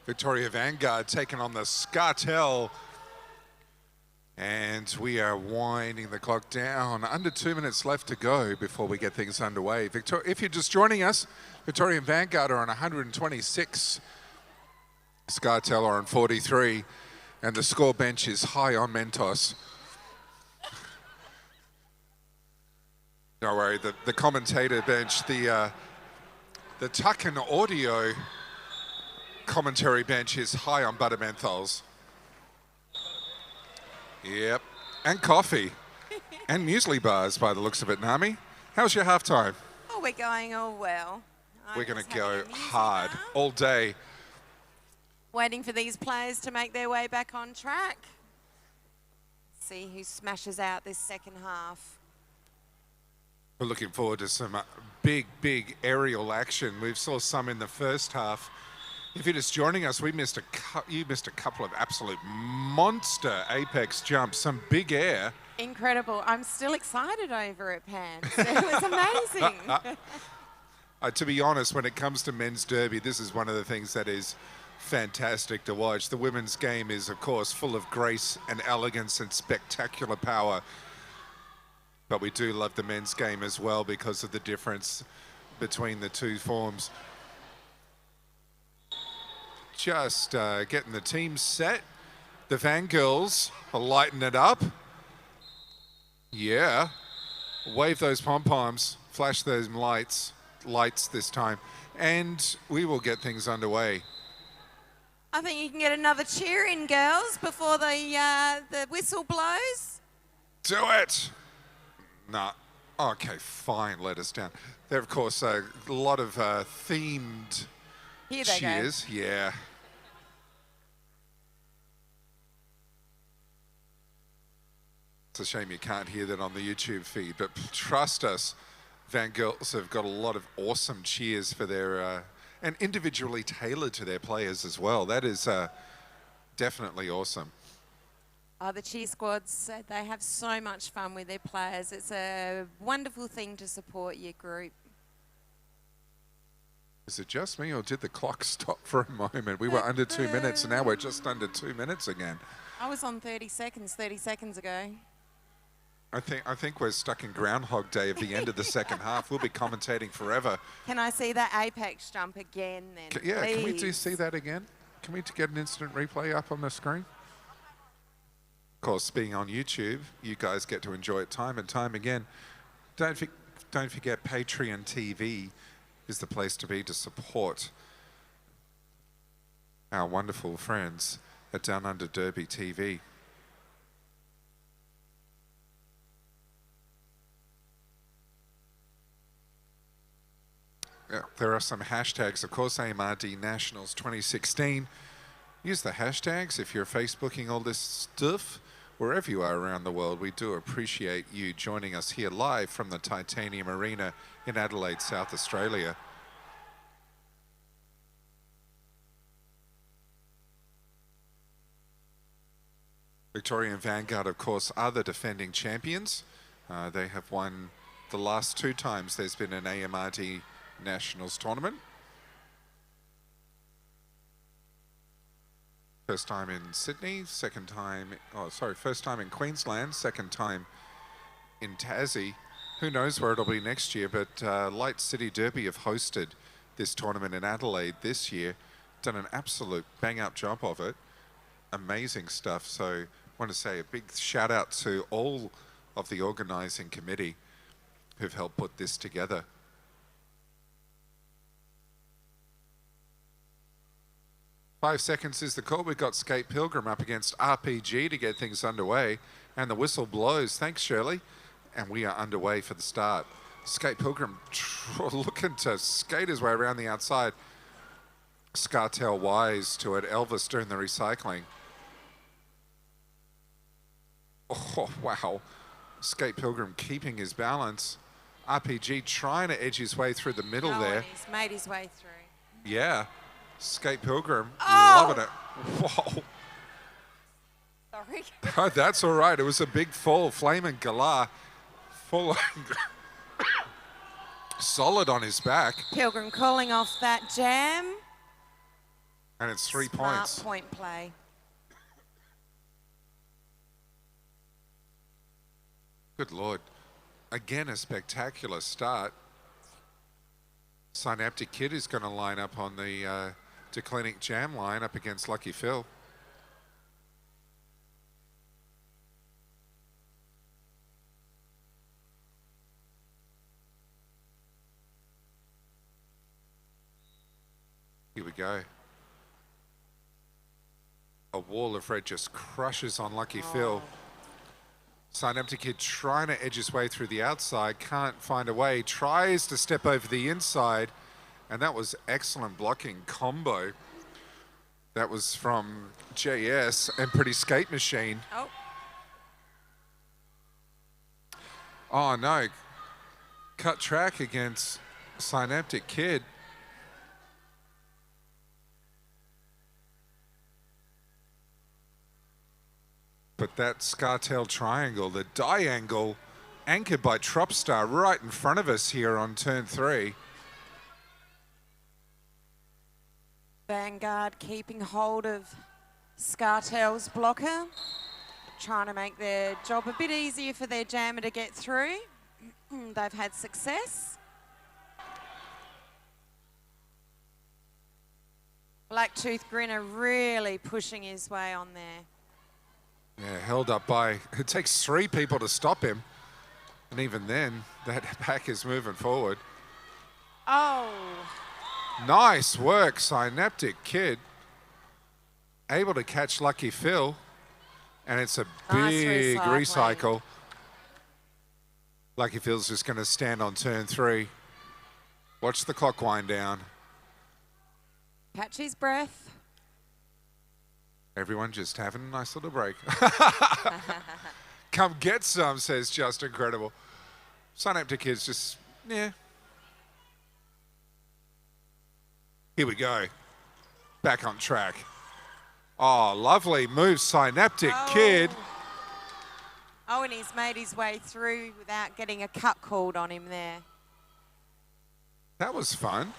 Victoria Vanguard taking on the Scartel. And we are winding the clock down. Under 2 minutes left to go before we get things underway. If you're just joining us, Victoria Vanguard are on 126. Scartel are on 43. And the score bench is high on Mentos. Don't worry, the commentator bench, the Tucken Audio commentary bench is high on butter menthols. Yep, and coffee, and muesli bars by the looks of it, Nami. How's your halftime? Oh, we're going all well. We're going to go hard all day. Waiting for these players to make their way back on track. See who smashes out this second half. We're looking forward to some big aerial action. We saw some in the first half. If you're just joining us, you missed a couple of absolute monster apex jumps, some big air. Incredible. I'm still excited over it, Pam. It was amazing. To be honest, when it comes to men's derby, this is one of the things that is fantastic to watch. The women's game is, of course, full of grace and elegance and spectacular power. But we do love the men's game as well because of the difference between the two forms. Just getting the team set. The Fangirls are lighting it up. Yeah. Wave those pom-poms. Flash those lights this time. And we will get things underway. I think you can get another cheer in, girls, before the whistle blows. Do it! Nah. Okay, fine. Let us down. There, of course, a lot of themed Here they cheers. Yeah. It's a shame you can't hear that on the YouTube feed, but trust us, Fangirls have got a lot of awesome cheers for their, and individually tailored to their players as well. That is definitely awesome. Oh, the cheer squads, they have so much fun with their players. It's a wonderful thing to support your group. Is it just me, or did the clock stop for a moment? We were under 2 minutes, and now we're just under 2 minutes again. I was on 30 seconds ago. I think we're stuck in Groundhog Day of the end of the second half. We'll be commentating forever. Can I see that apex jump again then, Yeah, can we please? see that again? Can we get an instant replay up on the screen? Of course, being on YouTube, you guys get to enjoy it time and time again. Don't forget Patreon TV is the place to be to support our wonderful friends at Downunder Derby TV. Yeah, there are some hashtags, of course, AMRD Nationals 2016. Use the hashtags if you're Facebooking all this stuff. Wherever you are around the world, we do appreciate you joining us here live from the Titanium Arena in Adelaide, South Australia. Victorian Vanguard, of course, are the defending champions. They have won the last 2 times there's been an AMRD Nationals tournament. First time in Sydney, first time in Queensland, second time in Tassie. Who knows where it'll be next year, but Light City Derby have hosted this tournament in Adelaide this year. Done an absolute bang-up job of it. Amazing stuff. So I want to say a big shout out to all of the organising committee who've helped put this together. Five seconds is the call. We've got Skate Pilgrim up against RPG to get things underway. And the whistle blows. Thanks, Shirley. And we are underway for the start. Skate Pilgrim looking to skate his way around the outside. Scartel wise to it. Elvis doing the recycling. Oh, wow. Skate Pilgrim keeping his balance. RPG trying to edge his way through the middle there. And he's made his way through. Yeah. Skate Pilgrim, loving it. Whoa. Sorry. Oh, that's all right. It was a big fall. Flame and Galah full Solid on his back. Pilgrim calling off that jam. And it's 3 Smart points. point play. Good Lord. Again, a spectacular start. Synaptic Kid is going to line up on the Declinic Jam line up against Lucky Phil. Here we go. A wall of red just crushes on Lucky Phil. Synaptic Kid trying to edge his way through the outside, can't find a way, tries to step over the inside, and that was excellent blocking combo. That was from JS and Pretty Skate Machine. Oh. Oh no, cut track against Synaptic Kid. But that Scartel triangle, the diangle, anchored by Tropstar right in front of us here on turn 3. Vanguard keeping hold of Scartel's blocker, trying to make their job a bit easier for their jammer to get through. They've had success. Blacktooth Grinner really pushing his way on there. Yeah, held up by, it takes 3 people to stop him. And even then, that pack is moving forward. Oh. Nice work, Synaptic Kid. Able to catch Lucky Phil. And it's a Nice big recycling. recycle. Lucky Phil's just going to stand on turn 3. Watch the clock wind down. Catch his breath. Everyone just having a nice little break. Come get some, says Just Incredible. Synaptic Kid's just, yeah. Here we go. Back on track. Oh, lovely move, Synaptic Kid. Oh, and he's made his way through without getting a cut called on him there. That was fun.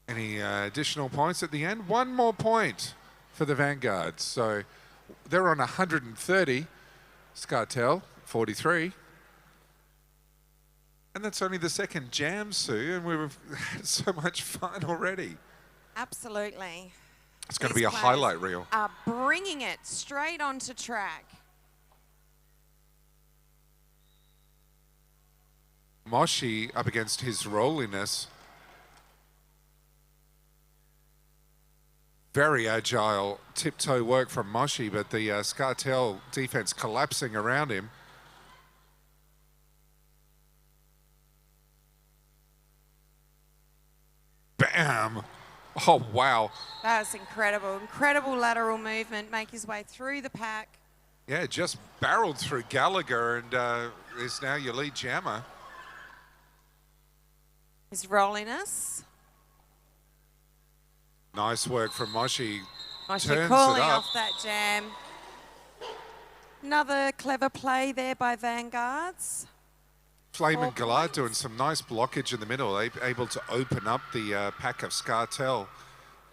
Any additional points at the end? 1 more point for the Vanguard. So they're on 130. Scartel, 43. And that's only the second jam, Sue, and we've had so much fun already. Absolutely. It's going to These be a players highlight reel. Are bringing it straight onto track. Moshi up against his rolliness. Very agile tiptoe work from Moshi, but the Scartel defense collapsing around him. Bam! Oh, wow. That was incredible. Incredible lateral movement. Make his way through the pack. Yeah, just barreled through Gallagher and is now your lead jammer. His rolliness. Nice work from Moshi. Moshi Turns calling it up. off that jam. Another clever play there by Vanguards. Flame 4 and Gallard points. doing some nice blockage in the middle, able to open up the pack of Scartel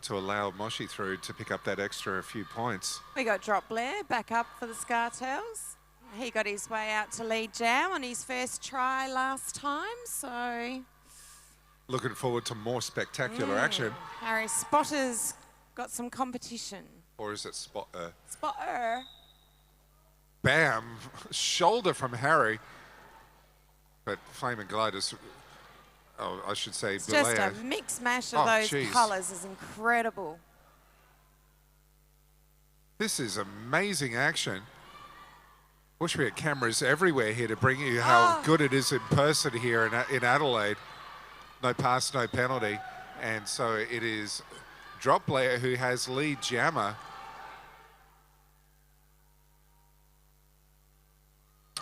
to allow Moshi through to pick up that extra few points. We got Drop Blair back up for the Scartels. He got his way out to lead jam on his first try last time, so Looking forward to more spectacular action. Harry Spotter's got some competition. Or is it Spotter? Spotter. Bam! Shoulder from Harry. But Flame and Gallard is, oh, I should say, It's just a Belair. mix mash of Oh, those jeez. colours is incredible. This is amazing action. Wish we had cameras everywhere here to bring you how good it is in person here in Adelaide. No pass, no penalty. And so it is Drop Blair who has lead jammer.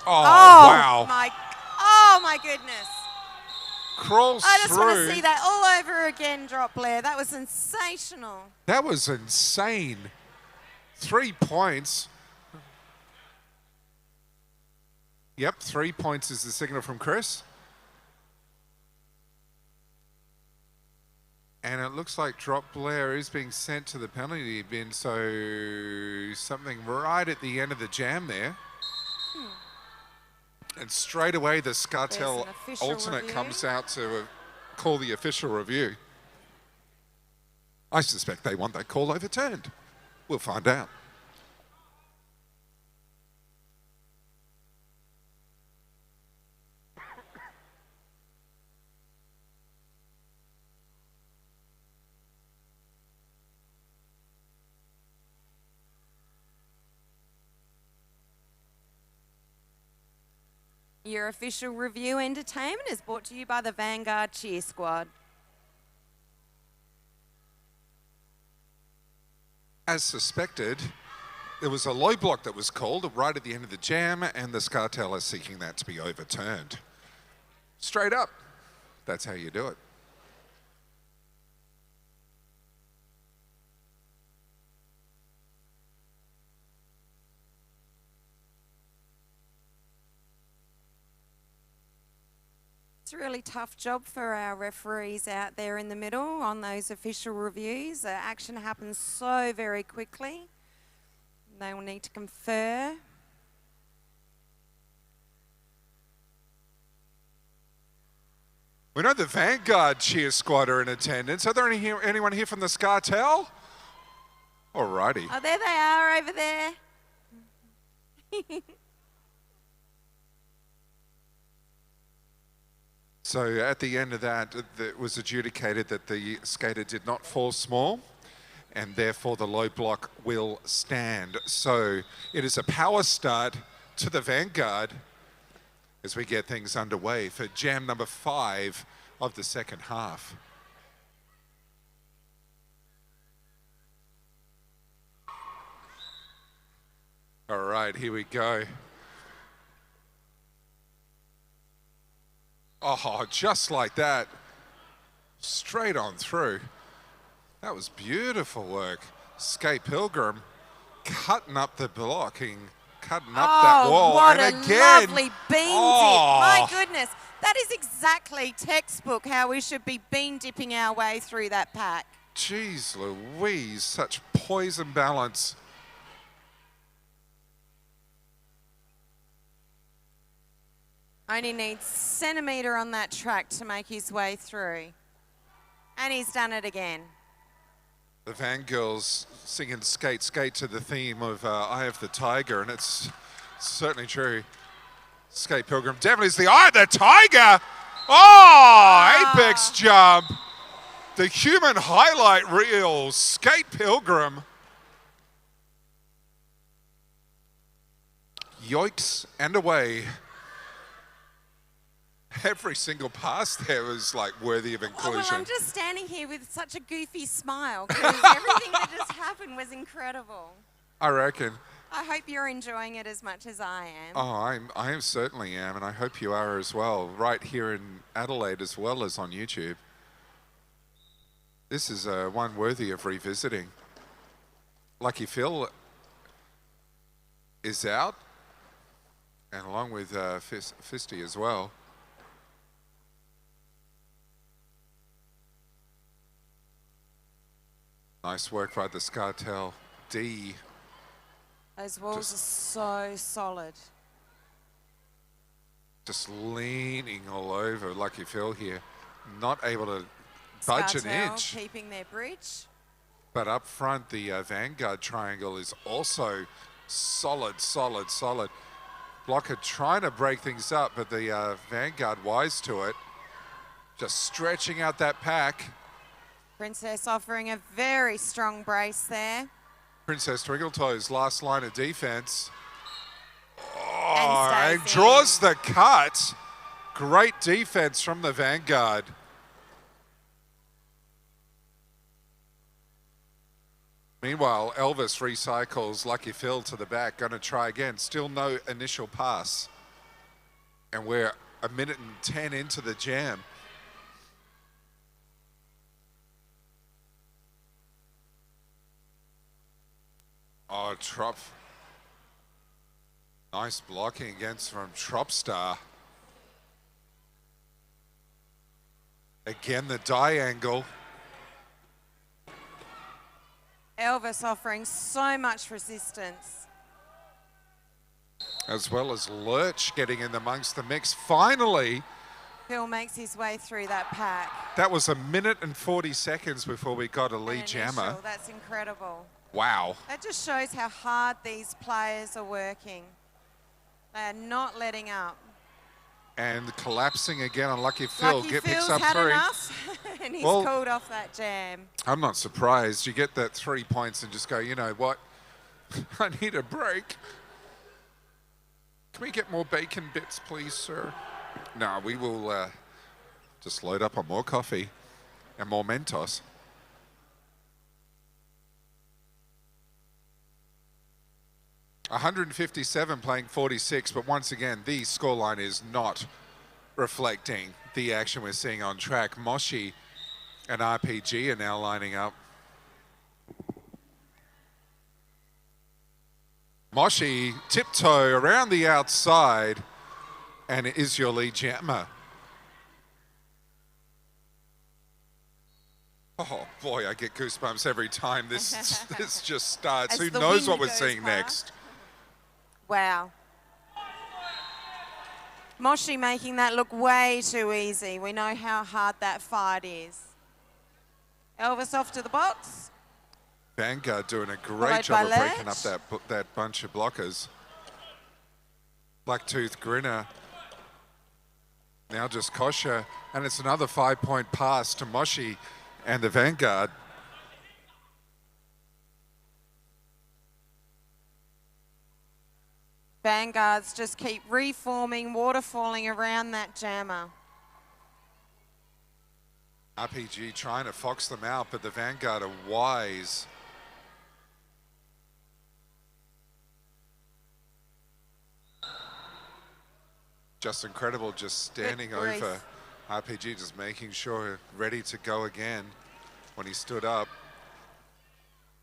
Oh, wow. Oh my goodness. Crawls I just through. want to see that all over again, Drop Blair. That was sensational. That was insane. 3 points. Yep, 3 points is the signal from Chris. And it looks like Drop Blair is being sent to the penalty bin, so something right at the end of the jam there. And straight away the Scartel alternate review. comes out to call the official review. I suspect they want that call overturned. We'll find out. Your official review entertainment is brought to you by the Vanguard Cheer Squad. As suspected, there was a low block that was called right at the end of the jam, and the Scartel are seeking that to be overturned. Straight up. That's how you do it. It's a really tough job for our referees out there in the middle on those official reviews. Action happens so very quickly. They will need to confer. We know the Vanguard cheer squad are in attendance. Are there anyone here from the Scartel? Alrighty. Oh, there they are over there. So at the end of that, it was adjudicated that the skater did not fall small, and therefore the low block will stand. So it is a power start to the Vanguard as we get things underway for jam number 5 of the second half. All right, here we go. Oh, just like that. Straight on through. That was beautiful work. Skate Pilgrim cutting up the blocking, cutting up that wall. What and a again, lovely bean oh, dip. My goodness, that is exactly textbook how we should be bean dipping our way through that pack. Jeez Louise, such poise and balance. Only needs centimetre on that track to make his way through. And he's done it again. The Van Girls singing Skate, Skate to the theme of Eye of the Tiger, and it's certainly true. Skate Pilgrim definitely is the Eye of the Tiger. Oh, apex jump. The human highlight reel, Skate Pilgrim. Yoicks and away. Every single pass there was like worthy of inclusion. Oh, well, I'm just standing here with such a goofy smile because everything that just happened was incredible. I reckon. I hope you're enjoying it as much as I am. Oh, I certainly am, and I hope you are as well, right here in Adelaide as well as on YouTube. This is one worthy of revisiting. Lucky Phil is out, and along with Fisty as well. Nice work by the Scartel D. Those walls are so solid. Just leaning all over Lucky Phil here. Not able to budge an Scartel inch. keeping their bridge. But up front, the Vanguard triangle is also solid, solid, solid. Blocker trying to break things up, but the Vanguard wise to it. Just stretching out that pack. Princess offering a very strong brace there. Princess Twinkletoes, last line of defense. And stays and draws the cut. Great defense from the Vanguard. Meanwhile, Elvis recycles Lucky Phil to the back, going to try again. Still no initial pass. And we're 1:10 into the jam. Oh, Trop. Nice blocking against from Tropstar. Again, the die angle. Elvis offering so much resistance. As well as Lurch getting in amongst the mix. Finally, Phil makes his way through that pack. that was 1 minute and 40 seconds before we got a lead An jammer. initial, that's incredible. Wow. That just shows how hard these players are working. They are not letting up. And collapsing again on Lucky Phil. Lucky Picks Phil's up had 3. enough, and he's Well- called off that jam. I'm not surprised. You get that 3 points and just go, you know what? I need a break. Can we get more bacon bits, please, sir? No, we will just load up on more coffee and more Mentos. $157 playing 46, but once again, the scoreline is not reflecting the action we're seeing on track. Moshi and RPG are now lining up. Moshi tiptoe around the outside and is your lead jammer. Oh boy, I get goosebumps every time this this just starts. As Who the knows what wind we're goes seeing past. next? Wow. Moshi making that look way too easy. We know how hard that fight is. Elvis off to the box. Vanguard doing a Followed great job of by breaking up that bunch of blockers. Blacktooth Grinner. Now just Kosher, and it's another 5-point pass to Moshi and the Vanguard. Vanguards just keep reforming, waterfalling around that jammer. RPG trying to fox them out, but the Vanguard are wise. Just incredible, just standing grief. over RPG, just making sure ready to go again when he stood up.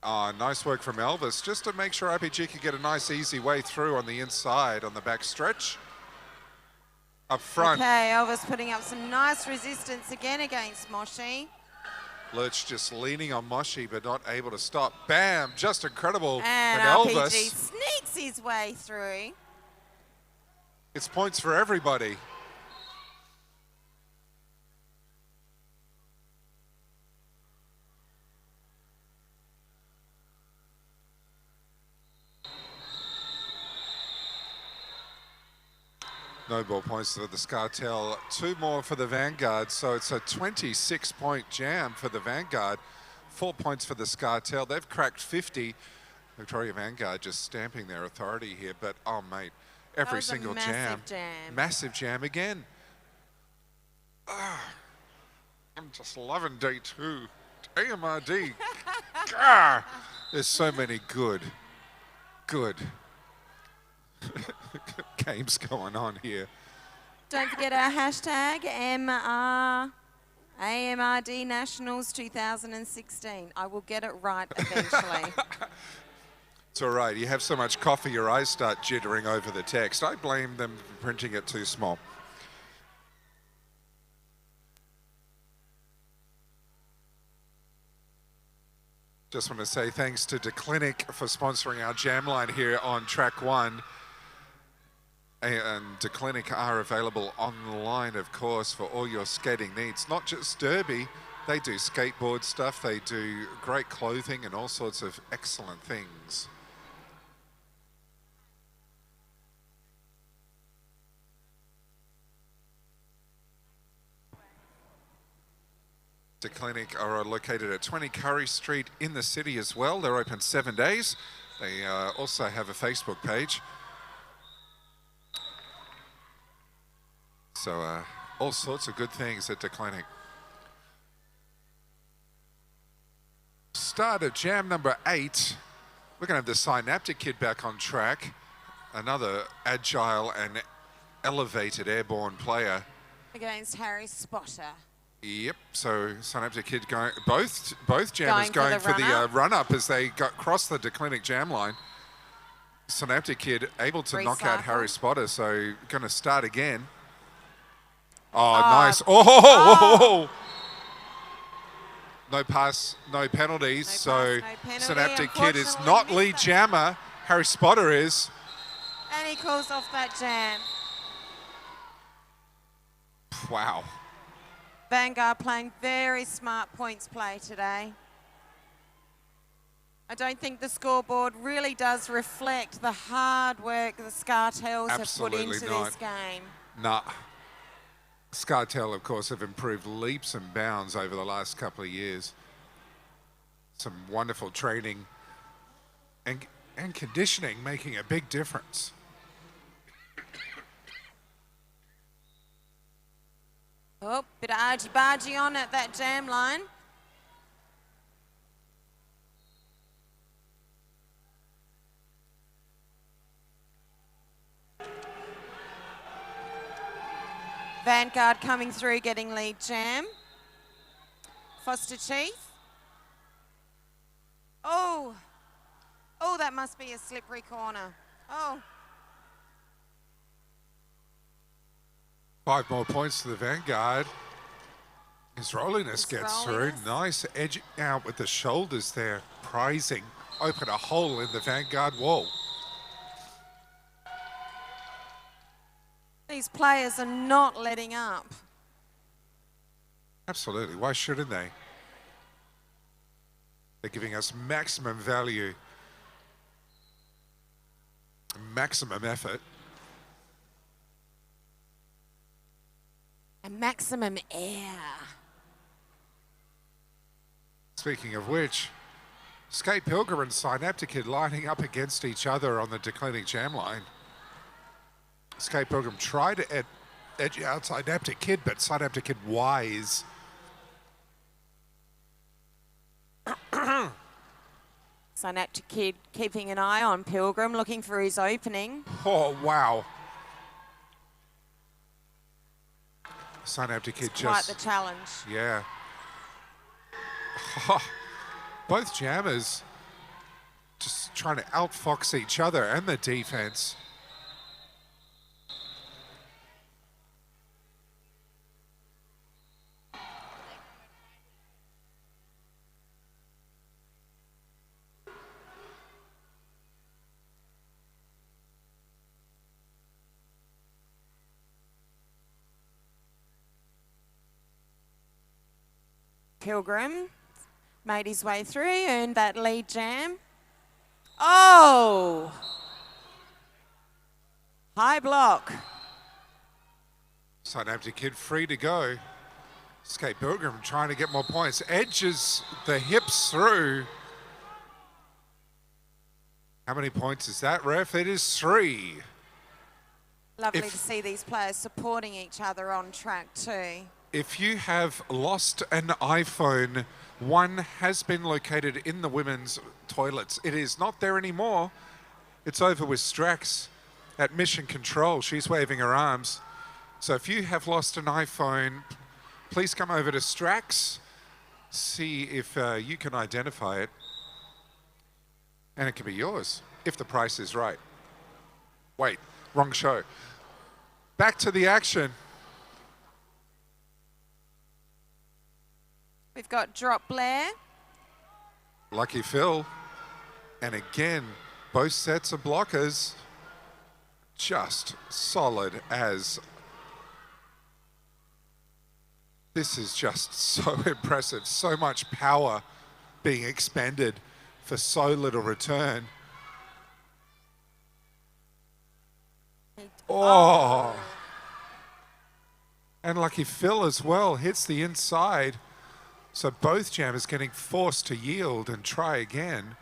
Nice work from Elvis, just to make sure RPG could get a nice easy way through on the inside, on the back stretch. Up front, Okay, Elvis putting up some nice resistance again against Moshi. Lurch just leaning on Moshi, but not able to stop. Bam, just incredible. And Elvis, RPG sneaks his way through. it's points for everybody. No ball points for the Scartel, 2 more for the Vanguard, so it's a 26-point jam for the Vanguard, 4 points for the Scartel. They've cracked 50. Victoria Vanguard just stamping their authority here, but oh mate, every was a single massive jam. Massive jam again. I'm just loving day 2. AMRD. There's so many good games going on here. Don't forget our hashtag AMRD Nationals 2016. I will get it right eventually. It's all right. You have so much coffee, your eyes start jittering over the text. I blame them for printing it too small. Just want to say thanks to DeClinic for sponsoring our jam line here on track 1. And DeClinic are available online, of course, for all your skating needs. Not just derby, they do skateboard stuff, they do great clothing and all sorts of excellent things. DeClinic are located at 20 Curry Street in the city as well. They're open 7 days. They also have a Facebook page. So all sorts of good things at DeClinic. Start of jam number 8. We're going to have the Synaptic Kid back on track. Another agile and elevated airborne player. Against Harry Spotter. Yep, so Synaptic Kid going, both jammers Going going for the for the run-up as they cross the DeClinic jam line. Synaptic Kid able to knock out Recycle. Harry Spotter, so going to start again. Oh, nice. Oh! No pass, no penalties. No So pass, no penalty. Synaptic Kid is Unfortunately, not missed lead that. jammer. Harry Spotter is. And he calls off that jam. Wow. Vanguard playing very smart points play today. I don't think the scoreboard really does reflect the hard work the Scartels have put Absolutely into not. this game. Nah. Scartel, of course, have improved leaps and bounds over the last couple of years. Some wonderful training and conditioning making a big difference. Oh, bit of argy-bargy on at that jam line. Vanguard coming through, getting lead jam. Foster Chief. Oh, that must be a slippery corner. Oh, 5 more points to the Vanguard. His rolliness gets through. rolliness. Nice edge out with the shoulders there. Prizing. Open a hole in the Vanguard wall. these players are not letting up. Absolutely. Why shouldn't they? They're giving us maximum value, maximum effort. And maximum air. Speaking of which, Skate Pilgrim and Synaptic Kid lining up against each other on the declining jam line. Skate Pilgrim tried to edge out Synaptic Kid, but Synaptic Kid wise. Synaptic Kid keeping an eye on Pilgrim, looking for his opening. Oh, wow. Synaptic Kid It's quite just... the challenge. Yeah. Both jammers just trying to outfox each other and the defense. Pilgrim made his way through, earned that lead jam. Oh! High block. Synaptic Kid free to go. Skate Pilgrim trying to get more points. Edges the hips through. How many points is that, ref? It is 3. Lovely If- to see these players supporting each other on track too. If you have lost an iPhone, one has been located in the women's toilets. It is not there anymore. It's over with Strax at Mission Control. She's waving her arms. So if you have lost an iPhone, please come over to Strax, see if you can identify it. And it can be yours, if the price is right. Wait, wrong show. Back to the action. We've got Drop Blair. Lucky Phil. And again, both sets of blockers just solid as. This is just so impressive. So much power being expended for so little return. Oh. And Lucky Phil as well hits the inside. So both jammers getting forced to yield and try again.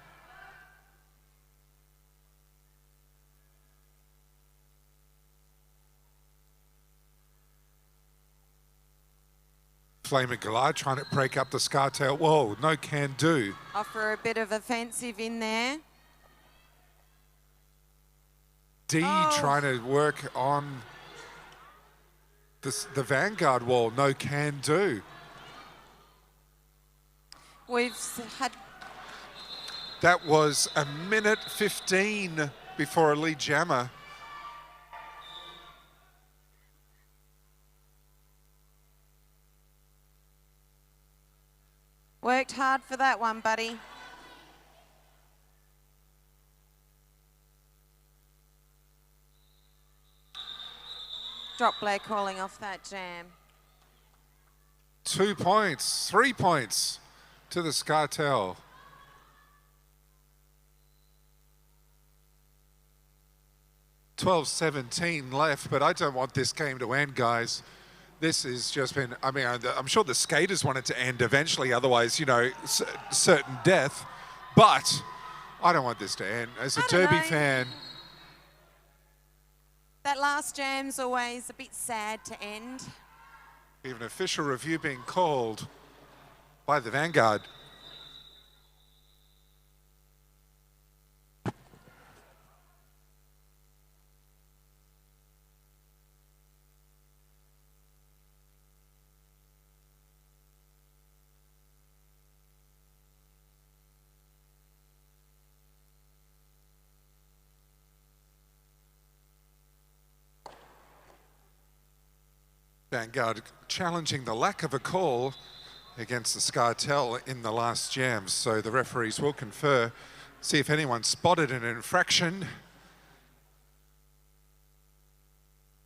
Flame and Goliath trying to break up the Scartail. Whoa, no can do. Offer a bit of offensive in there. D trying to work on the Vanguard wall. No can do. We've had That was a minute 15 before a lead jammer. Worked hard for that one, buddy. Drop Blair calling off that jam. 2 points, 3 points to the Scartel. $12-17 left, but I don't want this game to end, guys. This has just been, I mean, I'm sure the skaters want it to end eventually, otherwise, you know, certain death. But I don't want this to end. As a Derby fan. That last jam's always a bit sad to end. Even official review being called by the Vanguard. Vanguard challenging the lack of a call against the Scartel in the last jams. So the referees will confer, see if anyone spotted an infraction.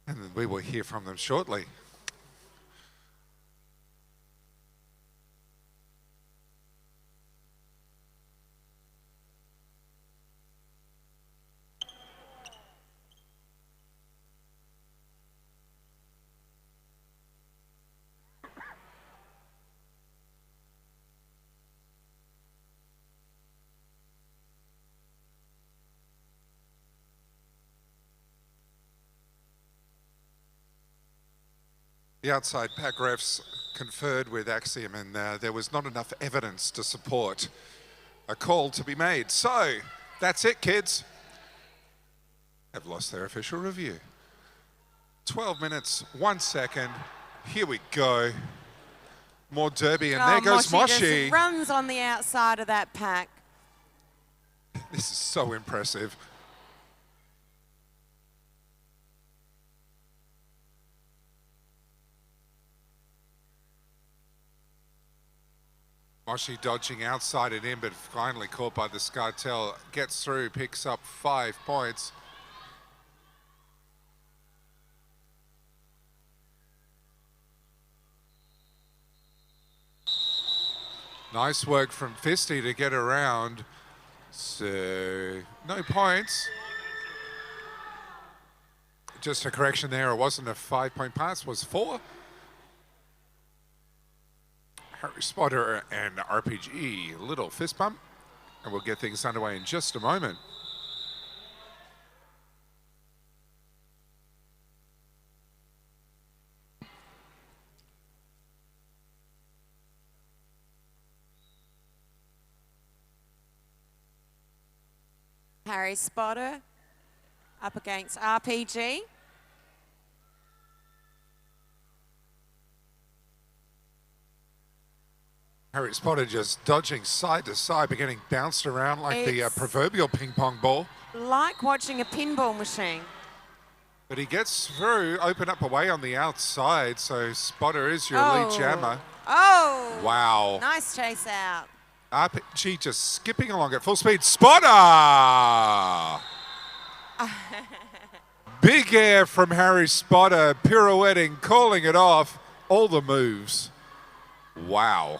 And then we will hear from them shortly. The outside pack refs conferred with Axiom, and there was not enough evidence to support a call to be made. So that's it, kids. Have lost their official review. 12 minutes, 1 second. Here we go. More Derby, and there goes Moshi. Just runs on the outside of that pack. This is so impressive. Moshi dodging outside and in, but finally caught by the Scartel. Gets through, picks up 5 points. Nice work from Fisty to get around. So, no points. Just a correction there, it wasn't a 5-point pass, it was 4. Harry Spotter and RPG, little fist bump, and we'll get things underway in just a moment. Harry Spotter up against RPG. Harry Spotter just dodging side to side, but getting bounced around like the proverbial ping pong ball. Like watching a pinball machine. But he gets through, open up away on the outside, so Spotter is your lead jammer. Oh! Wow. Nice chase out. RPG just skipping along at full speed. Spotter! Big air from Harry Spotter, pirouetting, calling it off. All the moves. Wow.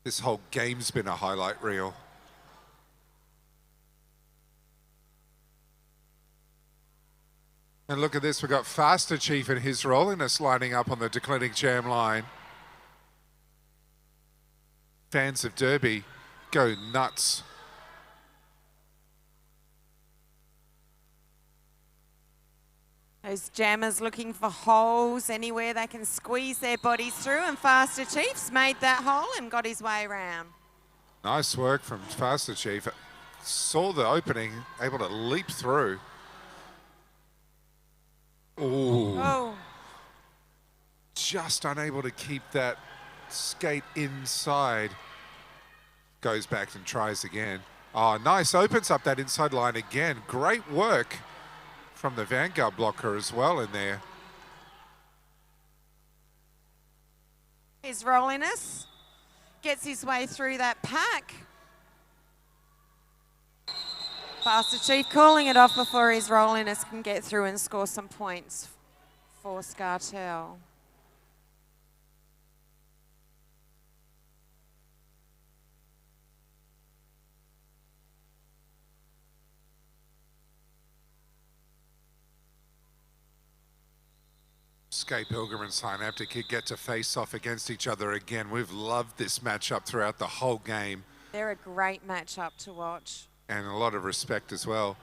This whole game's been a highlight reel. And look at this, we've got Faster Chief and his rolliness lining up on the declining jam line. Fans of Derby go nuts. Those jammers looking for holes anywhere they can squeeze their bodies through, and Faster Chief's made that hole and got his way around. Nice work from Faster Chief. Saw the opening, able to leap through. Ooh. Oh. Just unable to keep that skate inside. goes back and tries again. Oh, nice. Opens up that inside line again. Great work from the Vanguard blocker as well in there. His rolliness gets his way through that pack. Faster Chief calling it off before his rolliness can get through and score some points for Scartel. Skate Pilgrim and Synaptic Kid get to face off against each other again. We've loved this matchup throughout the whole game. They're a great matchup to watch. And a lot of respect as well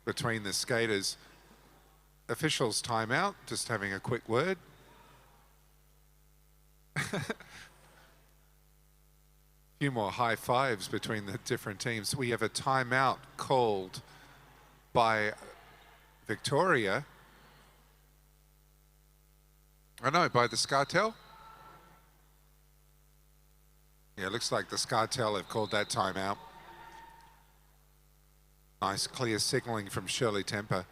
between the skaters. Officials timeout, just having a quick word. Few more high fives between the different teams. We have a timeout called by Victoria. Oh no, by the Scartel. Yeah, it looks like the Scartel have called that timeout. Nice clear signalling from Shirley Temper.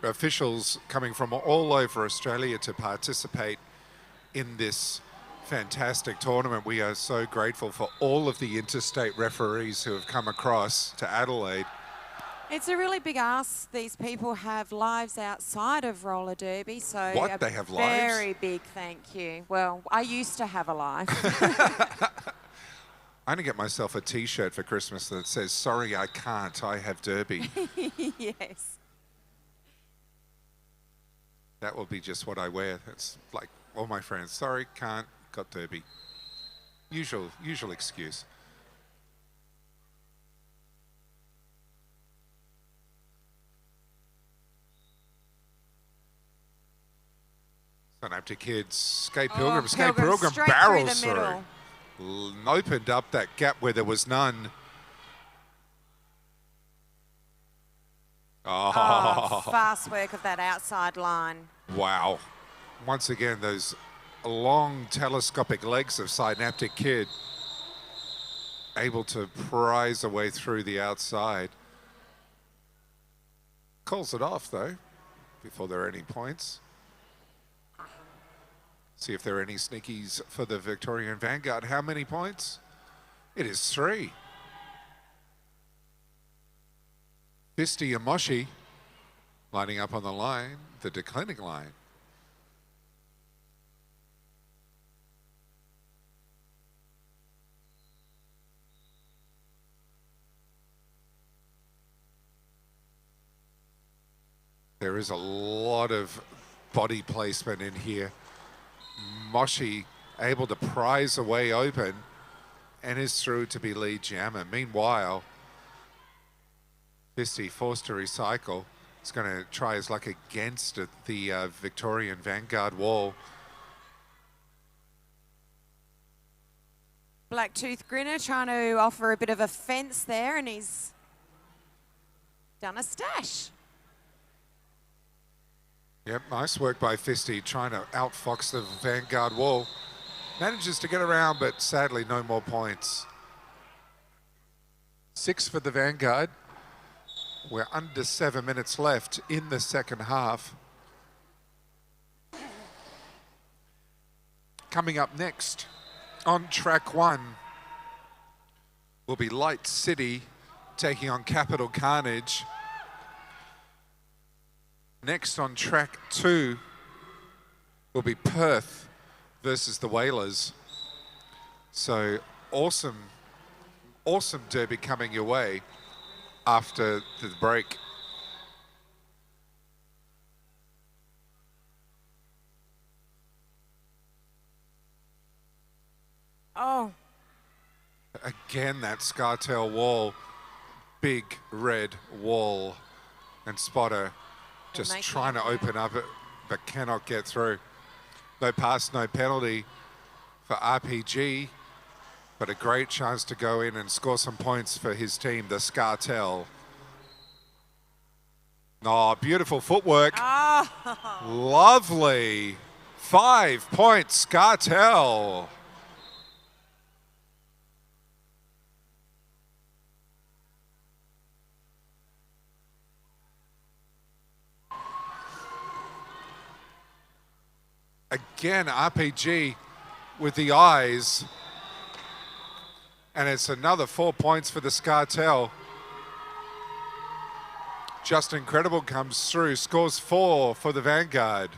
Officials coming from all over Australia to participate in this fantastic tournament. We are so grateful for all of the interstate referees who have come across to Adelaide. It's a really big ask. These people have lives outside of roller derby, so What? They have lives? Very big thank you. Well, I used to have a life. I'm going to get myself a T-shirt for Christmas that says, "Sorry, I can't, I have derby." Yes. That will be just what I wear. It's like all my friends, "Sorry, can't, got derby." Usual excuse. Synaptic Kids, Skate Pilgrim, Skate Pilgrim straight barrels through the through. Opened up that gap where there was none. Oh, fast work of that outside line. Wow. Once again, those long telescopic legs of Synaptic Kid able to prise away through the outside. Calls it off, though, before there are any points. See if there are any sneakies for the Victorian Vanguard. How many points? It is 3. Fisty and Moshi lining up on the line, the declining line. There is a lot of body placement in here. Moshi able to prise away open and is through to be lead jammer. Meanwhile, Fisty forced to recycle. He's going to try his luck against the Victorian Vanguard wall. Blacktooth Grinner trying to offer a bit of a fence there, and he's done a stash. Yep, nice work by Fisty trying to outfox the Vanguard wall. Manages to get around, but sadly no more points. 6 for the Vanguard. We're under 7 minutes left in the second half. Coming up next on track 1 will be Light City taking on Capital Carnage. Next on track 2 will be Perth versus the Whalers. So awesome derby coming your way after the break. Oh. Again, that Scartel wall, big red wall, and Spotter just trying to open up it, but cannot get through. No pass, no penalty for RPG, but a great chance to go in and score some points for his team, the Scartel. Oh, beautiful footwork. Oh. Lovely. 5 points, Scartel. Again, RPG with the eyes. And it's another 4 points for the Scartel. Just Incredible comes through, scores 4 for the Vanguard.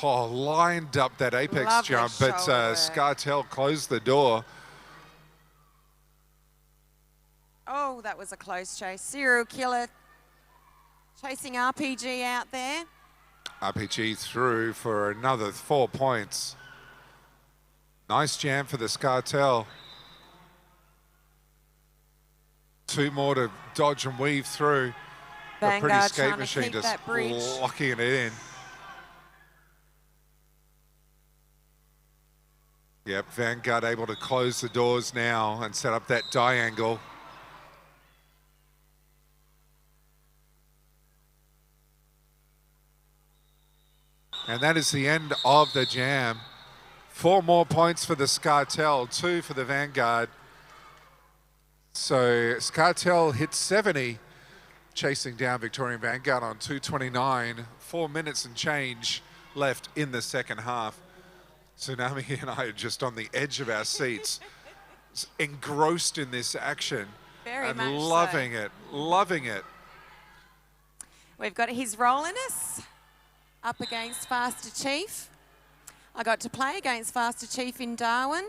Oh, lined up that apex Lovely jump, but shoulder work. Scartel closed the door. Oh, that was a close chase. Serial killer chasing RPG out there. RPG through for another 4 points. Nice jam for the Scartel. 2 more to dodge and weave through. A pretty Vanguard skate trying to machine keep just that bridge. locking it in. Yep, Vanguard able to close the doors now and set up that diangle. And that is the end of the jam. 4 more points for the Scartel, 2 for the Vanguard. So Scartel hit 70, chasing down Victorian Vanguard on 2:29. 4 minutes and change left in the second half. Tsunami and I are just on the edge of our seats, engrossed in this action. Very and much so. loving it, loving it. We've got his rolliness up against Faster Chief. I got to play against Faster Chief in Darwin.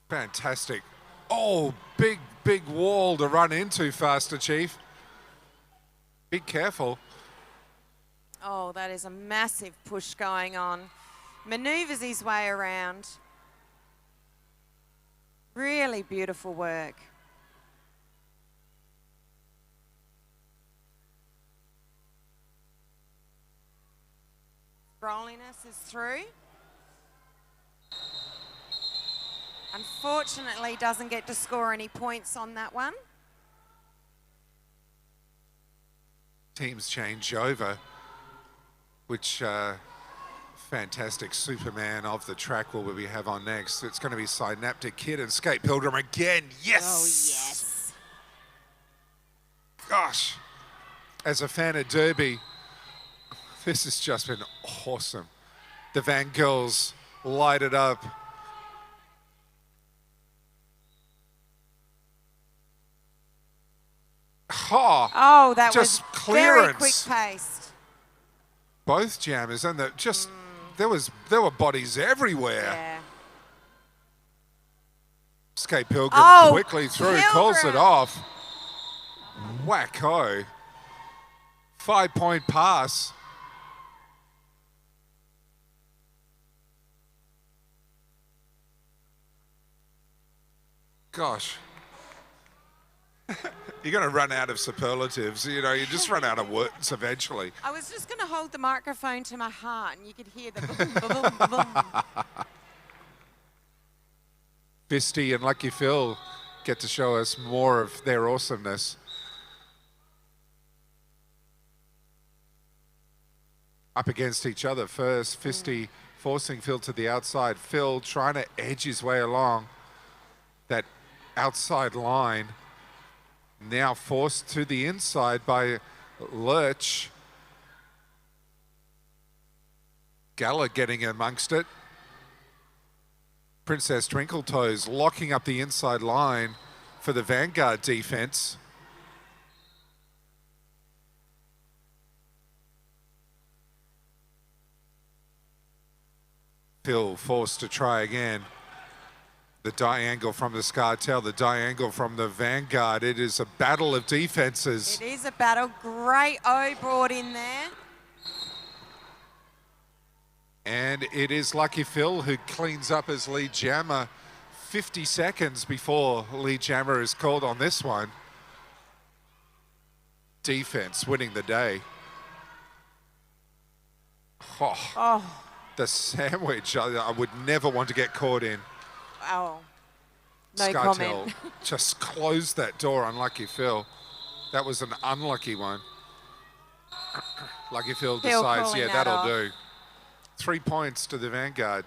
Fantastic. Oh, big wall to run into, Faster Chief. Be careful. Oh, that is a massive push going on. Maneuvers his way around. Really beautiful work. Rolliness is through. Unfortunately, doesn't get to score any points on that one. Teams change over, which fantastic Superman of the track will we have on next. It's going to be Synaptic Kid and Skate Pilgrim again. Yes! Oh, yes. Gosh, as a fan of Derby, this has just been awesome. The Van Girls light it up. Oh, that just was clearance. very quick paced. Both jammers, and there were bodies everywhere. Yeah. Skate Pilgrim Oh, quickly through, calls it Pilgrim. off. Wacko. 5 point pass. Gosh. You're going to run out of superlatives. You know, you just run out of words eventually. I was just going to hold the microphone to my heart and you could hear the boom, boom, boom, boom. Fisty and Lucky Phil get to show us more of their awesomeness. Up against each other first. Fisty forcing Phil to the outside. Phil trying to edge his way along that outside line. Now forced to the inside by Lurch. Gala getting amongst it. Princess Twinkle-Toes locking up the inside line for the Vanguard defense. Phil forced to try again. The diangle from the Scartel, the diangle from the Vanguard. It is a battle of defenses. It is a battle. Great O brought in there. And it is Lucky Phil who cleans up as lead jammer 50 seconds before lead jammer is called on this one. Defense winning the day. Oh, The sandwich I would never want to get caught in. oh. No Scartel comment. just closed that door on Lucky Phil. That was an unlucky one. Lucky Phil Phil decides, calling yeah, that that'll off. do. 3 points to the Vanguard.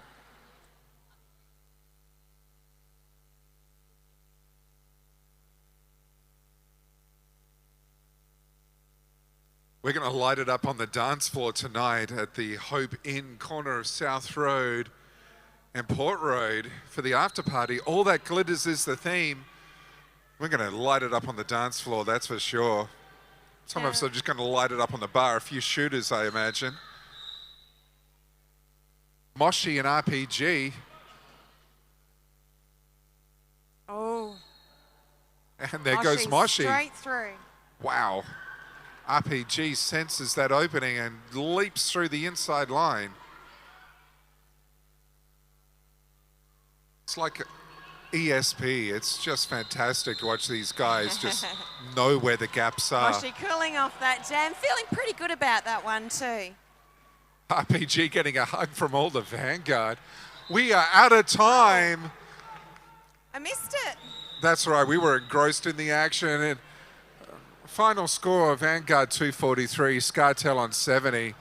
We're going to light it up on the dance floor tonight at the Hope Inn, corner of South Road and Port Road for the after party. All that glitters is the theme. We're going to light it up on the dance floor, that's for sure. Some of us are just going to light it up on the bar. A few shooters, I imagine. Moshi and RPG. Oh. And there goes Moshi. Straight through. Wow. RPG senses that opening and leaps through the inside line. It's like ESP. It's just fantastic to watch these guys just know where the gaps are. Moshi cooling off that jam. Feeling pretty good about that one too. RPG getting a hug from all the Vanguard. We are out of time. I missed it. That's right. We were engrossed in the action. And final score, Vanguard 243, Scartel on 70.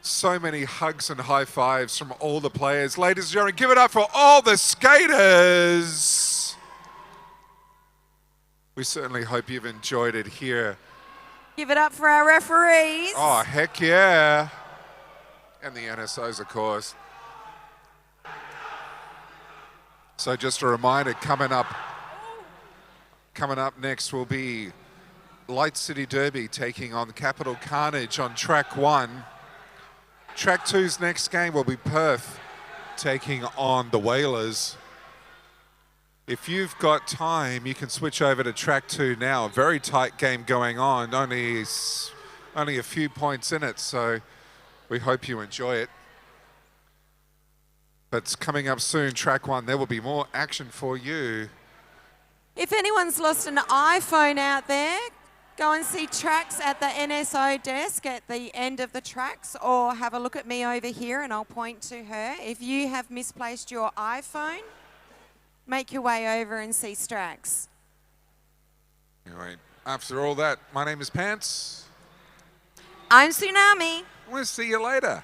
So many hugs and high fives from all the players. Ladies and gentlemen, give it up for all the skaters. We certainly hope you've enjoyed it here. Give it up for our referees. Oh, heck yeah. And the NSOs, of course. So just a reminder, coming up next will be Light City Derby taking on Capital Carnage on track 1. Track 2's next game will be Perth taking on the Whalers. If you've got time, you can switch over to track 2 now. A very tight game going on, only a few points in it, so we hope you enjoy it. But it's coming up soon, track 1. There will be more action for you. If anyone's lost an iPhone out there, go and see tracks at the NSO desk at the end of the tracks, or have a look at me over here and I'll point to her. If you have misplaced your iPhone, make your way over and see Strax. Anyway, after all that, my name is Pants. I'm Tsunami. We'll see you later.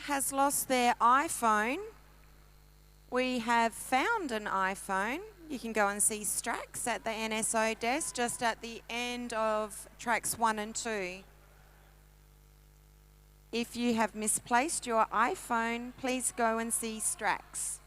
has lost their iPhone, we have found an iPhone. You can go and see Strax at the NSO desk just at the end of tracks 1 and 2. If you have misplaced your iPhone, please go and see Strax.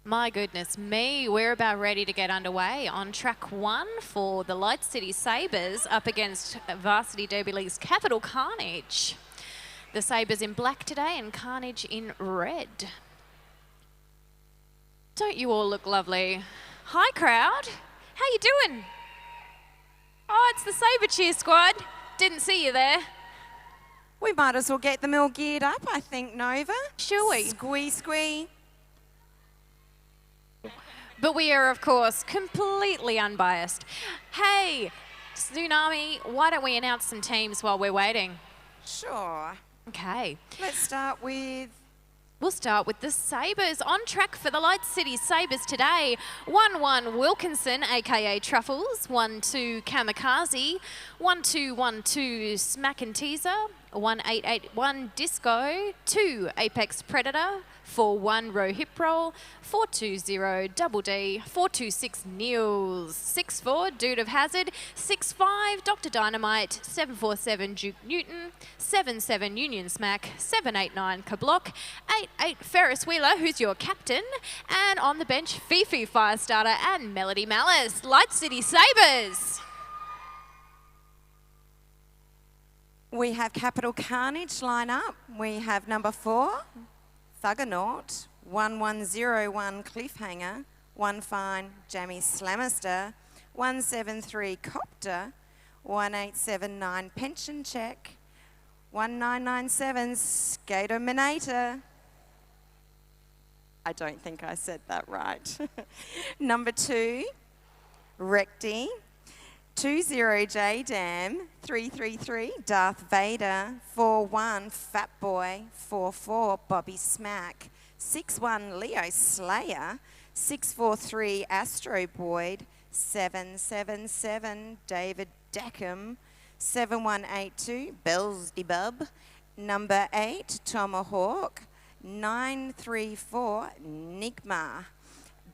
My goodness me, we're about ready to get underway on track 1 for the Light City Sabres up against Varsity Derby League's Capital Carnage. The Sabres in black today and Carnage in red. Don't you all look lovely? Hi crowd, how you doing? Oh, it's the Sabre Cheer squad. Didn't see you there. We might as well get them all geared up, I think, Nova. Shall we? Squee, squee. But we are, of course, completely unbiased. Hey, Tsunami, why don't we announce some teams while we're waiting? Sure. Okay. Let's start with... We'll start with the Sabres. On track for the Light City Sabres today. 1-1 Wilkinson, a.k.a. Truffles. 1-2 Kamikaze. 1-2-1-2 Smack and Teaser. 1-8-8-1 Disco. 2 Apex Predator. 4-1 Row Hip Roll. 4-2-0 Double D. 4-2-6 Niels. 6-4 Dude of Hazard. 6-5 Dr. Dynamite. 7-4-7 Duke Newton. 7-7 Union Smack. 7-8-9 Kablock. 8-8 Ferris Wheeler, who's your captain. And on the bench, Fifi Firestarter and Melody Malice. Light City Sabres. We have Capital Carnage line up. We have number 4, Thuggernaut, 1101 Cliffhanger, 1 Fine Jammy Slamister, 173 Copter, 1879 Pension Check, 1997 Skatominator. I don't think I said that right. Number 2, Recti. 20J Dam, 333 Darth Vader, 41 Fat Boy, 44 Bobby Smack, 61 Leo Slayer, 643 Astro Boyd, 777 David Deckham, 7182 Bells de Bub, number 8 Tomahawk, 934 Nigma.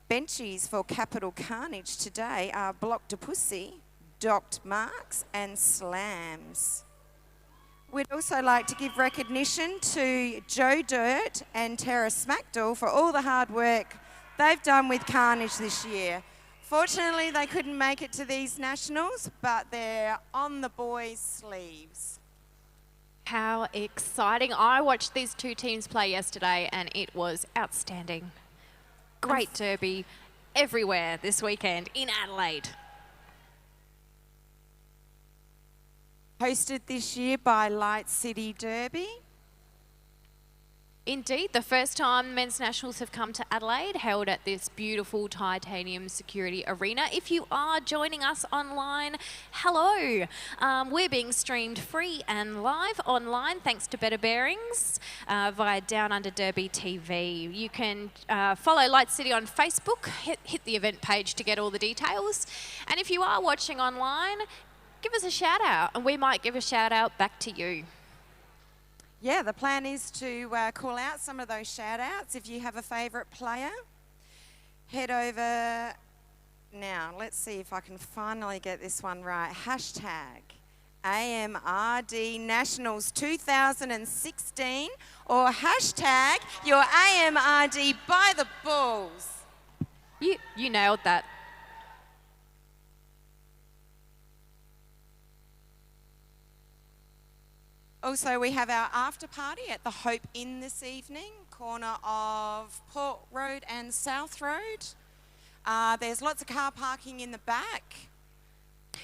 Benchies for Capital Carnage today are Block to Pussy, Docked Marks and Slams. We'd also like to give recognition to Joe Dirt and Tara Smackdoll for all the hard work they've done with Carnage this year. Fortunately, they couldn't make it to these nationals, but they're on the boys' sleeves. How exciting. I watched these two teams play yesterday and it was outstanding. Great derby everywhere this weekend in Adelaide. Hosted this year by Light City Derby. Indeed, the first time men's nationals have come to Adelaide, held at this beautiful titanium security arena. If you are joining us online, hello. We're being streamed free and live online thanks to Better Bearings via Downunder Derby TV. You can follow Light City on Facebook, hit the event page to get all the details. And if you are watching online, give us a shout out and we might give a shout out back to you. Yeah, the plan is to call out some of those shout-outs. If you have a favourite player, head over now. Let's see if I can finally get this one right. Hashtag AMRD Nationals 2016 or hashtag your AMRD by the balls. You nailed that. Also, we have our after party at the Hope Inn this evening, corner of Port Road and South Road. There's lots of car parking in the back.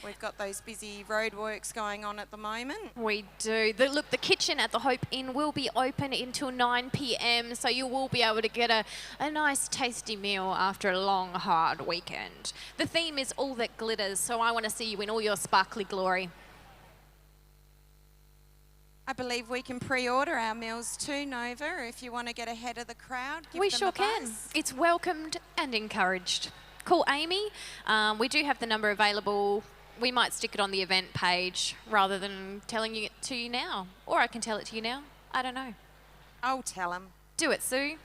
We've got those busy roadworks going on at the moment. We do. Look, the kitchen at the Hope Inn will be open until 9 p.m, so you will be able to get a nice tasty meal after a long, hard weekend. The theme is all that glitters, so I want to see you in all your sparkly glory. I believe we can pre-order our meals too, Nova, if you want to get ahead of the crowd. We sure can. It's welcomed and encouraged. Call Amy. We do have the number available. We might stick it on the event page rather than telling it to you now. Or I can tell it to you now. I don't know. I'll tell them. Do it, Sue.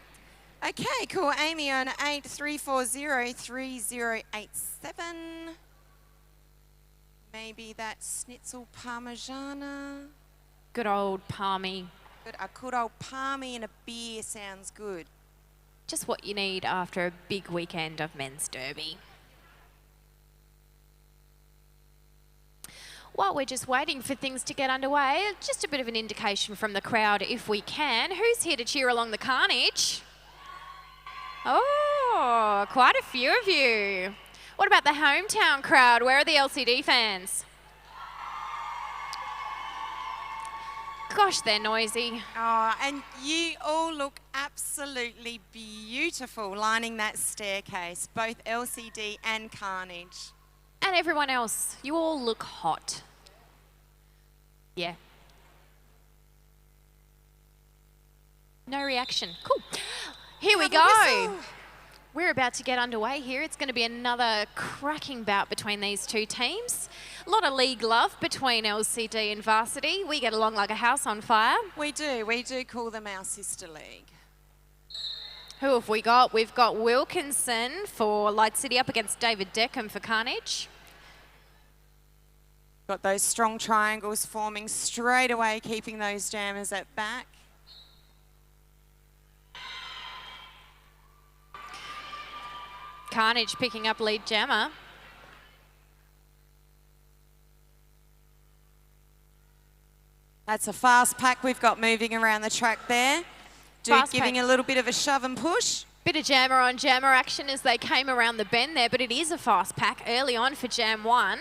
Okay, call Amy on 8340-3087. Maybe that schnitzel parmigiana. Good old Palmy. A good old palmy and a beer sounds good. Just what you need after a big weekend of men's derby. While we're just waiting for things to get underway, just a bit of an indication from the crowd if we can. Who's here to cheer along the carnage? Oh, quite a few of you. What about the hometown crowd? Where are the LCD fans? Gosh, they're noisy. Oh, and you all look absolutely beautiful lining that staircase, both LCD and Carnage. And everyone else, you all look hot. Yeah. No reaction. Cool. Here we go. We're about to get underway here. It's going to be another cracking bout between these two teams. A lot of league love between LCD and Varsity. We get along like a house on fire. We do call them our sister league. Who have we got? We've got Wilkinson for Light City up against David Deckham for Carnage. Got those strong triangles forming straight away, keeping those jammers at back. Carnage picking up lead jammer. That's a fast pack we've got moving around the track there. Giving a little bit of a shove and push. Bit of jammer on jammer action as they came around the bend there, but it is a fast pack early on for Jam 1.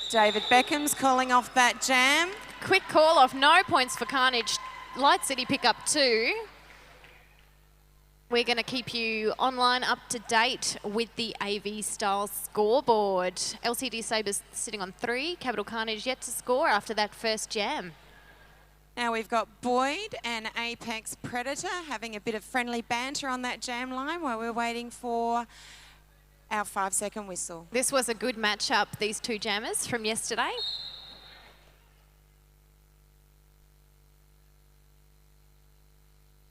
David Beckham's calling off that jam. Quick call off, no points for Carnage. Light City pick up 2. We're going to keep you online up to date with the AV style scoreboard. LCD Sabres sitting on 3. Capital Carnage yet to score after that first jam. Now we've got Boyd and Apex Predator having a bit of friendly banter on that jam line while we're waiting for our 5-second whistle. This was a good matchup, these two jammers from yesterday.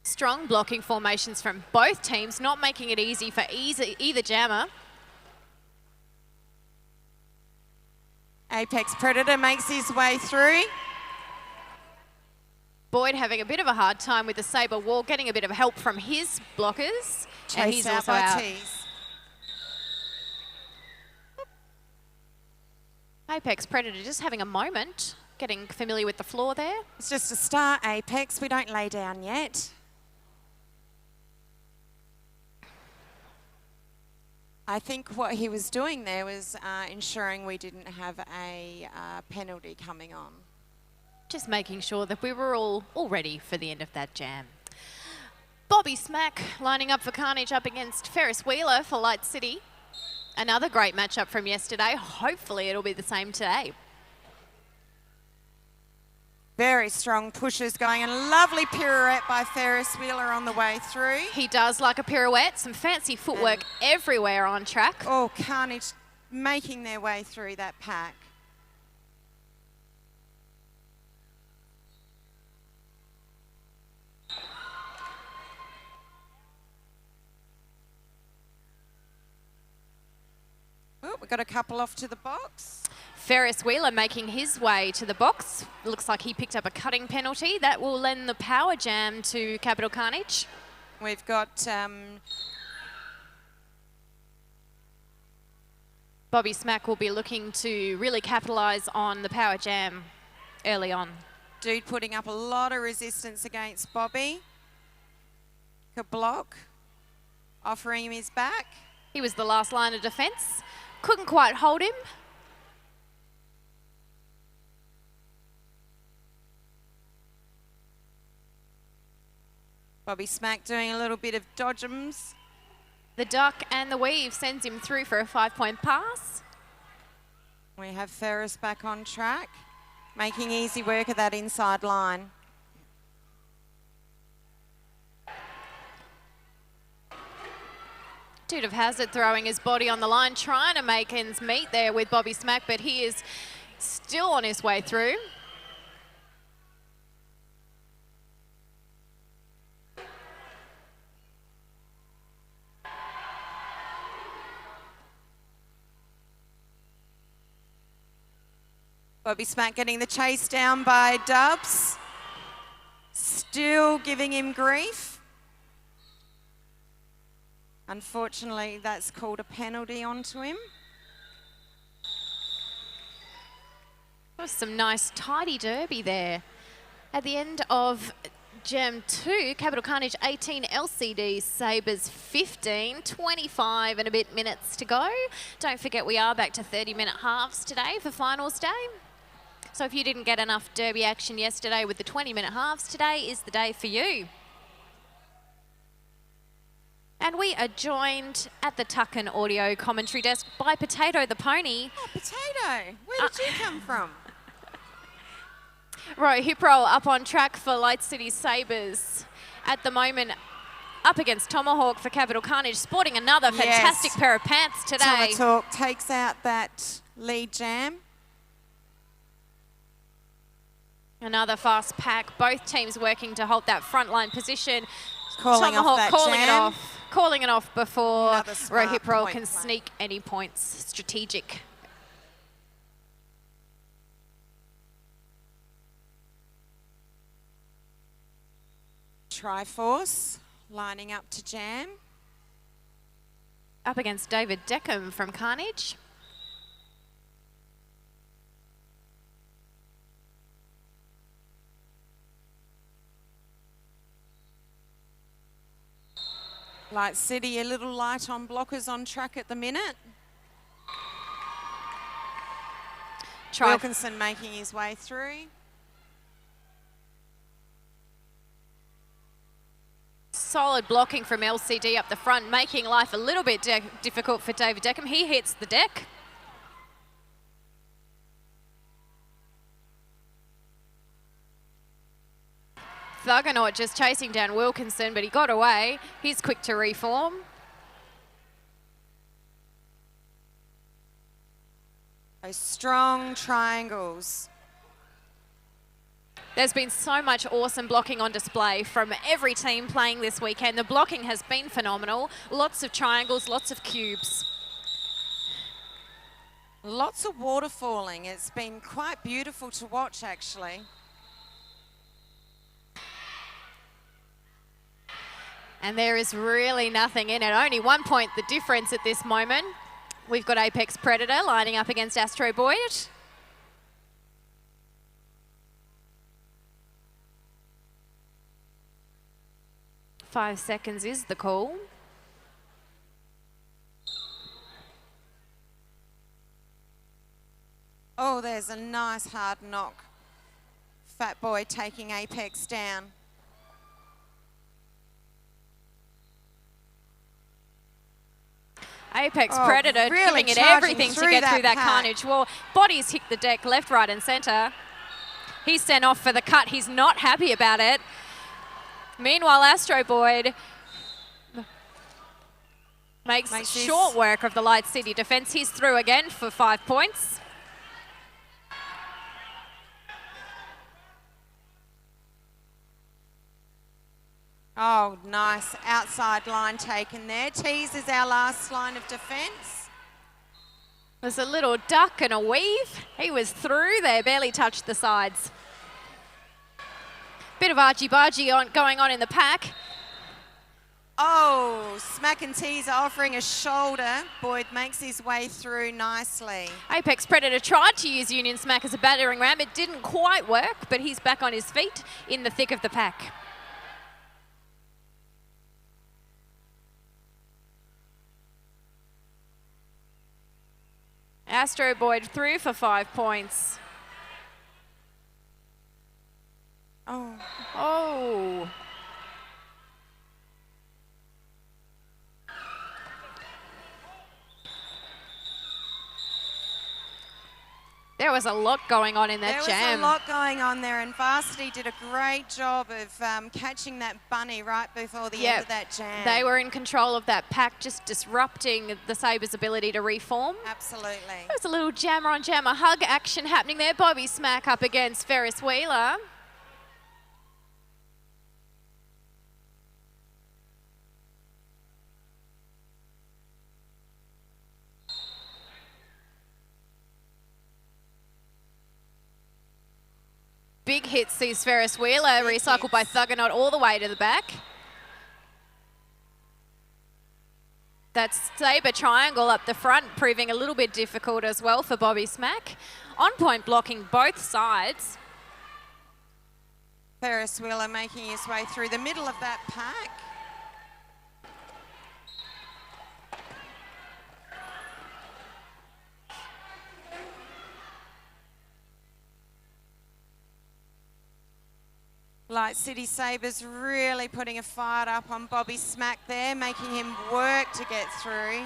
Strong blocking formations from both teams, not making it easy for either jammer. Apex Predator makes his way through. Boyd having a bit of a hard time with the sabre wall, getting a bit of help from his blockers. And he's also out. Apex Predator just having a moment, getting familiar with the floor there. It's just a start, Apex. We don't lay down yet. I think what he was doing there was ensuring we didn't have a penalty coming on. Just making sure that we were all ready for the end of that jam. Bobby Smack lining up for Carnage up against Ferris Wheeler for Light City. Another great matchup from yesterday. Hopefully it'll be the same today. Very strong pushes going, and a lovely pirouette by Ferris Wheeler on the way through. He does like a pirouette, some fancy footwork everywhere on track. Oh, Carnage making their way through that pack. Oh, we've got a couple off to the box. Ferris Wheeler making his way to the box. Looks like he picked up a cutting penalty. That will lend the power jam to Capital Carnage. We've got Bobby Smack will be looking to really capitalise on the power jam early on. Dude putting up a lot of resistance against Bobby. Could block, offering him his back. He was the last line of defence. Couldn't quite hold him. Bobby Smack doing a little bit of dodgems. The duck and the weave sends him through for a 5-point pass. We have Ferris back on track, making easy work of that inside line. Dude of Hazard throwing his body on the line, trying to make ends meet there with Bobby Smack, but he is still on his way through. Bobby Smack getting the chase down by Dubs. Still giving him grief. Unfortunately, that's called a penalty onto him. That was some nice tidy derby there. At the end of Gem 2, Capital Carnage 18, LCD Sabres 15, 25 and a bit minutes to go. Don't forget we are back to 30-minute halves today for finals day. So if you didn't get enough derby action yesterday with the 20-minute halves, today is the day for you. And we are joined at the Tucken Audio Commentary Desk by Potato the Pony. Oh, Potato, where did you come from? Roy Hipro up on track for Light City Sabres. At the moment, up against Tomahawk for Capital Carnage, sporting another fantastic pair of pants today. Tomahawk takes out that lead jam. Another fast pack. Both teams working to hold that frontline position. Calling Tomahawk off that calling jam. it off. Calling it off before Another smart Rohit point can play. sneak any points. Strategic. Triforce lining up to jam. Up against David Deckham from Carnage. Light City, a little light on blockers on track at the minute. Wilkinson making his way through. Solid blocking from LCD up the front, making life a little bit difficult for David Deckham. He hits the deck. Thuggernaut just chasing down Wilkinson, but he got away. He's quick to reform. Those strong triangles. There's been so much awesome blocking on display from every team playing this weekend. The blocking has been phenomenal. Lots of triangles, lots of cubes. Lots of water falling. It's been quite beautiful to watch, actually. And there is really nothing in it. Only 1 point the difference at this moment. We've got Apex Predator lining up against Astro Boyd. Five seconds is the call. Oh, there's a nice hard knock Fat Boy taking Apex down. Apex Predator really giving it charging everything to through get that through that pack. carnage wall. Bodies hit the deck left, right and centre. He's sent off for the cut. He's not happy about it. Meanwhile, Astro Boyd makes short work of the Light City defence. He's through again for 5 points. Oh, nice outside line taken there. Tees is our last line of defence. There's a little duck and a weave. He was through there, barely touched the sides. Bit of argy-bargy going on in the pack. Oh, Smack and Tees are offering a shoulder. Boyd makes his way through nicely. Apex Predator tried to use Union Smack as a battering ram. It didn't quite work, but he's back on his feet in the thick of the pack. Astro Boyd through for 5 points. Oh. Oh. There was a lot going on in that jam. There was a lot going on there, and Varsity did a great job of catching that bunny right before the end of that jam. They were in control of that pack, just disrupting the Sabres' ability to reform. Absolutely. There's a little jammer on jammer hug action happening there. Bobby Smack up against Ferris Wheeler. Big hit sees Ferris Wheeler recycled by Thuggernaut all the way to the back. That Sabre triangle up the front proving a little bit difficult as well for Bobby Smack. On point blocking both sides. Ferris Wheeler making his way through the middle of that pack. Light City Sabres really putting a fight up on Bobby Smack there, making him work to get through.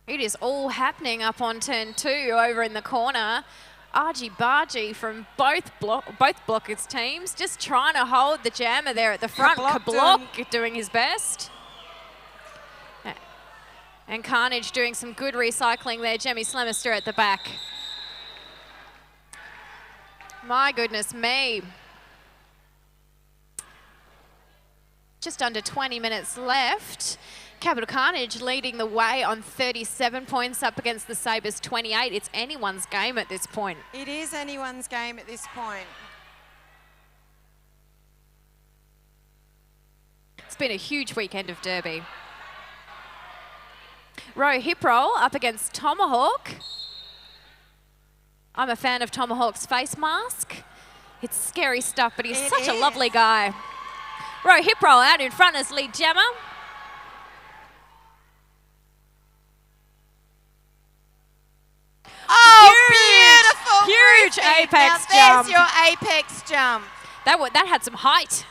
It is all happening up on turn 2 over in the corner. Argy-bargy from both blockers teams, just trying to hold the jammer there at the front. Kablock doing his best. And Carnage doing some good recycling there. Jemmy Slemister at the back. My goodness me. Just under 20 minutes left. Capital Carnage leading the way on 37 points up against the Sabres 28. It's anyone's game at this point. It is anyone's game at this point. It's been a huge weekend of derby. Row hip roll up against Tomahawk. I'm a fan of Tomahawk's face mask. It's scary stuff, but he's such a lovely guy. Row hip roll out in front as lead jammer. Oh, beautiful! Huge apex jump. There's your apex jump. That had some height.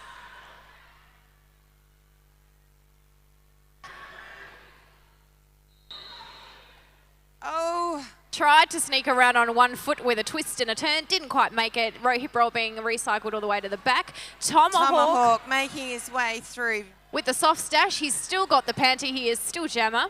Oh. Tried to sneak around on 1 foot with a twist and a turn. Didn't quite make it. Row hip roll being recycled all the way to the back. Tomahawk making his way through. With the soft stash, he's still got the panty. He is still jammer.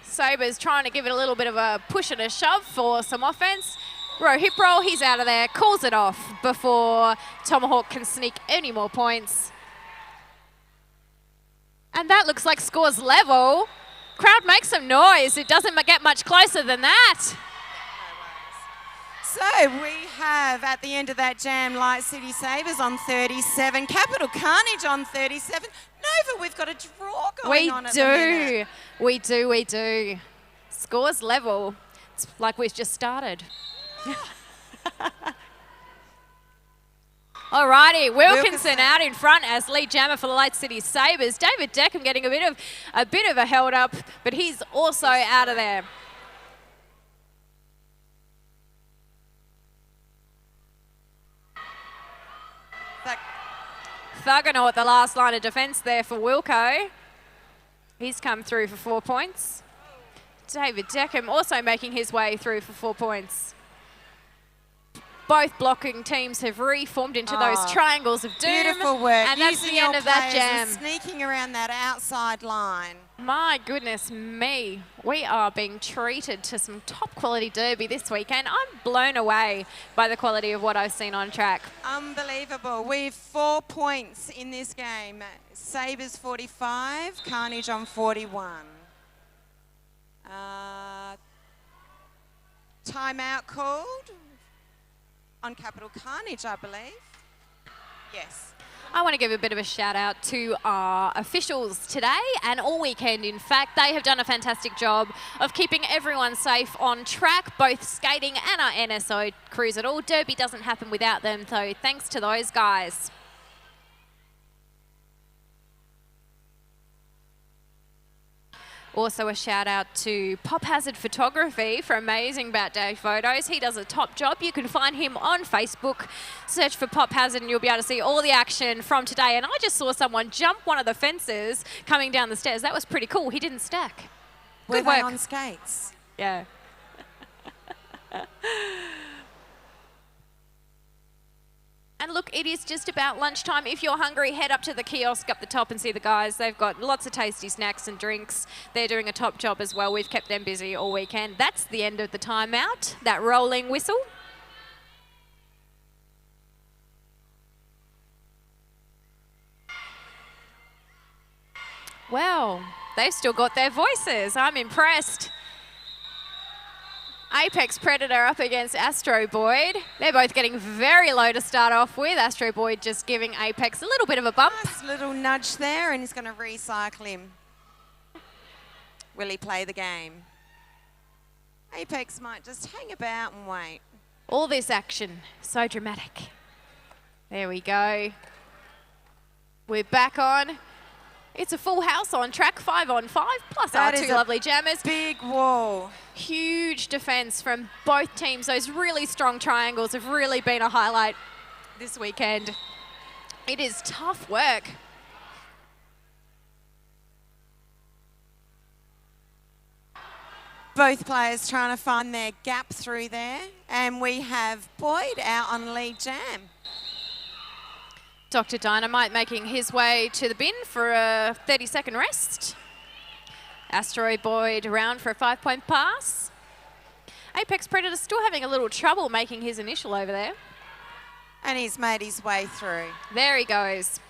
Sabres trying to give it a little bit of a push and a shove for some offense. Row hip roll, he's out of there. Calls it off before Tomahawk can sneak any more points. And that looks like scores level. Crowd make some noise. It doesn't get much closer than that. So we have, at the end of that jam, Light City Sabres on 37, Capital Carnage on 37. Nova, we've got a draw going on at the minute. We do. Scores level. It's like we've just started. Alrighty, Wilkinson out in front as lead jammer for the Light City Sabres. David Deckham getting a bit of a held up, but he's also out of there. Thugano at the last line of defence there for Wilco. He's come through for 4 points. David Deckham also making his way through for 4 points. Both blocking teams have reformed into those triangles of doom. Beautiful work. And that's the end of that jam. Sneaking around that outside line. My goodness me. We are being treated to some top quality derby this weekend. I'm blown away by the quality of what I've seen on track. Unbelievable. We've 4 points in this game. Sabres 45, Carnage on 41. Timeout called on Capital Carnage, I believe. Yes. I want to give a bit of a shout out to our officials today and all weekend. In fact, they have done a fantastic job of keeping everyone safe on track, both skating and our NSO crews at all. Derby doesn't happen without them, so thanks to those guys. Also a shout out to Pop Hazard Photography for amazing Bat Day photos. He does a top job. You can find him on Facebook. Search for Pop Hazard and you'll be able to see all the action from today. And I just saw someone jump one of the fences coming down the stairs. That was pretty cool. He didn't stack. Were Good they work. on skates? Yeah. And look, it is just about lunchtime. If you're hungry, head up to the kiosk up the top and see the guys. They've got lots of tasty snacks and drinks. They're doing a top job as well. We've kept them busy all weekend. That's the end of the timeout, that rolling whistle. Well, they've still got their voices. I'm impressed. Apex Predator up against Astro Boyd. They're both getting very low to start off with. Astro Boyd just giving Apex a little bit of a bump. Nice little nudge there, and he's going to recycle him. Will he play the game? Apex might just hang about and wait. All this action, so dramatic. There we go. We're back on. It's a full house on track, 5-on-5, plus That our is two a lovely jammers. Big wall. Huge defence from both teams. Those really strong triangles have really been a highlight this weekend. It is tough work. Both players trying to find their gap through there. And we have Boyd out on lead jam. Dr. Dynamite making his way to the bin for a 30-second rest. Asteroid Boyd around for a 5-point pass. Apex Predator still having a little trouble making his initial over there. And he's made his way through. There he goes.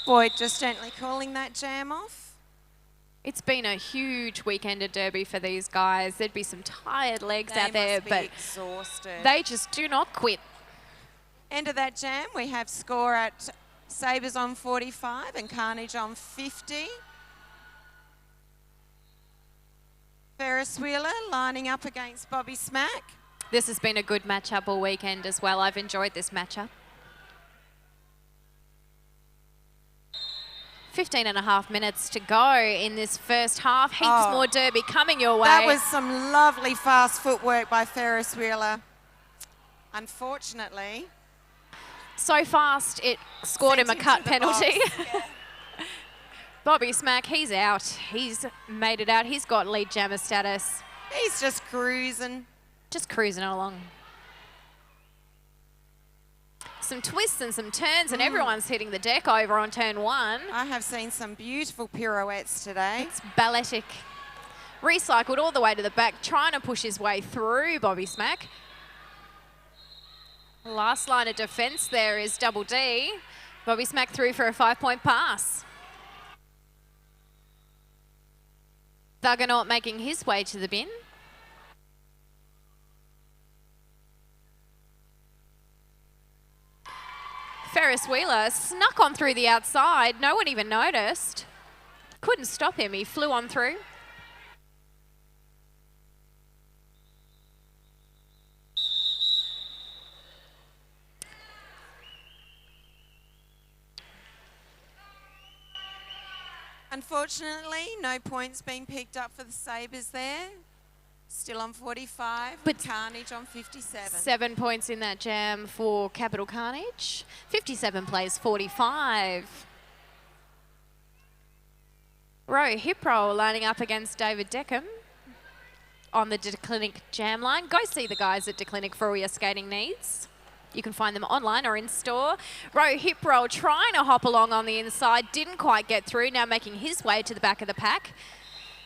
Boyd just gently calling that jam off. It's been a huge weekend of derby for these guys. There'd be some tired legs out there, but exhausted. they just do not quit. End of that jam, we have score at Sabres on 45 and Carnage on 50. Ferris Wheeler lining up against Bobby Smack. This has been a good matchup all weekend as well. I've enjoyed this matchup. 15.5 minutes to go in this first half. Heaps more derby coming your way. That was some lovely fast footwork by Ferris Wheeler. Unfortunately. So fast, it scored him a cut penalty. Yeah. Bobby Smack, he's out. He's made it out. He's got lead jammer status. He's just cruising. Just cruising along. Some twists and some turns, and everyone's hitting the deck over on turn one. I have seen some beautiful pirouettes today. It's balletic. Recycled all the way to the back, trying to push his way through Bobby Smack. Last line of defence there is Double D. Bobby Smack through for a 5-point pass. Thuggernaut making his way to the bin. Ferris Wheeler snuck on through the outside. No one even noticed. Couldn't stop him. He flew on through. Unfortunately, no points being picked up for the Sabres there. Still on 45, But but Carnage on 57. 7 points in that jam for Capital Carnage. 57 plays 45. Roe hip roll lining up against David Deckham on the DeClinic jam line. Go see the guys at DeClinic for all your skating needs. You can find them online or in store. Roe hip roll trying to hop along on the inside. Didn't quite get through. Now making his way to the back of the pack.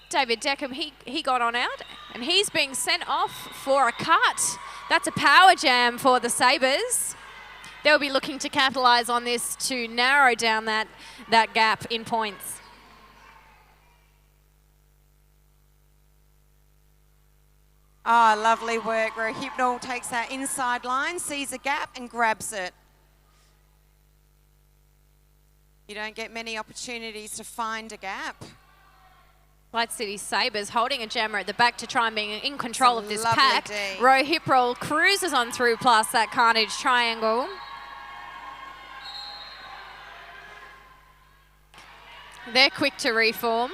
David Deckham, he got on out and he's being sent off for a cut. That's a power jam for the Sabres. They'll be looking to capitalise on this to narrow down that gap in points. Oh, lovely work. Rohypnol takes that inside line, sees a gap and grabs it. You don't get many opportunities to find a gap. Light City Sabres holding a jammer at the back to try and be in control of this lovely pack. D. Roe hip roll cruises on through past that Carnage triangle. They're quick to reform.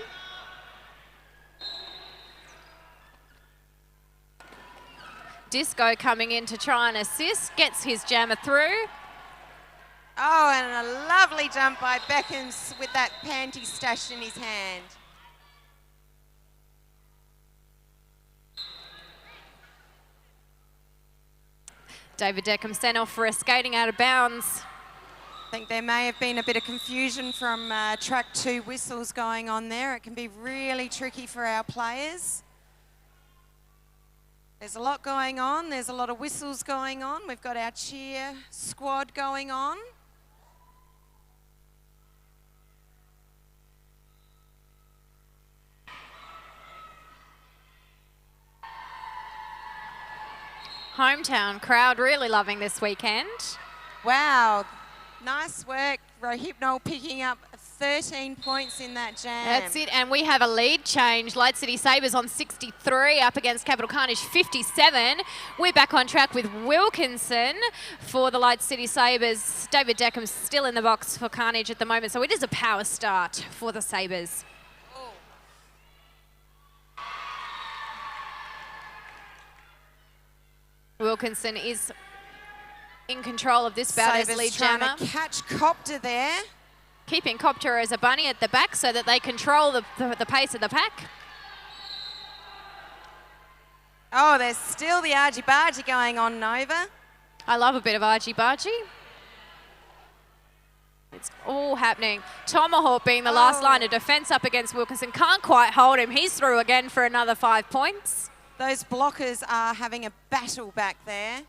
Disco coming in to try and assist, gets his jammer through. Oh, and a lovely jump by Beckens with that panty stashed in his hand. David Deckham sent off for a skating out of bounds. I think there may have been a bit of confusion from track 2 whistles going on there. It can be really tricky for our players. There's a lot going on. There's a lot of whistles going on. We've got our cheer squad going on. Hometown crowd really loving this weekend. Wow, nice work. Rohypnol picking up 13 points in that jam. That's it, and we have a lead change. Light City Sabres on 63 up against Capital Carnage 57. We're back on track with Wilkinson for the Light City Sabres. David Deckham's still in the box for Carnage at the moment, so it is a power start for the Sabres. Wilkinson is in control of this bout as Sabres lead trying jammer. to catch Copter there. Keeping Copter as a bunny at the back so that they control the pace of the pack. Oh, there's still the argy-bargy going on, Nova. I love a bit of argy-bargy. It's all happening. Tomahawk being the last line of defence up against Wilkinson. Can't quite hold him. He's through again for another 5 points. Those blockers are having a battle back there.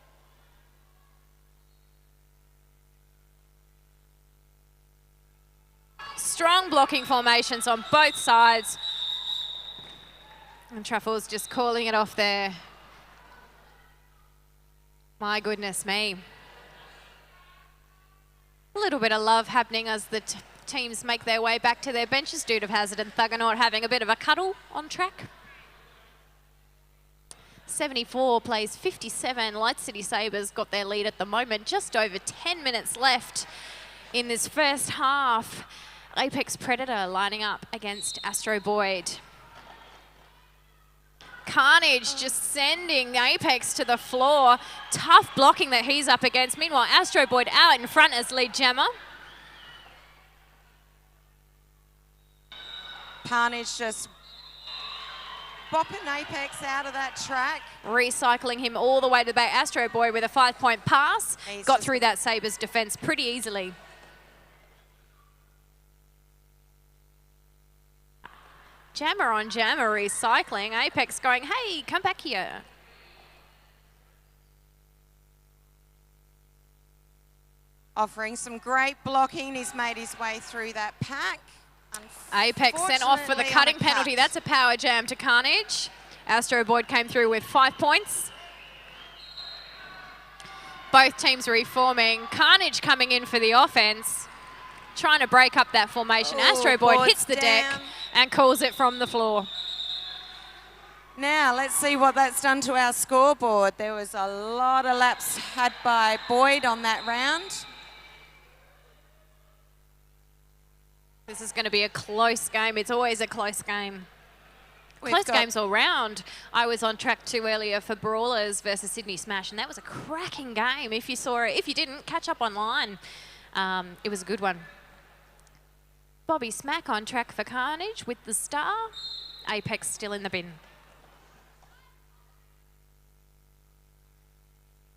Strong blocking formations on both sides. And Truffle's just calling it off there. My goodness me. A little bit of love happening as the teams make their way back to their benches. Dude of Hazard and Thugganaut having a bit of a cuddle on track. 74 plays 57. Light City Sabres got their lead at the moment. Just over 10 minutes left in this first half. Apex Predator lining up against Astro Boyd. Carnage just sending Apex to the floor. Tough blocking that he's up against. Meanwhile, Astro Boyd out in front as lead jammer. Carnage just bopping Apex out of that track. Recycling him all the way to the back. Astro Boyd with a 5-point pass. He's Got just through that Sabres defence pretty easily. Jammer on jammer recycling. Apex going, hey, come back here. Offering some great blocking. He's made his way through that pack. Apex sent off for the Unfortunately, cutting on a penalty. cut. That's a power jam to Carnage. Astro Boyd came through with 5 points. Both teams reforming. Carnage coming in for the offense, trying to break up that formation. Oh, Astro Boyd boards hits the deck down. and calls it from the floor. Now, let's see what that's done to our scoreboard. There was a lot of laps had by Boyd on that round. This is going to be a close game. It's always a close game. We've Close got- games all round. I was on track 2 earlier for Brawlers versus Sydney Smash, and that was a cracking game. If you saw it, if you didn't, catch up online. It was a good one. Bobby Smack on track for Carnage with the star. Apex still in the bin.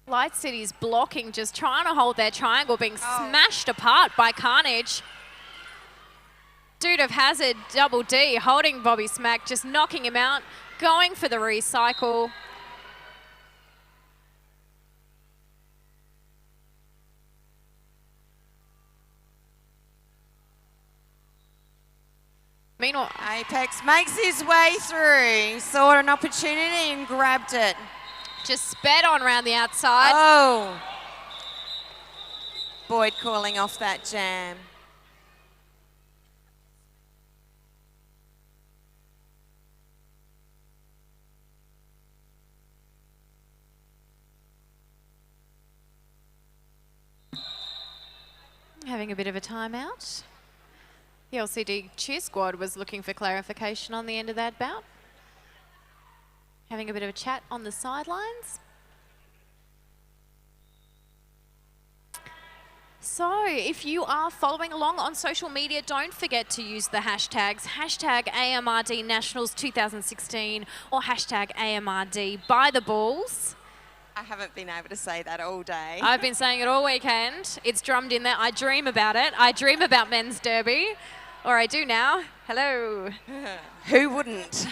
Light City's blocking, just trying to hold their triangle, being smashed apart by Carnage. Dude of Hazard, Double D, holding Bobby Smack, just knocking him out, going for the recycle. Meanwhile, Apex makes his way through. He saw an opportunity and grabbed it. just sped on around the outside. Oh. Boyd calling off that jam. Having a bit of a timeout. The LCD cheer squad was looking for clarification on the end of that bout. Having a bit of a chat on the sidelines. So, if you are following along on social media, don't forget to use the hashtags #AMRD Nationals 2016 or #AMRD By the Balls. I haven't been able to say that all day. I've been saying it all weekend. It's drummed in there. I dream about it. I dream about men's derby. Or I do now. Hello. Who wouldn't?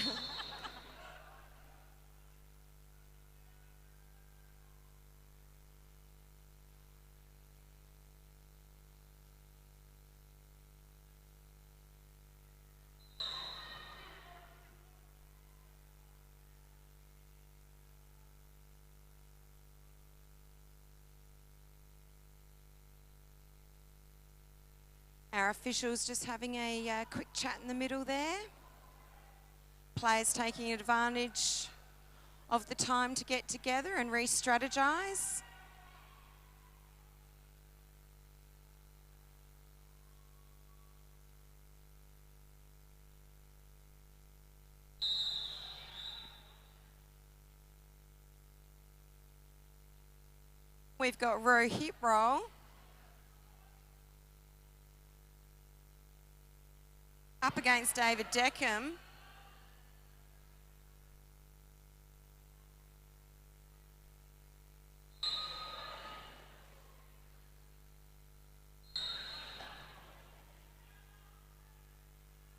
Our officials just having a quick chat in the middle there. Players taking advantage of the time to get together and re-strategise. We've got row hip roll. Up against David Deckham.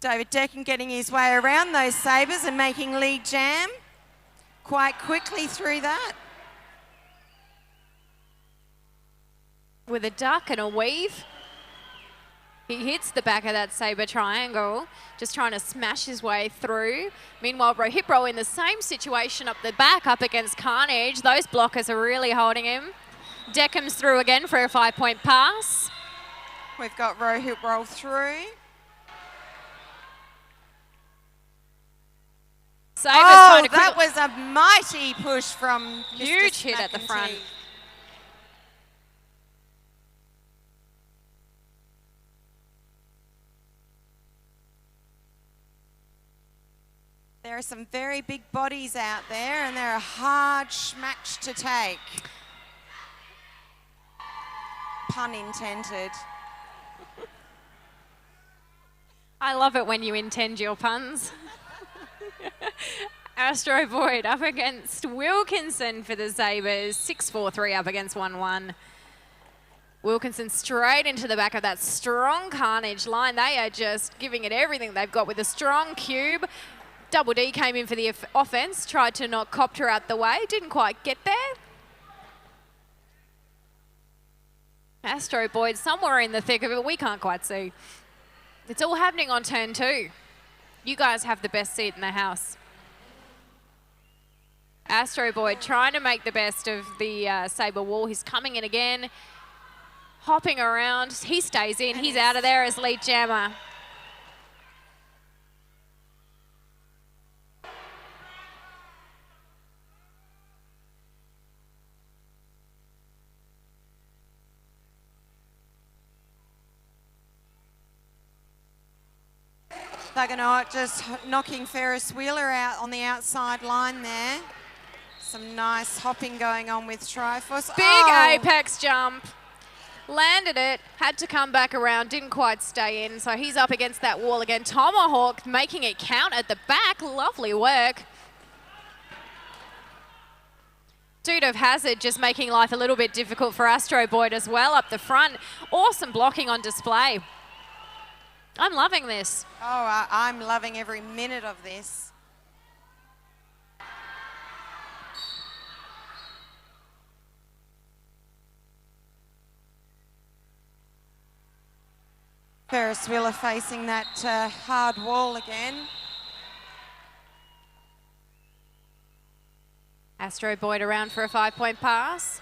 David Deckham getting his way around those sabres and making lead jam quite quickly through that. With a duck and a weave. He hits the back of that sabre triangle, just trying to smash his way through. Meanwhile, Rohipro in the same situation up the back, up against Carnage. Those blockers are really holding him. Deckham's through again for a 5-point pass. We've got Rohip roll through. Sabres Oh, trying to that was a mighty push from Mr. huge hit at the Smack and front. Tea. There are some very big bodies out there and they're a hard schmatch to take. Pun intended. I love it when you intend your puns. Astro Void up against Wilkinson for the Sabres. 6-4-3 up against 1-1. Wilkinson straight into the back of that strong Carnage line. They are just giving it everything they've got with a strong cube. Double D came in for the offense, tried to knock Copter out the way, didn't quite get there. Astro Boyd somewhere in the thick of it, we can't quite see. It's all happening on turn 2. You guys have the best seat in the house. Astro Boyd trying to make the best of the Sabre wall. He's coming in again, hopping around. He stays in. He's out of there as lead jammer. Thuggernaut just knocking Ferris Wheeler out on the outside line there. Some nice hopping going on with Triforce. Big apex jump. Landed it, had to come back around, didn't quite stay in, so he's up against that wall again. Tomahawk making it count at the back. Lovely work. Dude of Hazard just making life a little bit difficult for Astro Boyd as well up the front. Awesome blocking on display. I'm loving this. Oh, I'm loving every minute of this. Ferris Wheeler facing that hard wall again. Astro Boyd around for a 5-point pass.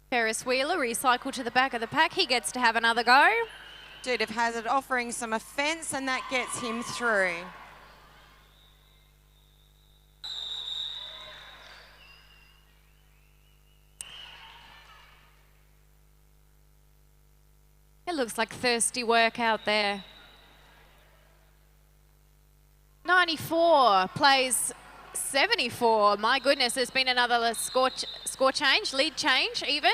Ferris Wheeler recycled to the back of the pack. He gets to have another go. Dude of Hazard offering some offence, and that gets him through. It looks like thirsty work out there. 94 plays 74. My goodness, there's been another score change, lead change even.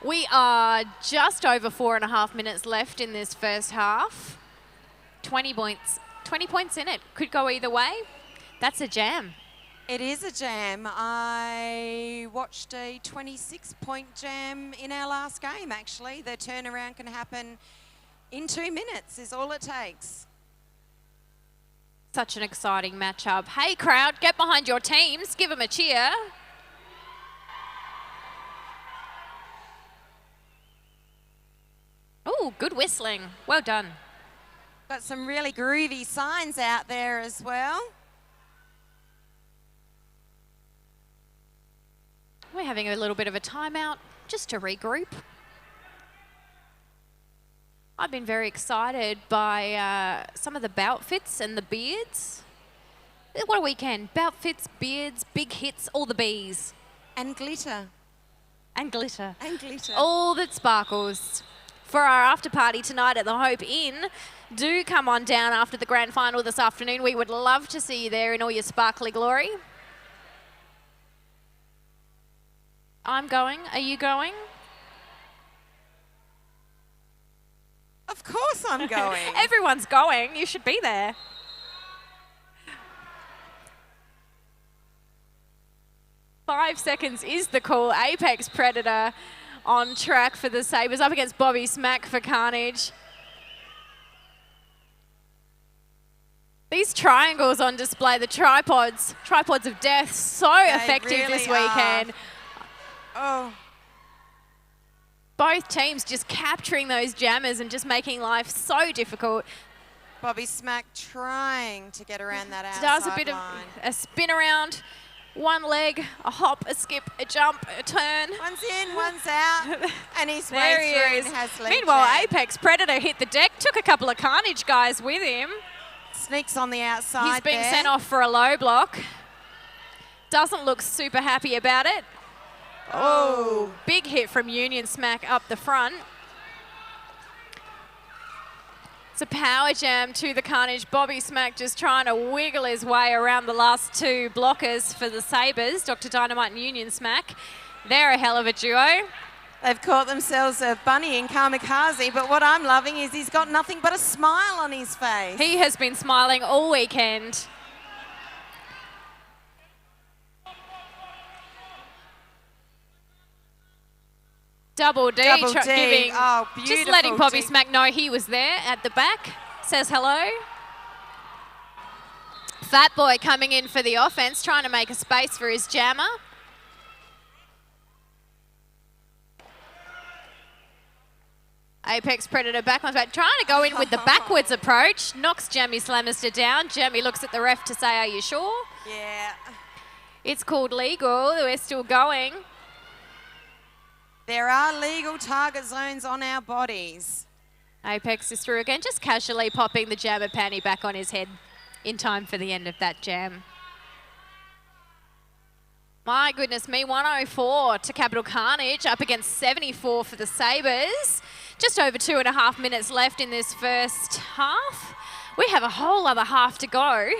We are just over 4.5 minutes left in this first half. 20 points in it. Could go either way. That's a jam. It is a jam. I watched a 26-point jam in our last game, actually. The turnaround can happen in 2 minutes is all it takes. Such an exciting matchup. Hey, crowd, get behind your teams. Give them a cheer. Oh, good whistling. Well done. Got some really groovy signs out there as well. We're having a little bit of a timeout just to regroup. I've been very excited by some of the bout fits and the beards. What a weekend. Bout fits, beards, big hits, all the bees. And glitter. And glitter. And glitter. All that sparkles. For our after party tonight at the Hope Inn, do come on down after the grand final this afternoon. We would love to see you there in all your sparkly glory. I'm going. Are you going? Of course I'm going. Everyone's going. You should be there. Five seconds is the call. Apex Predator on track for the Sabres, up against Bobby Smack for Carnage. These triangles on display, the tripods of death, so effective really this weekend. Oh. Both teams just capturing those jammers and just making life so difficult. Bobby Smack trying to get around that outside Does a bit line. of a spin around, one leg, a hop, a skip, a jump, a turn. One's in, one's out, and he's There way he through is. and has lead Meanwhile, jam. Apex Predator hit the deck, took a couple of Carnage guys with him. Sneaks on the outside. He's being there. sent off for a low block. Doesn't look super happy about it. Oh, big hit from Union Smack up the front. It's a power jam to the Carnage. Bobby Smack just trying to wiggle his way around the last two blockers for the Sabres, Dr. Dynamite and Union Smack. They're a hell of a duo. They've caught themselves a bunny in Kamikaze, but what I'm loving is he's got nothing but a smile on his face. He has been smiling all weekend. Double D, Double D. giving, Oh, just letting beautiful Bobby D. Smack know he was there at the back. Says hello. Fat Boy coming in for the offense, trying to make a space for his jammer. Apex Predator back on back, trying to go in with the backwards approach. Knocks Jamie Slamister down. Jamie looks at the ref to say, are you sure? Yeah. It's called legal. We're still going. There are legal target zones on our bodies. Apex is through again, just casually popping the jammer panty back on his head in time for the end of that jam. My goodness me, 104 to Capital Carnage, up against 74 for the Sabres. Just over 2.5 minutes left in this first half. We have a whole other half to go.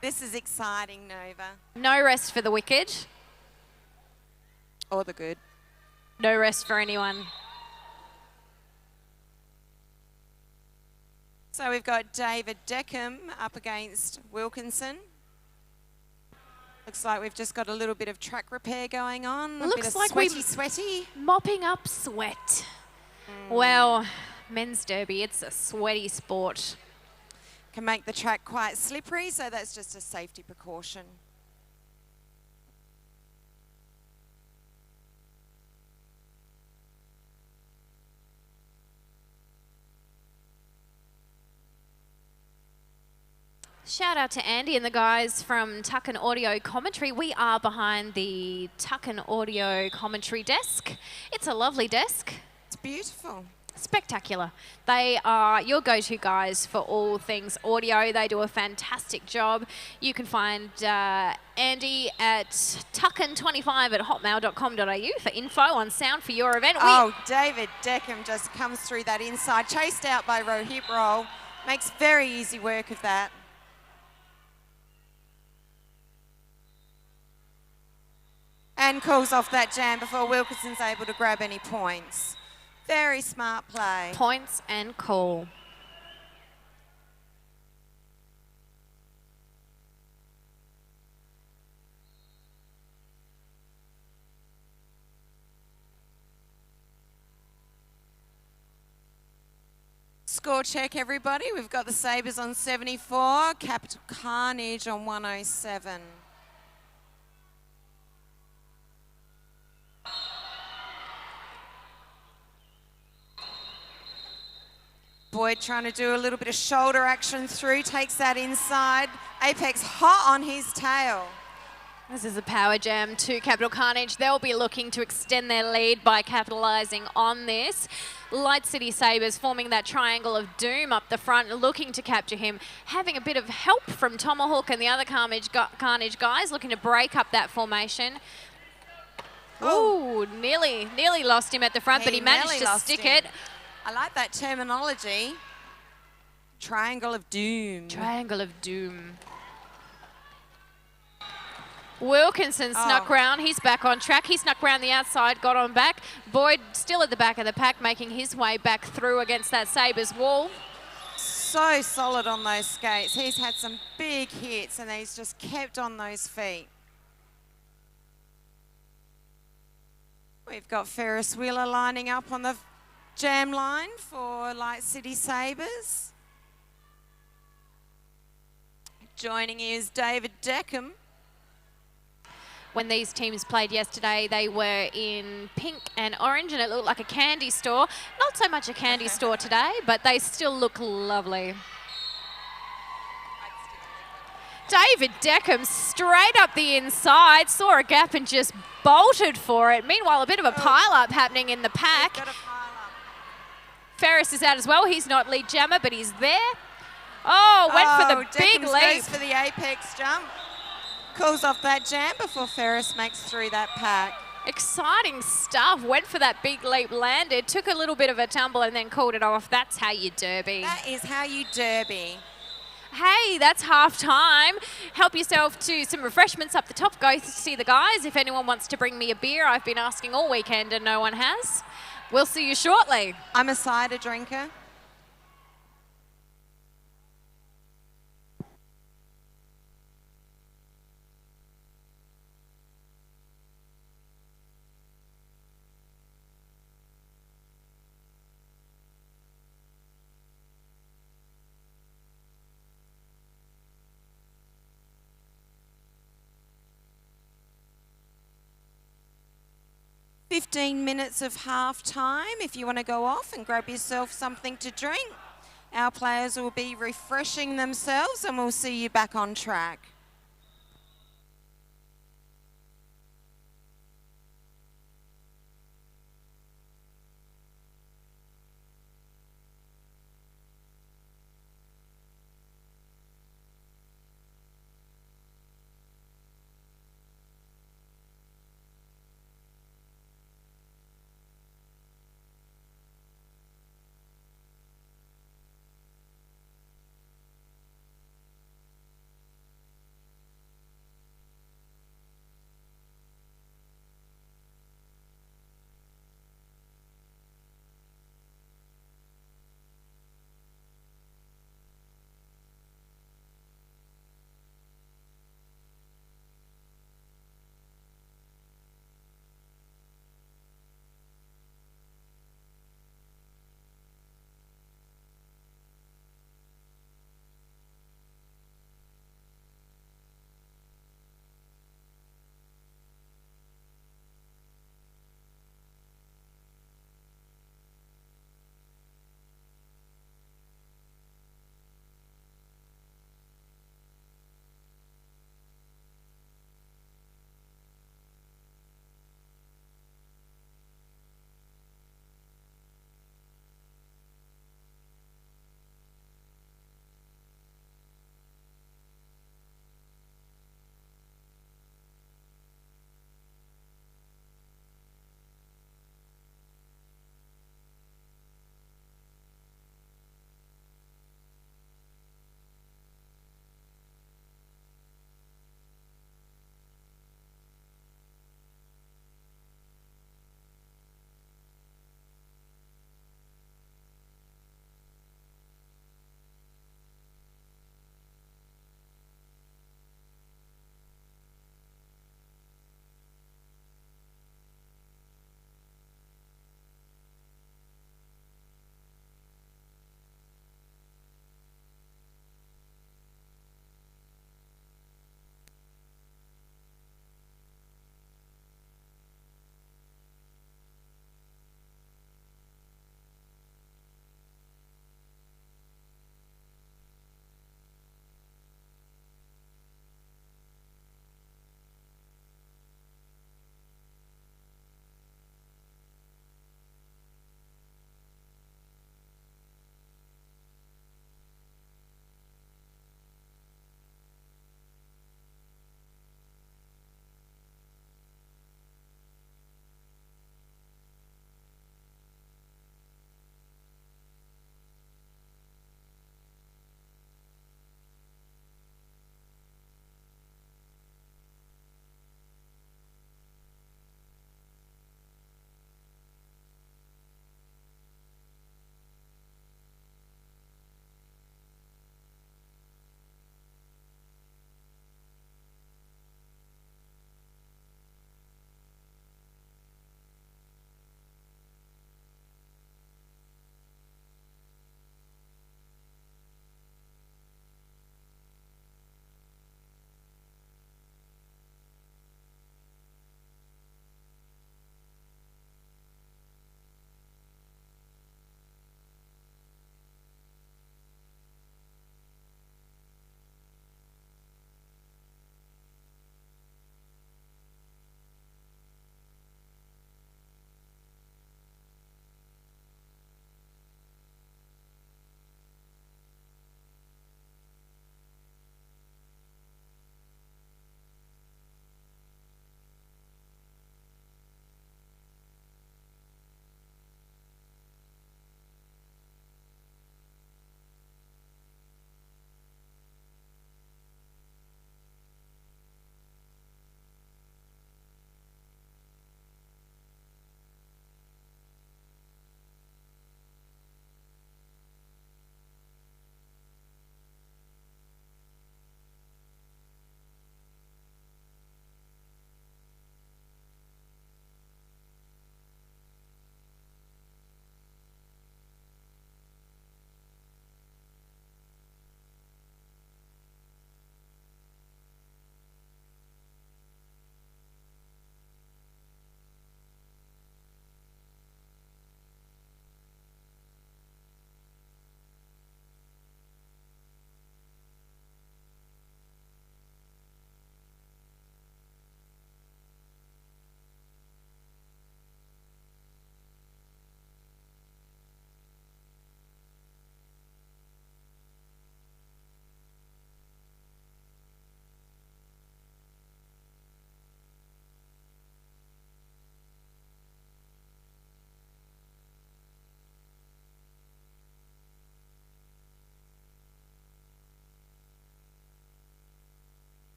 This is exciting, Nova. No rest for the wicked. Or the good. No rest for anyone. So we've got David Deckham up against Wilkinson. Looks like we've just got a little bit of track repair going on. Looks bit of like sweaty. Mopping up sweat. Well, men's derby, it's a sweaty sport. Can make the track quite slippery, so that's just a safety precaution. Shout out to Andy and the guys from Tucken Audio Commentary. We are behind the Tucken Audio Commentary desk. It's a lovely desk. It's beautiful. Spectacular. They are your go-to guys for all things audio. They do a fantastic job. You can find Andy at tucken25@hotmail.com.au for info on sound for your event. David Deckham just comes through that inside, chased out by Rohit Roll. Makes very easy work of that. And calls off that jam before Wilkinson's able to grab any points. Very smart play. Points and call. Score check, everybody. We've got the Sabres on 74, Capital Carnage on 107. Boyd trying to do a little bit of shoulder action through, takes that inside. Apex hot on his tail. This is a power jam to Capital Carnage. They'll be looking to extend their lead by capitalising on this. Light City Sabres forming that triangle of doom up the front, looking to capture him. Having a bit of help from Tomahawk and the other Carnage guys looking to break up that formation. Ooh, nearly lost him at the front, but he managed to stick it. I like that terminology. Triangle of doom. Triangle of doom. Wilkinson snuck round. He's back on track. He snuck round the outside, got on back. Boyd still at the back of the pack, making his way back through against that Sabres wall. So solid on those skates. He's had some big hits and he's just kept on those feet. We've got Ferris Wheeler lining up on the jam line for Light City Sabres. Joining is David Deckham. When these teams played yesterday, they were in pink and orange, and it looked like a candy store. Not so much a candy store today, but they still look lovely. David Deckham straight up the inside, saw a gap and just bolted for it. Meanwhile, a bit of a pile-up happening in the pack. Ferris is out as well. He's not lead jammer, but he's there. Oh, went for the big leap. Goes for the apex jump. Calls off that jam before Ferris makes through that pack. Exciting stuff. Went for that big leap, landed, took a little bit of a tumble and then called it off. That's how you derby. That is how you derby. Hey, that's half time. Help yourself to some refreshments up the top. Go see the guys. If anyone wants to bring me a beer, I've been asking all weekend and no one has. We'll see you shortly. I'm a cider drinker. "15 minutes of half time if you want to go off and grab yourself something to drink. Our players will be refreshing themselves and we'll see you back on track.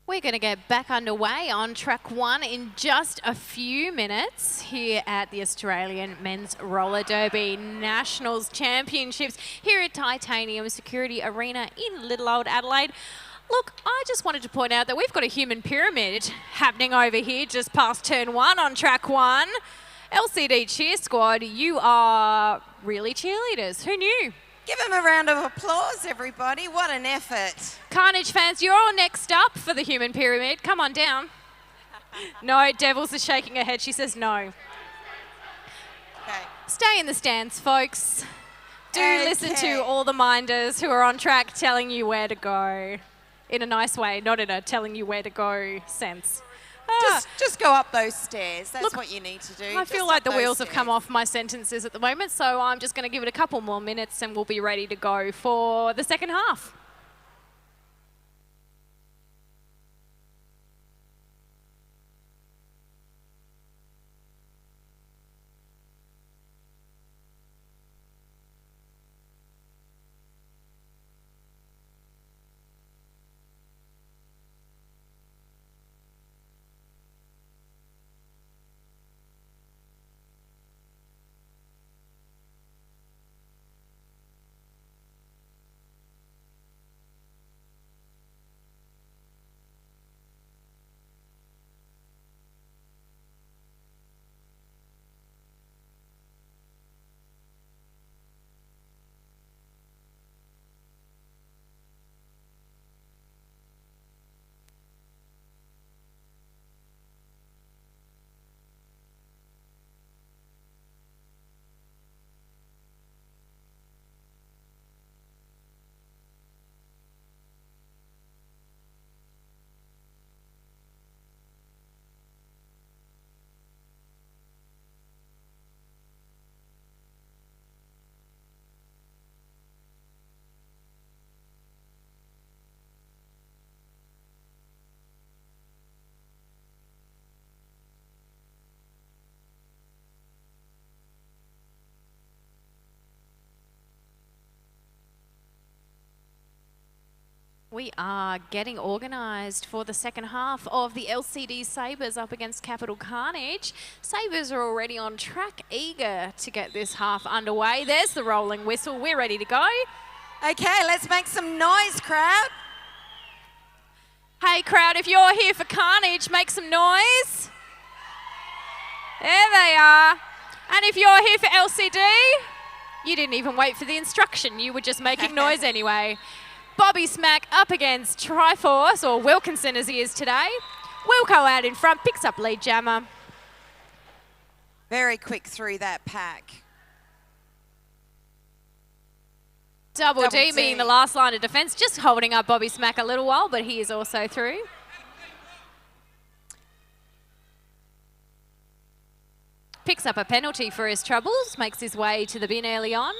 We're going to get back underway on track 1 in just a few minutes here at the Australian Men's Roller Derby Nationals Championships here at Titanium Security Arena in Little Old Adelaide. Look, I just wanted to point out that we've got a human pyramid happening over here just past turn 1 on track 1. LCD Cheer Squad, you are really cheerleaders. Who knew? Give him a round of applause, everybody. What an effort. Carnage fans, you're all next up for the human pyramid. Come on down. No, Devils is shaking her head. She says no. Okay. Stay in the stands, folks. Do listen to all the minders who are on track telling you where to go. In a nice way, not in a telling you where to go sense. Just go up those stairs. That's Look, what you need to do. I feel like the wheels have come off my sentences at the moment, so I'm just going to give it a couple more minutes and we'll be ready to go for the second half. We are getting organised for the second half of the LCD Sabres up against Capital Carnage. Sabres are already on track, eager to get this half underway. There's the rolling whistle. We're ready to go. Okay, let's make some noise, crowd. Hey, crowd, if you're here for Carnage, make some noise. There they are. And if you're here for LCD, you didn't even wait for the instruction. You were just making noise anyway. Bobby Smack up against Triforce, or Wilkinson as he is today. Wilco out in front, picks up lead jammer. Very quick through that pack. Double D being the last line of defence, just holding up Bobby Smack a little while, but he is also through. Picks up a penalty for his troubles, makes his way to the bin early on.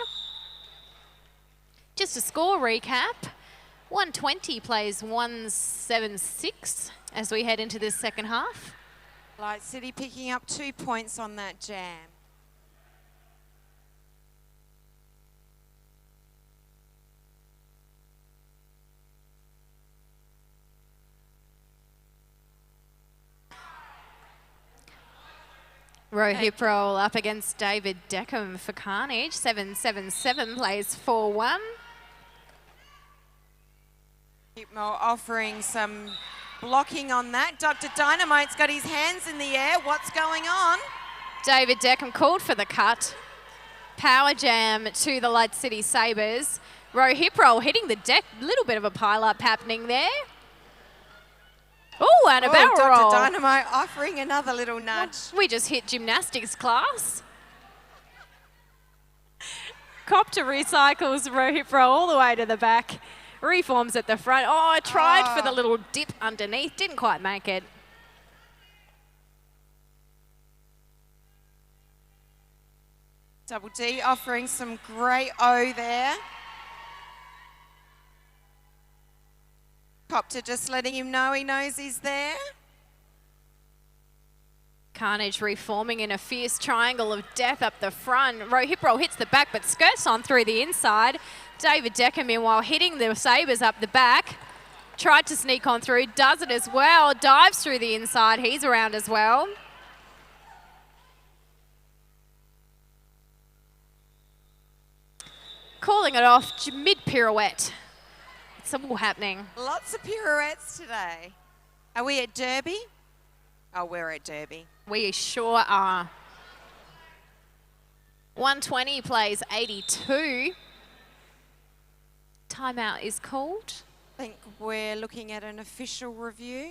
Just a score recap. 120 plays 176 as we head into this second half. Light City picking up 2 points on that jam. Row hip roll up against David Deckham for Carnage. 777 plays 4-1. Hypmo offering some blocking on that. Dr. Dynamite's got his hands in the air. What's going on? David Deckham called for the cut. Power jam to the Light City Sabres. Row hip roll hitting the deck. Little bit of a pile-up happening there. Oh, and a barrel roll. Dr. Dynamite offering another little nudge. We just hit gymnastics class. Copter recycles row hip roll all the way to the back. Reforms at the front. Oh, I tried for the little dip underneath. Didn't quite make it. Double D offering some great O there. Copter just letting him know he knows he's there. Carnage reforming in a fierce triangle of death up the front. Row hip roll hits the back but skirts on through the inside. David Decker, meanwhile, hitting the Sabres up the back. Tried to sneak on through, does it as well. Dives through the inside, he's around as well. Calling it off mid-pirouette. It's all happening. Lots of pirouettes today. Are we at Derby? Oh, we're at Derby. We sure are. 120 plays 82. Timeout is called. I think we're looking at an official review.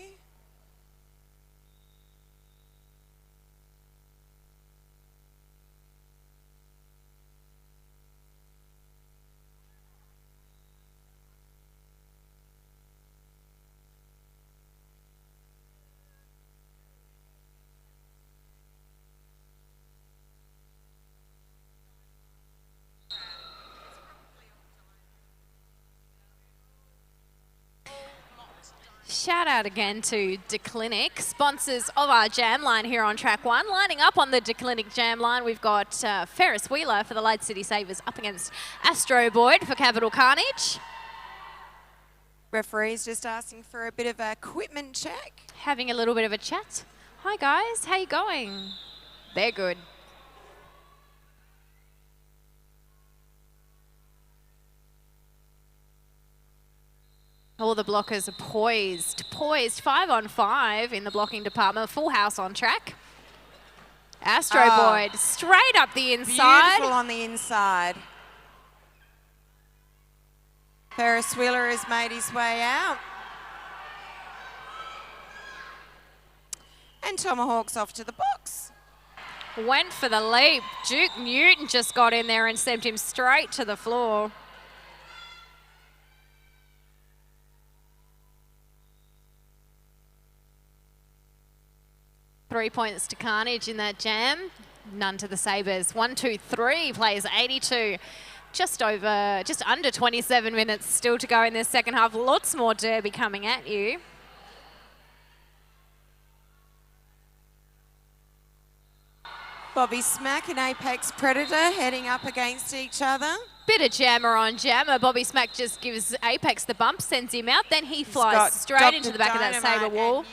Shout out again to DeClinic, sponsors of our jam line here on track 1. Lining up on the DeClinic jam line, we've got Ferris Wheeler for the Light City Savers up against Astro Boyd for Capital Carnage. Referee's just asking for a bit of a equipment check. Having a little bit of a chat. Hi guys, how you going? They're good. All the blockers are poised. 5 on 5 in the blocking department. Full house on track. Astro Boyd straight up the inside. Beautiful on the inside. Ferris Wheeler has made his way out. And Tomahawk's off to the box. Went for the leap. Duke Newton just got in there and sent him straight to the floor. Three points to Carnage in that jam. None to the Sabres. 1, 2, 3 plays 82. Just under 27 minutes still to go in this second half. Lots more derby coming at you. Bobby Smack and Apex Predator heading up against each other. Bit of jammer on jammer. Bobby Smack just gives Apex the bump, sends him out. Then he flies straight into the back of that Sabre wall.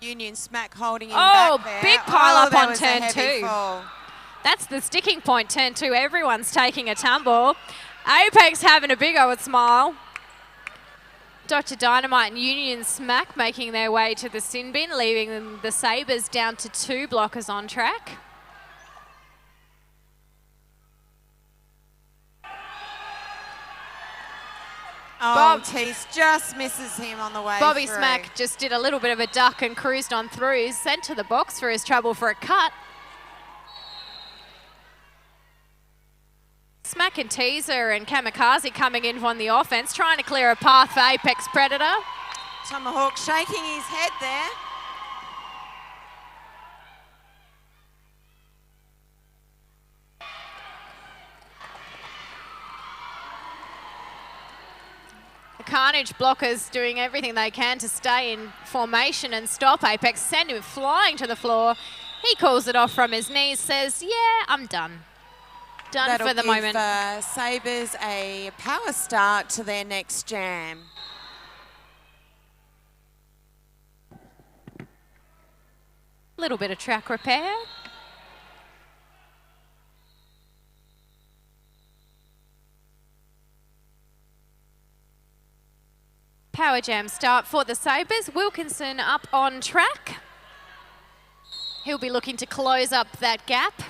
Union Smack holding him back there. Big pile up on was turn a heavy 2. fall. That's the sticking point, turn 2. Everyone's taking a tumble. Apex having a big old smile. Dr. Dynamite and Union Smack making their way to the sin bin, leaving the Sabres down to 2 blockers on track. Oh, Tease just misses him on the way Bobby through. Smack just did a little bit of a duck and cruised on through. He's sent to the box for his trouble for a cut. Smack and Teaser and Kamikaze coming in on the offense, trying to clear a path for Apex Predator. Tomahawk shaking his head there. The Carnage blockers doing everything they can to stay in formation and stop Apex, send him flying to the floor. He calls it off from his knees, says, yeah, I'm done. Done for the moment. That'll give Sabres a power start to their next jam. Little bit of track repair. Power jam start for the Sabres. Wilkinson up on track. He'll be looking to close up that gap.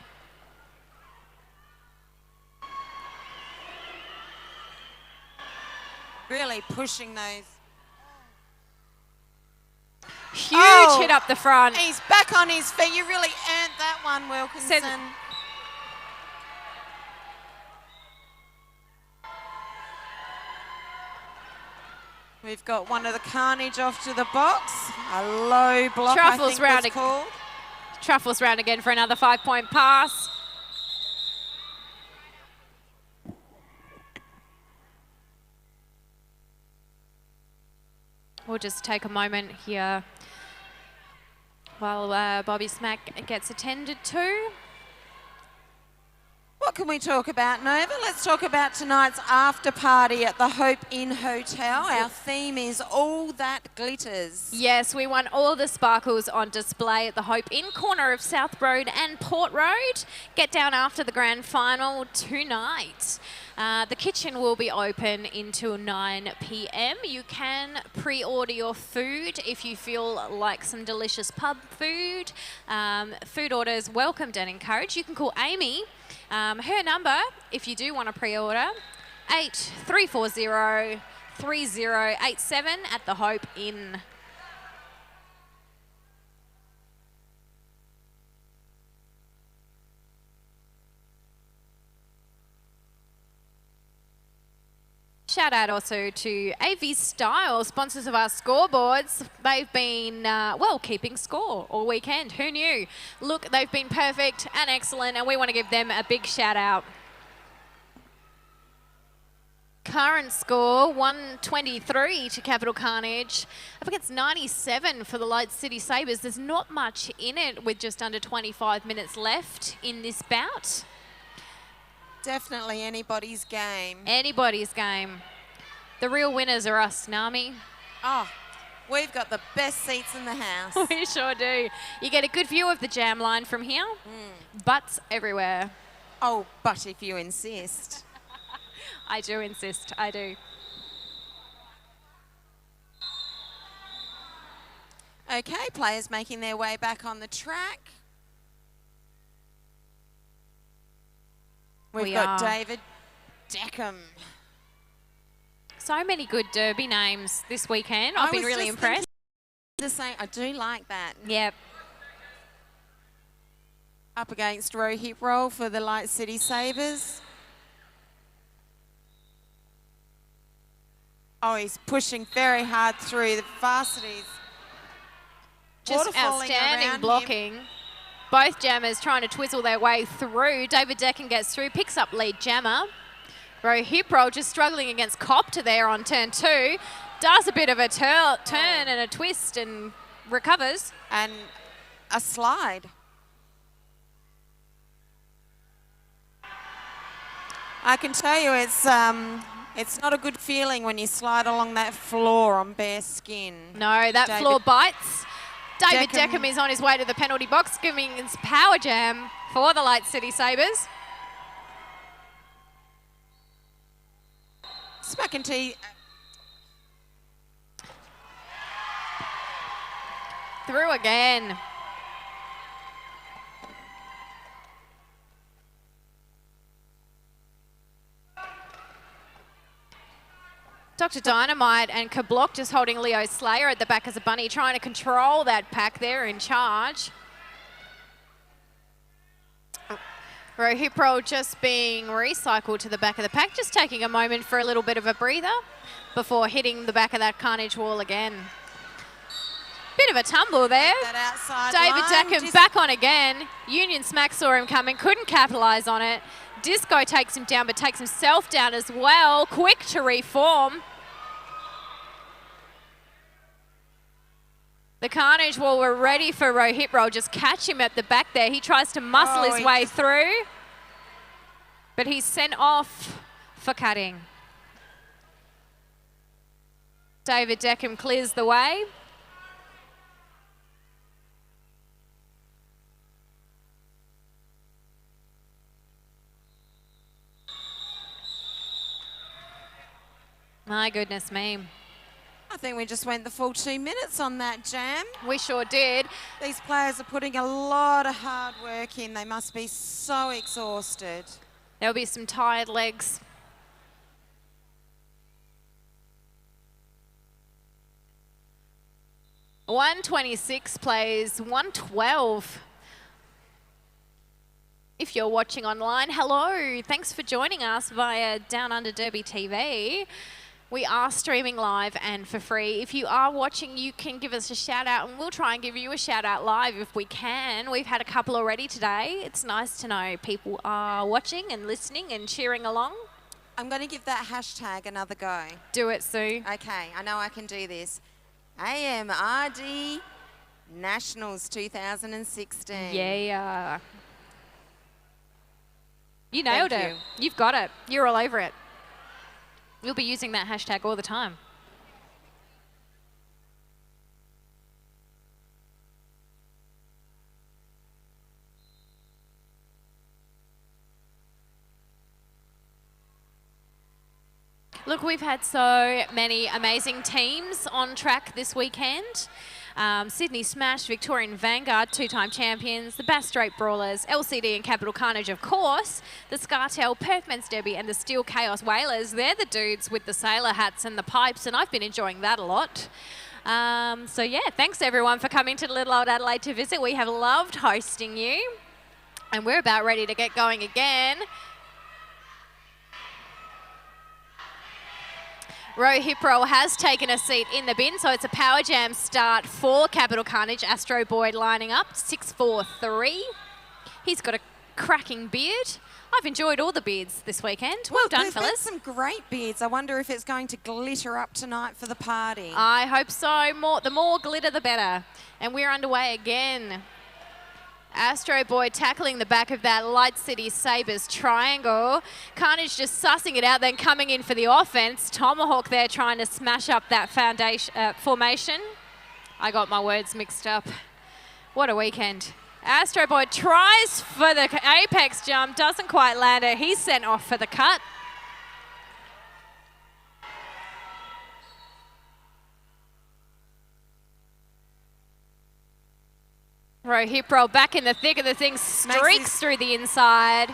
Really pushing those. Huge hit up the front. He's back on his feet. You really earned that one, Wilkinson. We've got one of the Carnage off to the box. A low block, Truffles I think round it's called. Truffles round again for another 5-point pass. We'll just take a moment here while Bobby Smack gets attended to. What can we talk about, Nova? Let's talk about tonight's after party at the Hope Inn Hotel. Our theme is All That Glitters. Yes, we want all the sparkles on display at the Hope Inn, corner of South Road and Port Road. Get down after the grand final tonight. The kitchen will be open until 9 p.m. You can pre-order your food if you feel like some delicious pub food. Food orders welcomed and encouraged. You can call Amy. Her number, if you do want to pre-order, 8340 3087 at the Hope Inn. Shout out also to AV Style, sponsors of our scoreboards. They've been, well, keeping score all weekend. Who knew? Look, they've been perfect and excellent, and we want to give them a big shout out. Current score, 123 to Capital Carnage. I think it's 97 for the Light City Sabres. There's not much in it with just under 25 minutes left in this bout. Definitely anybody's game. Anybody's game. The real winners are us, Nami. Oh, we've got the best seats in the house. We sure do. You get a good view of the jam line from here. Butts everywhere. Oh, but if you insist. I do insist, I do. Okay, players making their way back on the track. We've got David Deckham. So many good Derby names this weekend. I've been really impressed. I do like that. Yep. Up against row hip roll for the Light City Sabres. Oh, he's pushing very hard through the varsities. Just outstanding blocking. Both jammers trying to twizzle their way through. David Deckham gets through, picks up lead jammer. Row hip roll just struggling against Copter there on turn 2. Does a bit of a turn and a twist and recovers. And a slide. I can tell you it's not a good feeling when you slide along that floor on bare skin. No, that floor bites. David Deckham is on his way to the penalty box, giving his power jam for the Light City Sabres. Smackentee. Through again. Dr. Dynamite and Kablock just holding Leo Slayer at the back as a bunny, trying to control that pack there in charge. Row hip roll just being recycled to the back of the pack, just taking a moment for a little bit of a breather before hitting the back of that Carnage wall again. Bit of a tumble there. David Deckham back on again. Union Smack saw him coming, couldn't capitalise on it. Disco takes him down, but takes himself down as well. Quick to reform. The Carnage wall were ready for row hip roll. Just catch him at the back there. He tries to muscle his way through, but he's sent off for cutting. David Deckham clears the way. My goodness me. I think we just went the full 2 minutes on that jam. We sure did. These players are putting a lot of hard work in. They must be so exhausted. There'll be some tired legs. $126 plays 112. If you're watching online, hello. Thanks for joining us via Downunder Derby TV. We are streaming live and for free. If you are watching, you can give us a shout out and we'll try and give you a shout out live if we can. We've had a couple already today. It's nice to know people are watching and listening and cheering along. I'm going to give that hashtag another go. Do it, Sue. Okay, I know I can do this. AMRD Nationals 2016. Yeah. You nailed Thank it. you. You've got it. You're all over it. You'll be using that hashtag all the time. Look, we've had so many amazing teams on track this weekend. Sydney Smash, Victorian Vanguard, two-time champions, the Bass Strait Brawlers, LCD and Capital Carnage, of course, the Scartel, Perth Men's Derby and the Steel Chaos Whalers. They're the dudes with the sailor hats and the pipes, and I've been enjoying that a lot. So yeah, thanks everyone for coming to Little Old Adelaide to visit. We have loved hosting you, and we're about ready to get going again. Ro Hipro has taken a seat in the bin, so it's a Power Jam start for Capital Carnage. Astro Boyd lining up, 6-4-3. He's got a cracking beard. I've enjoyed all the beards this weekend. Well done, There's been fellas. some great beards. I wonder if it's going to glitter up tonight for the party. I hope so. The more glitter, the better. And we're underway again. Astro Boy tackling the back of that Light City Sabres triangle. Carnage just sussing it out, then coming in for the offense. Tomahawk there trying to smash up that formation. I got my words mixed up. What a weekend. Astro Boy tries for the apex jump, doesn't quite land it. He's sent off for the cut. Ro Hipro back in the thick of the thing, streaks through the inside.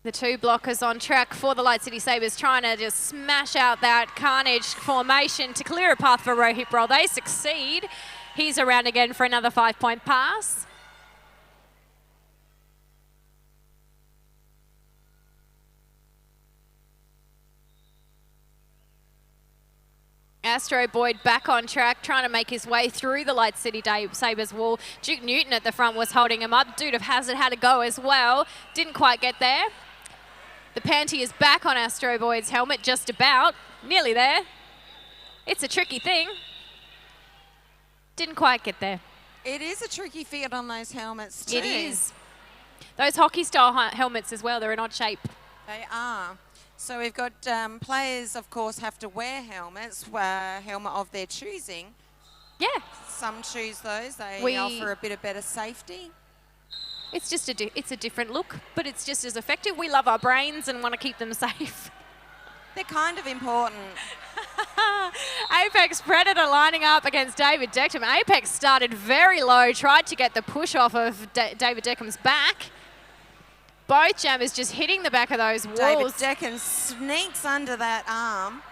The two blockers on track for the Light City Sabres, trying to just smash out that Carnage formation to clear a path for Ro Hipro. They succeed. He's around again for another 5-point pass. Astro Boyd back on track, trying to make his way through the Light City Sabres wall. Duke Newton at the front was holding him up. Dude of Hazard had to go as well. Didn't quite get there. The panty is back on Astro Boyd's helmet, just about. Nearly there. It's a tricky thing. Didn't quite get there. It is a tricky fit on those helmets too. It is. Those hockey-style helmets as well, they're in odd shape. They are. So we've got players, of course, have to wear helmets, helmet of their choosing. Yeah. Some choose those. They We- offer a bit of better safety. It's just it's a different look, but it's just as effective. We love our brains and want to keep them safe. They're kind of important. Apex Predator lining up against David Deckham. Apex started very low, tried to get the push off of David Deckham's back. Both jammers just hitting the back of those walls. David Deckham sneaks under that arm.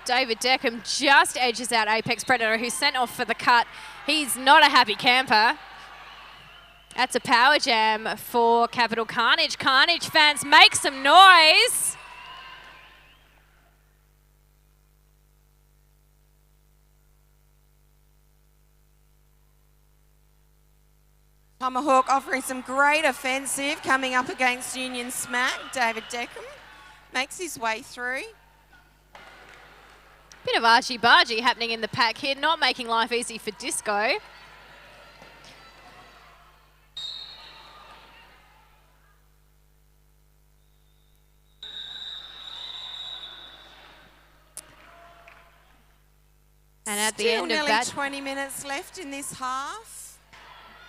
David Deckham just edges out Apex Predator, who's sent off for the cut. He's not a happy camper. That's a power jam for Capital Carnage. Carnage fans, make some noise. Tomahawk offering some great offensive, coming up against Union Smack. David Deckham makes his way through. Bit of argy-bargy happening in the pack here, not making life easy for Disco. And at the Still end of nearly that, 20 minutes left in this half.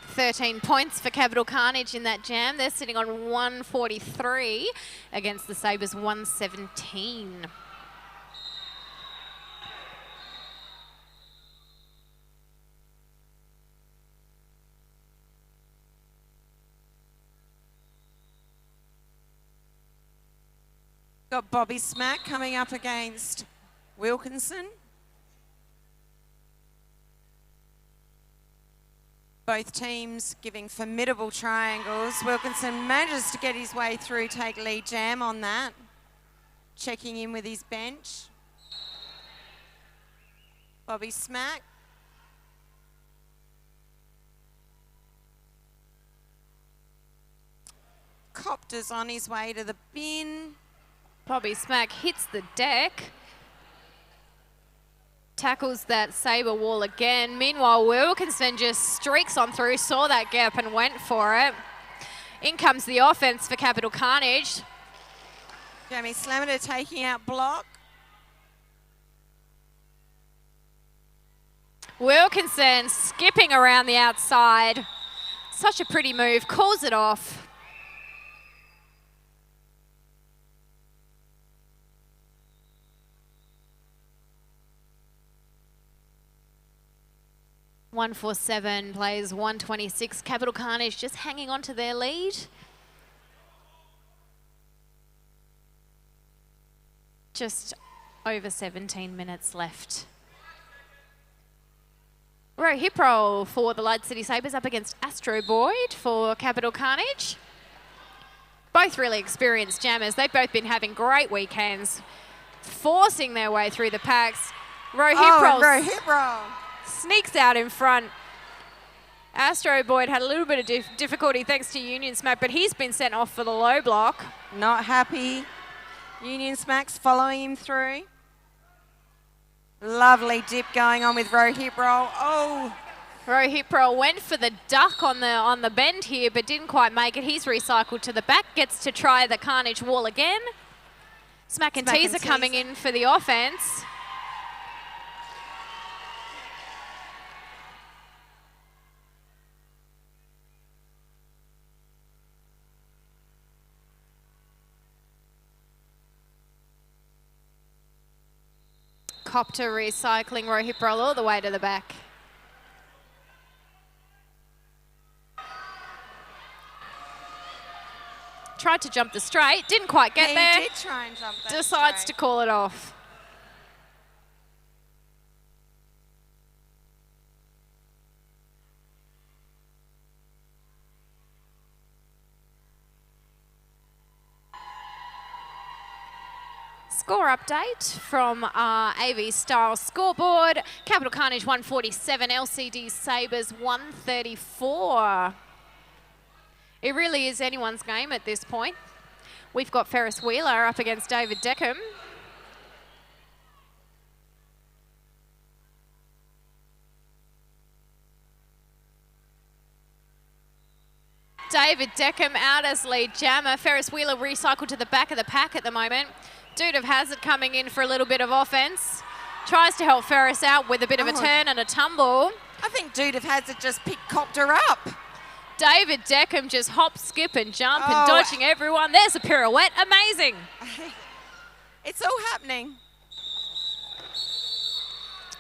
13 points for Capital Carnage in that jam. They're sitting on 143 against the Sabres 117. Got Bobby Smack coming up against Wilkinson. Both teams giving formidable triangles. Wilkinson manages to get his way through, take lead jam on that. Checking in with his bench. Bobby Smack. Copter's on his way to the bin. Bobby Smack hits the deck. Tackles that Sabre wall again. Meanwhile, Wilkinson just streaks on through, saw that gap and went for it. In comes the offense for Capital Carnage. Jamie Slammer taking out block. Wilkinson skipping around the outside. Such a pretty move, calls it off. (147) plays 126. Capital Carnage just hanging on to their lead. Just over 17 minutes left. Row hip roll for the Light City Sabres up against Astro Boyd for Capital Carnage. Both really experienced jammers. They've both been having great weekends, forcing their way through the packs. Row hip roll sneaks out in front. Astro Boyd had a little bit of difficulty thanks to Union Smack, but he's been sent off for the low block. Not happy. Union Smack's following him through. Lovely dip going on with row hip roll. Oh, Row hip roll went for the duck on the bend here, but didn't quite make it. He's recycled to the back, gets to try the Carnage wall again. Smack and Teaser coming in for the offense. Copter recycling row hip roll all the way to the back. Tried to jump the straight, didn't quite get there. He did try and jump that Decides straight. to call it off. Score update from our AV Style scoreboard. Capital Carnage 147, LCD Sabres 134. It really is anyone's game at this point. We've got Ferris Wheeler up against David Deckham. David Deckham out as lead jammer. Ferris Wheeler recycled to the back of the pack at the moment. Dude of Hazard coming in for a little bit of offense. Tries to help Ferris out with a bit of a turn and a tumble. I think Dude of Hazard just picked Copter up. David Deckham just hop, skip and jump and dodging everyone. There's a pirouette. Amazing. It's all happening.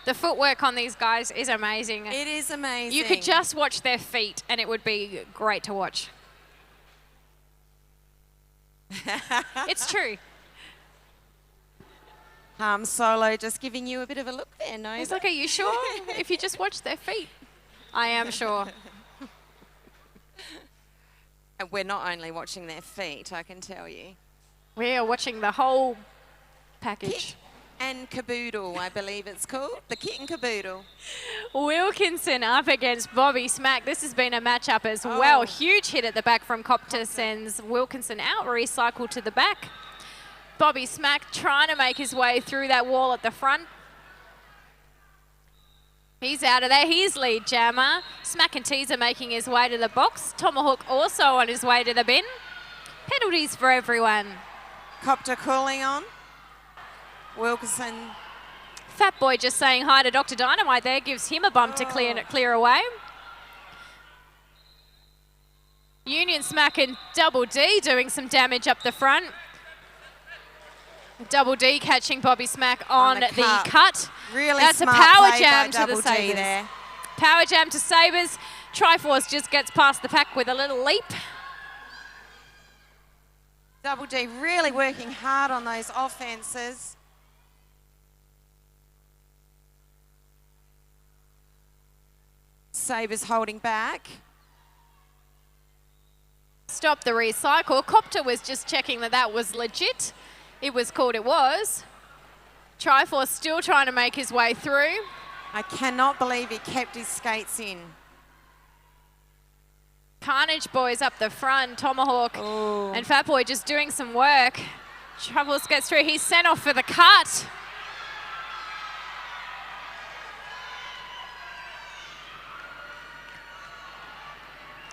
The footwork on these guys is amazing. It is amazing. You could just watch their feet and it would be great to watch. It's true. Solo just giving you a bit of a look there, no? He's like, are you sure? If you just watch their feet. I am sure. And we're not only watching their feet, I can tell you. We are watching the whole package. Kit and Caboodle, I believe it's called. The Kit and Caboodle. Wilkinson up against Bobby Smack. This has been a matchup as well. Huge hit at the back from Copter sends Wilkinson out, recycle to the back. Bobby Smack trying to make his way through that wall at the front. He's out of there. He's lead jammer. Smack and Teaser making his way to the box. Tomahawk also on his way to the bin. Penalties for everyone. Copter calling on. Wilkinson. Fat Boy just saying hi to Dr. Dynamite there. Gives him a bump to clear away. Union Smack and Double D doing some damage up the front. Double D catching Bobby Smack on the cut. Really That's a smart power play jam by to the Double D Sabres. there. Power jam to Sabres. Triforce just gets past the pack with a little leap. Double D really working hard on those offences. Sabres holding back. Stop the recycle. Copter was just checking that that was legit. It was called it was. Triforce still trying to make his way through. I cannot believe he kept his skates in. Carnage boys up the front. Tomahawk and Fat Boy just doing some work. Truffles gets through. He's sent off for the cut.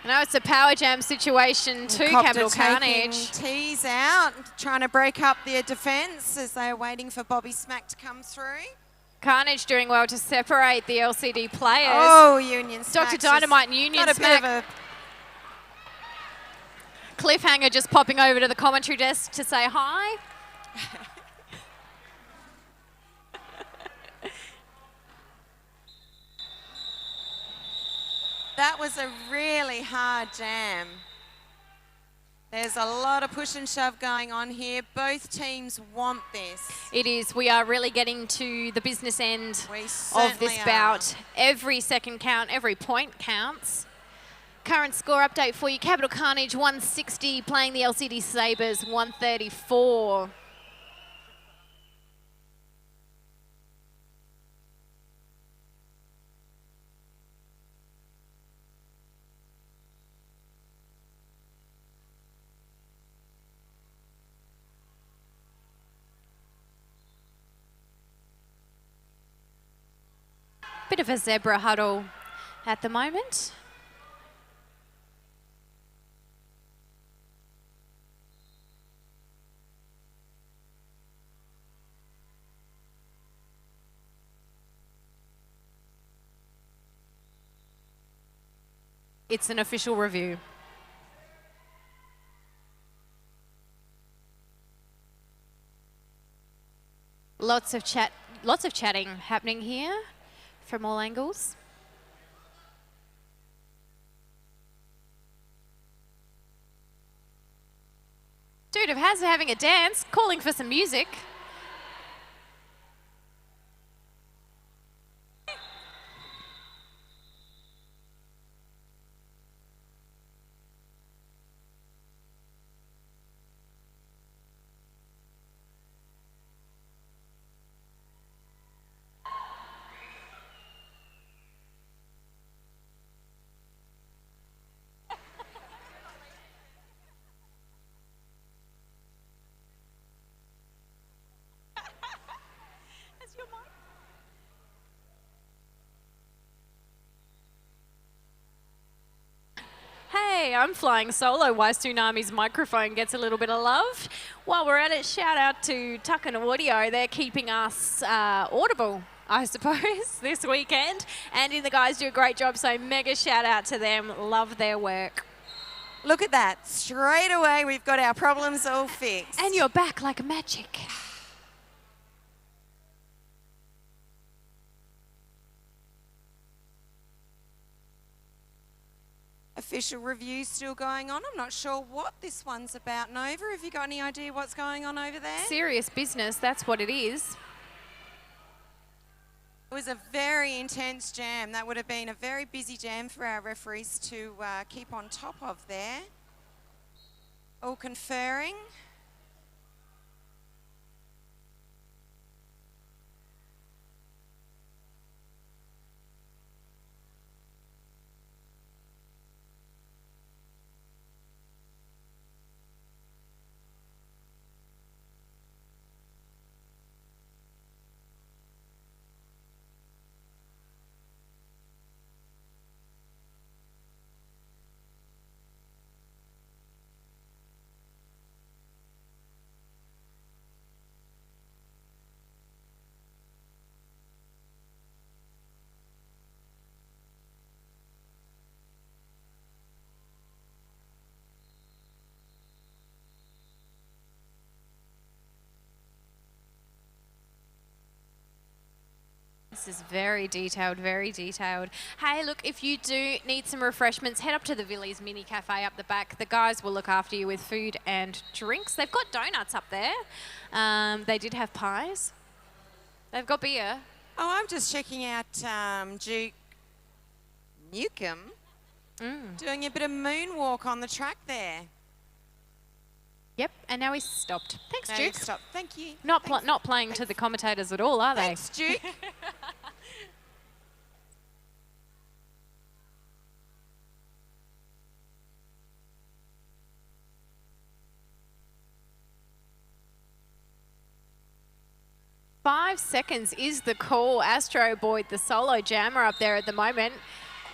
Now it's a power jam situation to Capital Carnage. Tees out, trying to break up their defence as they're waiting for Bobby Smack to come through. Carnage doing well to separate the LCD players. Oh, Union Smack. Dr. Dynamite and Union Smack. Cliffhanger just popping over to the commentary desk to say hi. That was a really hard jam. There's a lot of push and shove going on here. Both teams want this. It is. We are really getting to the business end We of certainly this are. bout. Every second count, every point counts. Current score update for you. Capital Carnage 160 playing the LCD Sabres 134. Bit of a zebra huddle at the moment. It's an official review. Lots of chatting happening here from all angles. Dude of Hazza having a dance, calling for some music. Hey, I'm flying solo while Tsunami's microphone gets a little bit of love. While we're at it, shout out to Tuck and Audio. They're keeping us audible, I suppose, this weekend. Andy and the guys do a great job, so mega shout out to them. Love their work. Look at that. Straight away, we've got our problems all fixed. And you're back like magic. Official review still going on. I'm not sure what this one's about. Nova, have you got any idea what's going on over there? Serious business, that's what it is. It was a very intense jam. That would have been a very busy jam for our referees to keep on top of there. All conferring. This is very detailed, very detailed. Hey, look, if you do need some refreshments, head up to the Villies Mini Cafe up the back. The guys will look after you with food and drinks. They've got donuts up there. They did have pies. They've got beer. Oh, I'm just checking out Duke Newcomb doing a bit of moonwalk on the track there. Yep, and now he's stopped. Thanks, No, Duke. stop. Thank you. Not playing to the commentators at all, are they? Thanks, Duke. 5 seconds is the call. Astro Boyd, the solo jammer up there at the moment.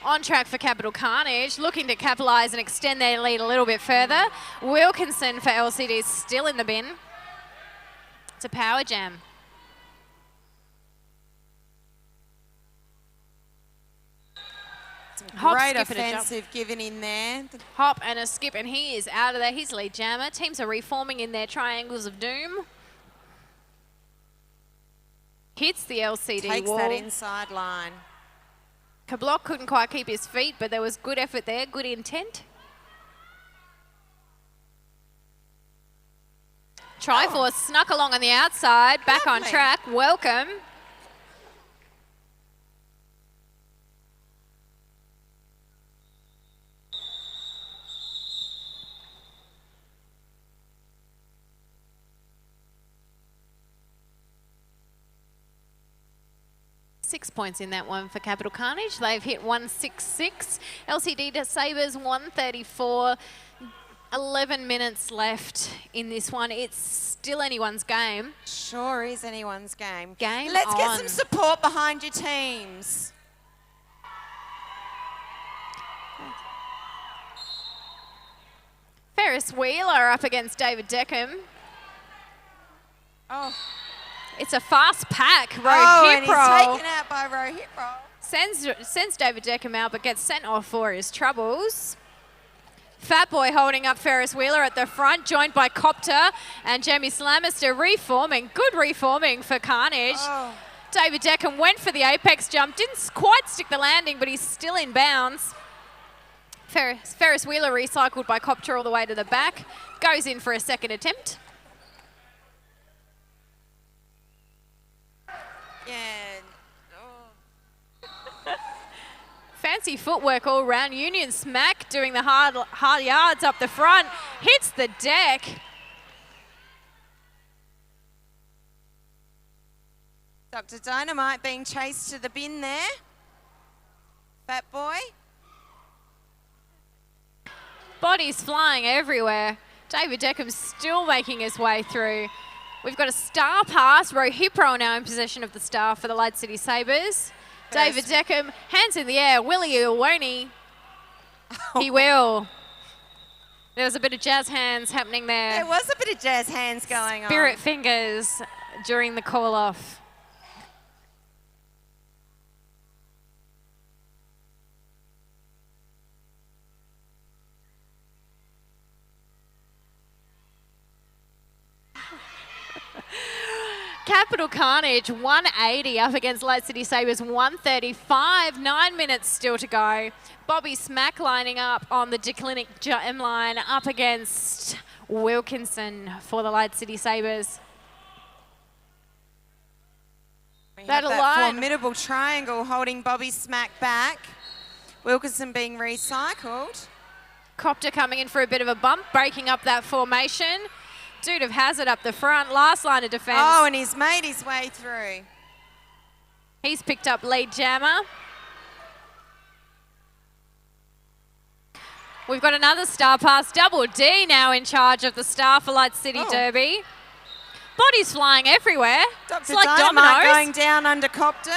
On track for Capital Carnage, looking to capitalise and extend their lead a little bit further. Wilkinson for LCD is still in the bin. It's a power jam. Hop, Great skip, and a jump. offensive given in there. Hop and a skip, and he is out of there. He's lead jammer. Teams are reforming in their triangles of doom. Hits the LCD Takes wall. that inside line. Kablock couldn't quite keep his feet, but there was good effort there, good intent. Triforce snuck along on the outside, back on Lovely. track. Welcome. Six points in that one for Capital Carnage. They've hit 166. LCD to Sabres 134. 11 minutes left in this one. It's still anyone's game. Sure is anyone's game. Game Let's get on. some support behind your teams. Ferris Wheeler up against David Deckham. Oh, It's a fast pack. and Rohit he's roll. taken out by Rohit roll. Sends David Deckham out, but gets sent off for his troubles. Fat Boy holding up Ferris Wheeler at the front, joined by Copter and Jamie Slamister reforming. Good reforming for Carnage. Oh. David Deckham went for the apex jump, didn't quite stick the landing, but he's still in bounds. Ferris Wheeler recycled by Copter all the way to the back. Goes in for a second attempt. Yeah. Oh. Fancy footwork all round. Union Smack doing the hard yards up the front. Hits the deck. Dr. Dynamite being chased to the bin there. Fat Boy. Bodies flying everywhere. David Deckham's still making his way through. We've got a star pass. Rohipro now in possession of the star for the Light City Sabres. David Deckham, hands in the air. Will he or won't he? He will. There was a bit of jazz hands happening there. There was a bit of jazz hands going on. Spirit fingers during the call-off. Capital Carnage 180 up against Light City Sabres 135. 9 minutes still to go. Bobby Smack lining up on the declinic jam line up against Wilkinson for the Light City Sabres. We have That'll that line. formidable triangle holding Bobby Smack back. Wilkinson being recycled. Copter coming in for a bit of a bump, breaking up that formation. Dude of Hazard up the front, last line of defence. Oh, and he's made his way through. He's picked up lead jammer. We've got another star pass. Double D now in charge of the star for Light City Derby. Bodies flying everywhere. Dr. It's like Dynamite dominoes. going down under Copter.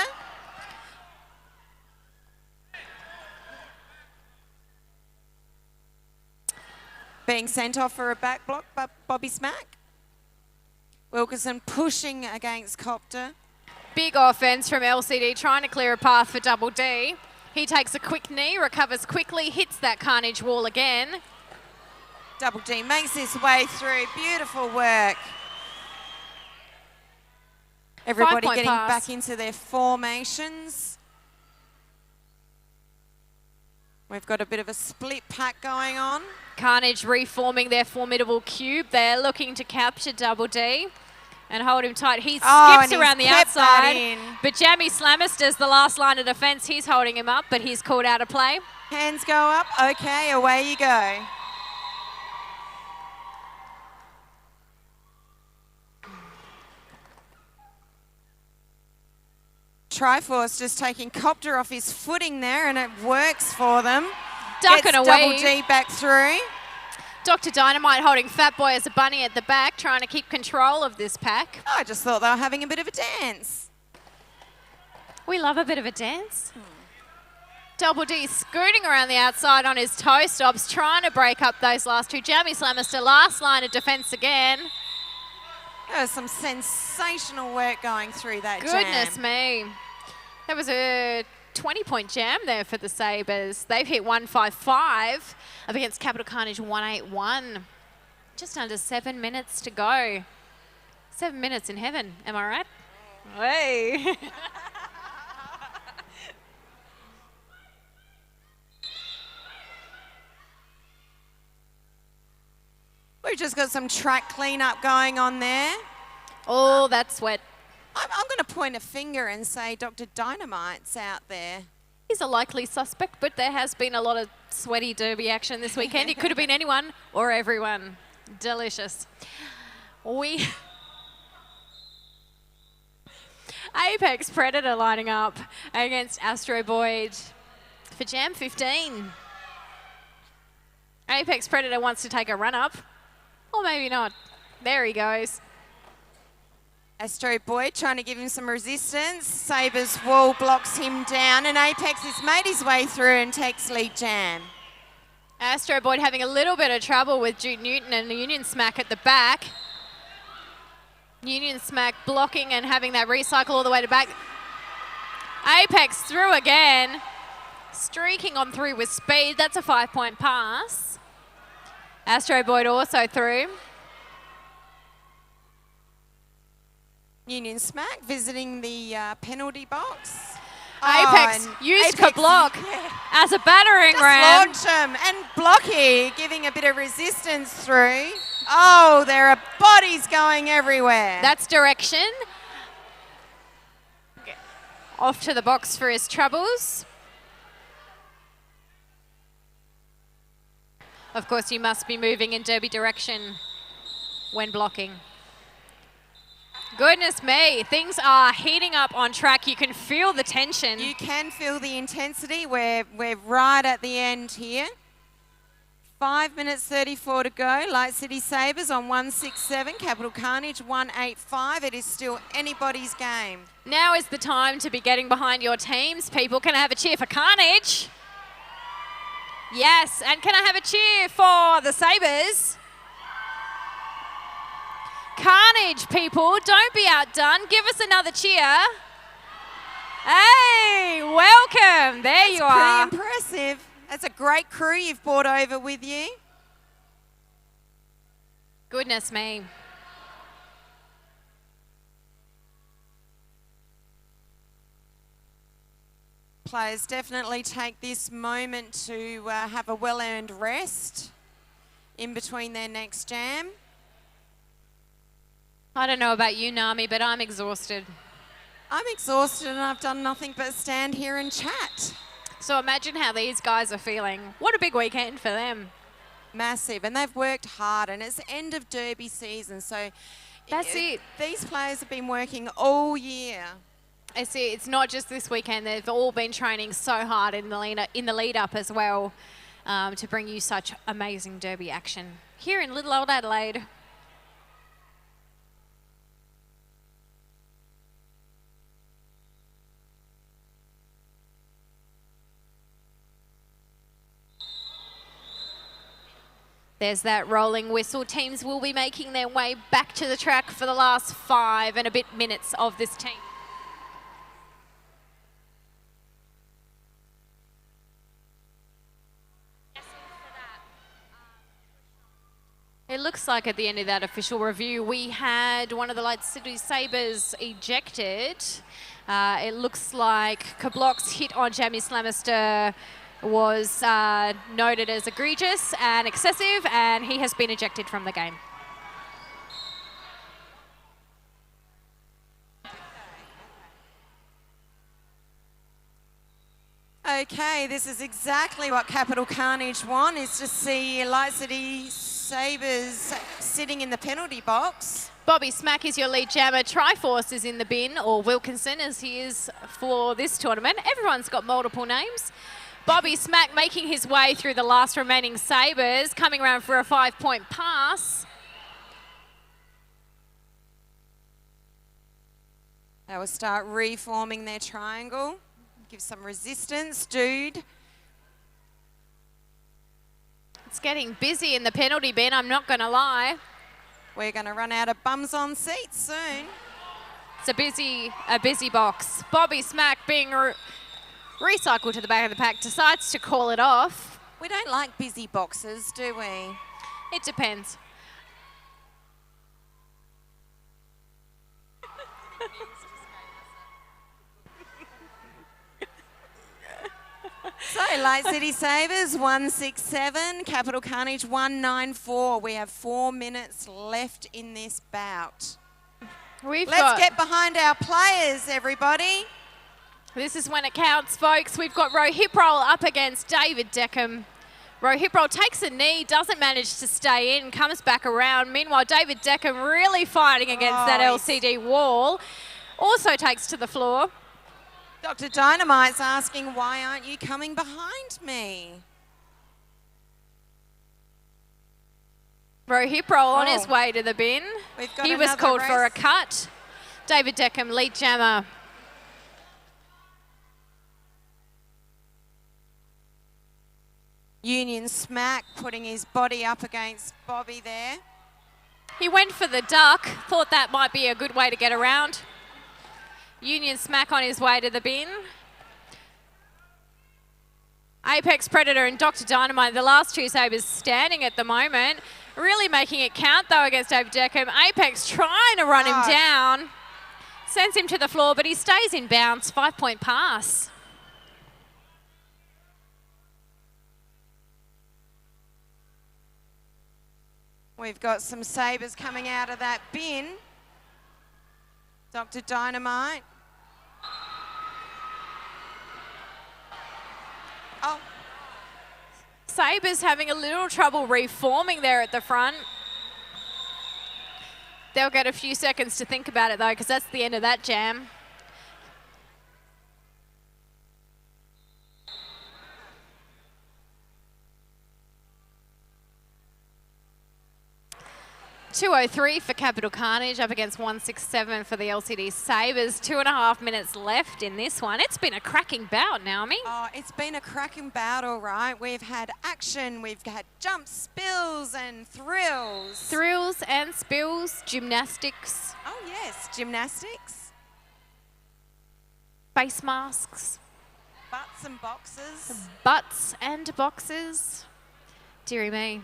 Being sent off for a back block by Bobby Smack. Wilkinson pushing against Copter. Big offense from LCD, trying to clear a path for Double D. He takes a quick knee, recovers quickly, hits that Carnage wall again. Double D makes his way through. Beautiful work. Everybody 5-point getting pass. back into their formations. We've got a bit of a split pack going on. Carnage reforming their formidable cube. They're looking to capture Double D and hold him tight. He Oh, skips and around he's the kept that outside. in. But Jamie Slamister's the last line of defence. He's holding him up, but he's called out of play. Hands go up. Okay, away you go. Triforce just taking Copter off his footing there, and it works for them. Duck Gets and Double away. D back through. Dr. Dynamite holding Fat Boy as a bunny at the back, trying to keep control of this pack. I just thought they were having a bit of a dance. We love a bit of a dance. Double D scooting around the outside on his toe stops, trying to break up those last two. Jamie Slamister, last line of defence again. There was some sensational work going through that Goodness jam. me. That was a 20-point jam there for the Sabres. They've hit 155 up against Capital Carnage 181. Just under 7 minutes to go. 7 minutes in heaven, am I right? Hey. We've just got some track cleanup going on there. Oh, that's wet. I'm going to point a finger and say Dr. Dynamite's out there. He's a likely suspect, but there has been a lot of sweaty derby action this weekend. It could have been anyone or everyone. Delicious. Apex Predator lining up against Astro Boyd for Jam 15. Apex Predator wants to take a run up, or maybe not. There he goes. Astro Boyd trying to give him some resistance. Sabres wall blocks him down, and Apex has made his way through and takes lead jam. Astro Boyd having a little bit of trouble with Duke Newton and Union Smack at the back. Union Smack blocking and having that recycle all the way to back. Apex through again. Streaking on through with speed. That's a 5-point pass. Astro Boyd also through. Union Smack visiting the penalty box. Apex used to block as a battering Just ram. launch him, and Blocky giving a bit of resistance through. Oh, there are bodies going everywhere. That's direction. Off to the box for his troubles. Of course, you must be moving in derby direction when blocking. Goodness me, things are heating up on track. You can feel the tension. You can feel the intensity. We're right at the end here. 5 minutes 34 to go. Light City Sabres on 167. Capital Carnage 185. It is still anybody's game. Now is the time to be getting behind your teams. People, can I have a cheer for Carnage? Yes, and can I have a cheer for the Sabres? Carnage, people, don't be outdone. Give us another cheer. Hey, welcome. There you are. Pretty impressive. That's a great crew you've brought over with you. Goodness me. Players definitely take this moment to have a well-earned rest in between their next jam. I don't know about you, Nami, but I'm exhausted. I'm exhausted and I've done nothing but stand here and chat. So imagine how these guys are feeling. What a big weekend for them. Massive, and they've worked hard, and it's end of derby season, so That's it. These players have been working all year. I see. It's not just this weekend. They've all been training so hard in the lead up as well to bring you such amazing derby action here in little old Adelaide. There's that rolling whistle. Teams will be making their way back to the track for the last 5 and a bit minutes of this team. It looks like at the end of that official review, we had one of the Light City Sabres ejected. It looks like Kablock's hit on Jamie Slamister was noted as egregious and excessive, and he has been ejected from the game. Okay, this is exactly what Capital Carnage want, is to see Light City Sabres sitting in the penalty box. Bobby Smack is your lead jammer. Triforce is in the bin, or Wilkinson as he is for this tournament. Everyone's got multiple names. Bobby Smack making his way through the last remaining Sabres, coming around for a 5-point pass. They will start reforming their triangle. Give some resistance, dude. It's getting busy in the penalty bin, I'm not going to lie. We're going to run out of bums on seats soon. It's a busy box. Bobby Smack being recycled to the back of the pack, decides to call it off. We don't like busy boxes, do we? It depends. So, Light City Sabres 167, Capital Carnage 194. We have 4 minutes left in this bout. Let's get behind our players, everybody. This is when it counts, folks. We've got Rohiprol up against David Deckham. Rohiprol takes a knee, doesn't manage to stay in, comes back around. Meanwhile, David Deckham really fighting against that LCD wall. Also takes to the floor. Dr. Dynamite's asking, why aren't you coming behind me? Rohiprol on his way to the bin. He was called for a cut. David Deckham, lead jammer. Union Smack putting his body up against Bobby there. He went for the duck, thought that might be a good way to get around. Union Smack on his way to the bin. Apex Predator and Dr. Dynamite, the last two Sabres standing at the moment. Really making it count, though, against David Deckham. Apex trying to run him down. Sends him to the floor, but he stays in bounds. 5-point pass. We've got some Sabres coming out of that bin. Dr. Dynamite. Oh. Sabres having a little trouble reforming there at the front. They'll get a few seconds to think about it, though, because that's the end of that jam. .203 for Capital Carnage up against 167 for the LCD Sabres. 2.5 minutes left in this one. It's been a cracking bout, Naomi. Oh, it's been a cracking bout, all right. We've had action, we've had jumps, spills and thrills. Thrills and spills, gymnastics. Oh, yes, gymnastics. Face masks. Butts and boxes. Butts and boxes. Dearie me.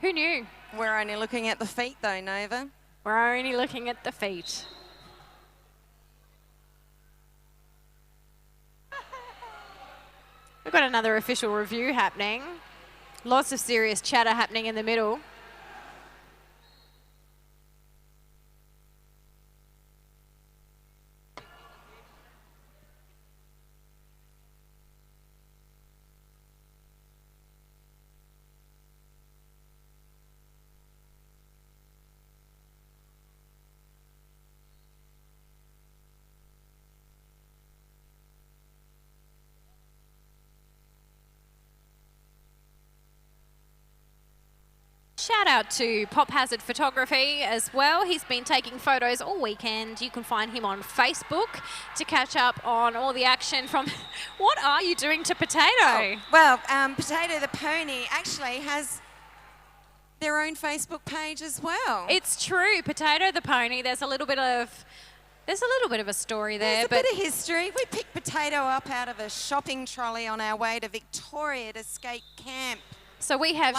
Who knew? We're only looking at the feet though, Nova. We're only looking at the feet. We've got another official review happening. Lots of serious chatter happening in the middle. Shout out to Pop Hazard Photography as well. He's been taking photos all weekend. You can find him on Facebook to catch up on all the action from... What are you doing to Potato? Oh, well, Potato the Pony actually has their own Facebook page as well. It's true. Potato the Pony. There's a little bit of a story there. There's a bit of history. We picked Potato up out of a shopping trolley on our way to Victoria to skate camp. So we have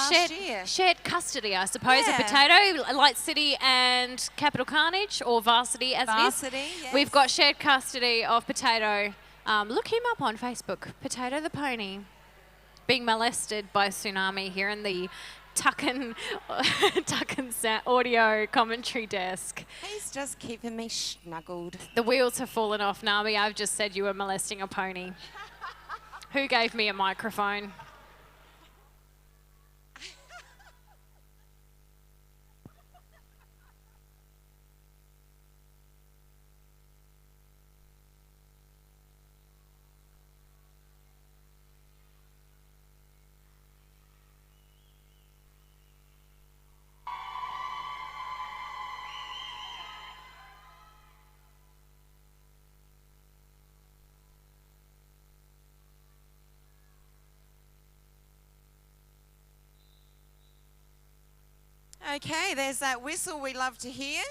shared custody, I suppose, of Potato, Light City and Capital Carnage, or Varsity as Varsity, it is. yes. We've got shared custody of Potato. Look him up on Facebook, Potato the Pony, being molested by Tsunami here in the Tuckin audio commentary desk. He's just keeping me snuggled. The wheels have fallen off, Nami. I've just said you were molesting a pony. Who gave me a microphone? Okay, there's that whistle we love to hear.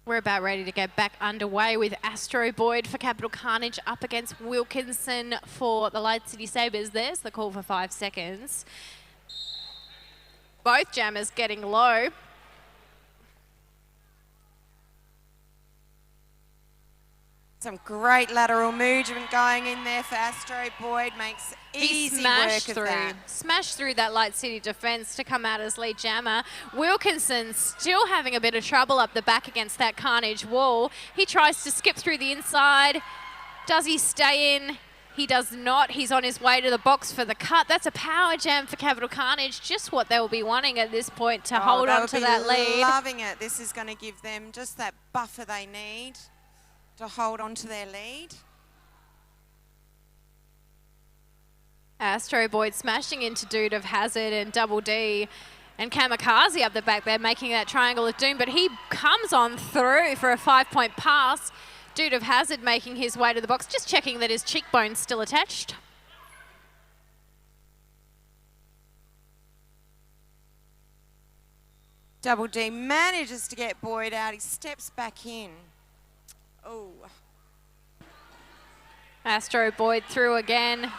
We're about ready to get back underway with Astro Boyd for Capital Carnage up against Wilkinson for the Light City Sabres. There's the call for 5 seconds. Both jammers getting low. Some great lateral movement going in there for Astro. Boyd makes easy work of that. Smashed through that Light City defence to come out as lead jammer. Wilkinson still having a bit of trouble up the back against that Carnage wall. He tries to skip through the inside. Does he stay in? He does not. He's on his way to the box for the cut. That's a power jam for Capital Carnage. Just what they'll be wanting at this point to hold on to that lead. Loving it. This is going to give them just that buffer they need to hold on to their lead. Astro Boyd smashing into Dude of Hazard and Double D and Kamikaze up the back there making that triangle of doom, but he comes on through for a 5-point pass. Dude of Hazard making his way to the box, just checking that his cheekbone's still attached. Double D manages to get Boyd out. He steps back in. Oh. Astro Boyd through again.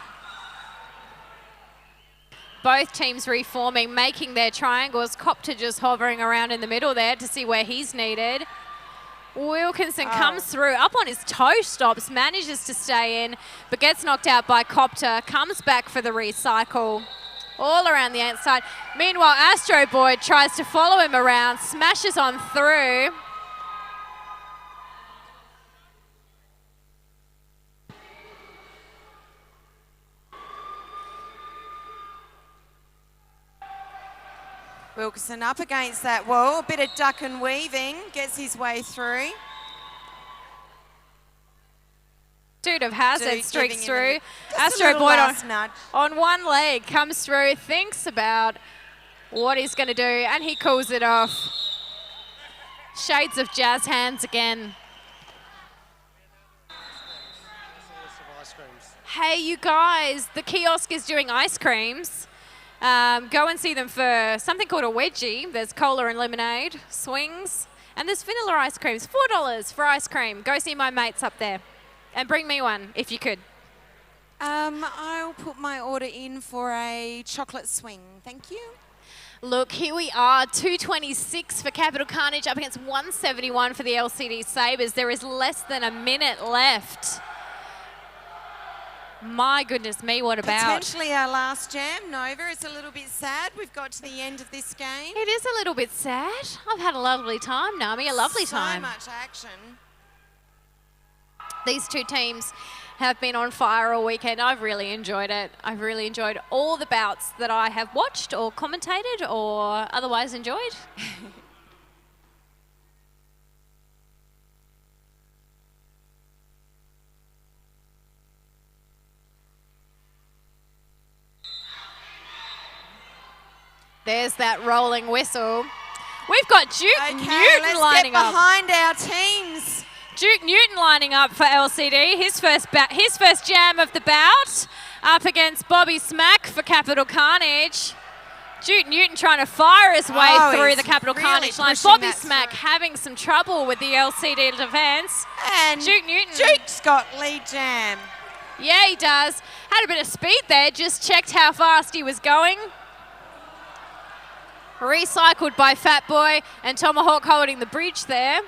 Both teams reforming, making their triangles. Copter just hovering around in the middle there to see where he's needed. Wilkinson comes through, up on his toe stops, manages to stay in, but gets knocked out by Copter, comes back for the recycle. All around the outside. Meanwhile, Astro Boyd tries to follow him around, smashes on through. Wilkinson up against that wall, a bit of duck and weaving, gets his way through. Dude of Hazard streaks through. Astro Boyd on on one leg comes through, thinks about what he's going to do, and he calls it off. Shades of jazz hands again. Hey, you guys, the kiosk is doing ice creams. Go and see them for something called a wedgie. There's cola and lemonade, swings, and there's vanilla ice creams. $4 for ice cream. Go see my mates up there. And bring me one, if you could. I'll put my order in for a chocolate swing. Thank you. Look, here we are, 226 for Capital Carnage up against 171 for the LCD Sabres. There is less than a minute left. My goodness me, what about? Potentially our last jam, Nova. It's a little bit sad. We've got to the end of this game. It is a little bit sad. I've had a lovely time, Nami, a lovely time. So much action. These two teams have been on fire all weekend. I've really enjoyed it. I've really enjoyed all the bouts that I have watched or commentated or otherwise enjoyed. There's that rolling whistle. We've got Duke Newton lining up. Behind our teams. Duke Newton lining up for LCD. His first jam of the bout up against Bobby Smack for Capital Carnage. Duke Newton trying to fire his way through the Capital Carnage line. Bobby Smack having some trouble with the LCD defence. And Duke Newton. Duke's got lead jam. Yeah, he does. Had a bit of speed there. Just checked how fast he was going. Recycled by Fat Boy and Tomahawk holding the bridge there.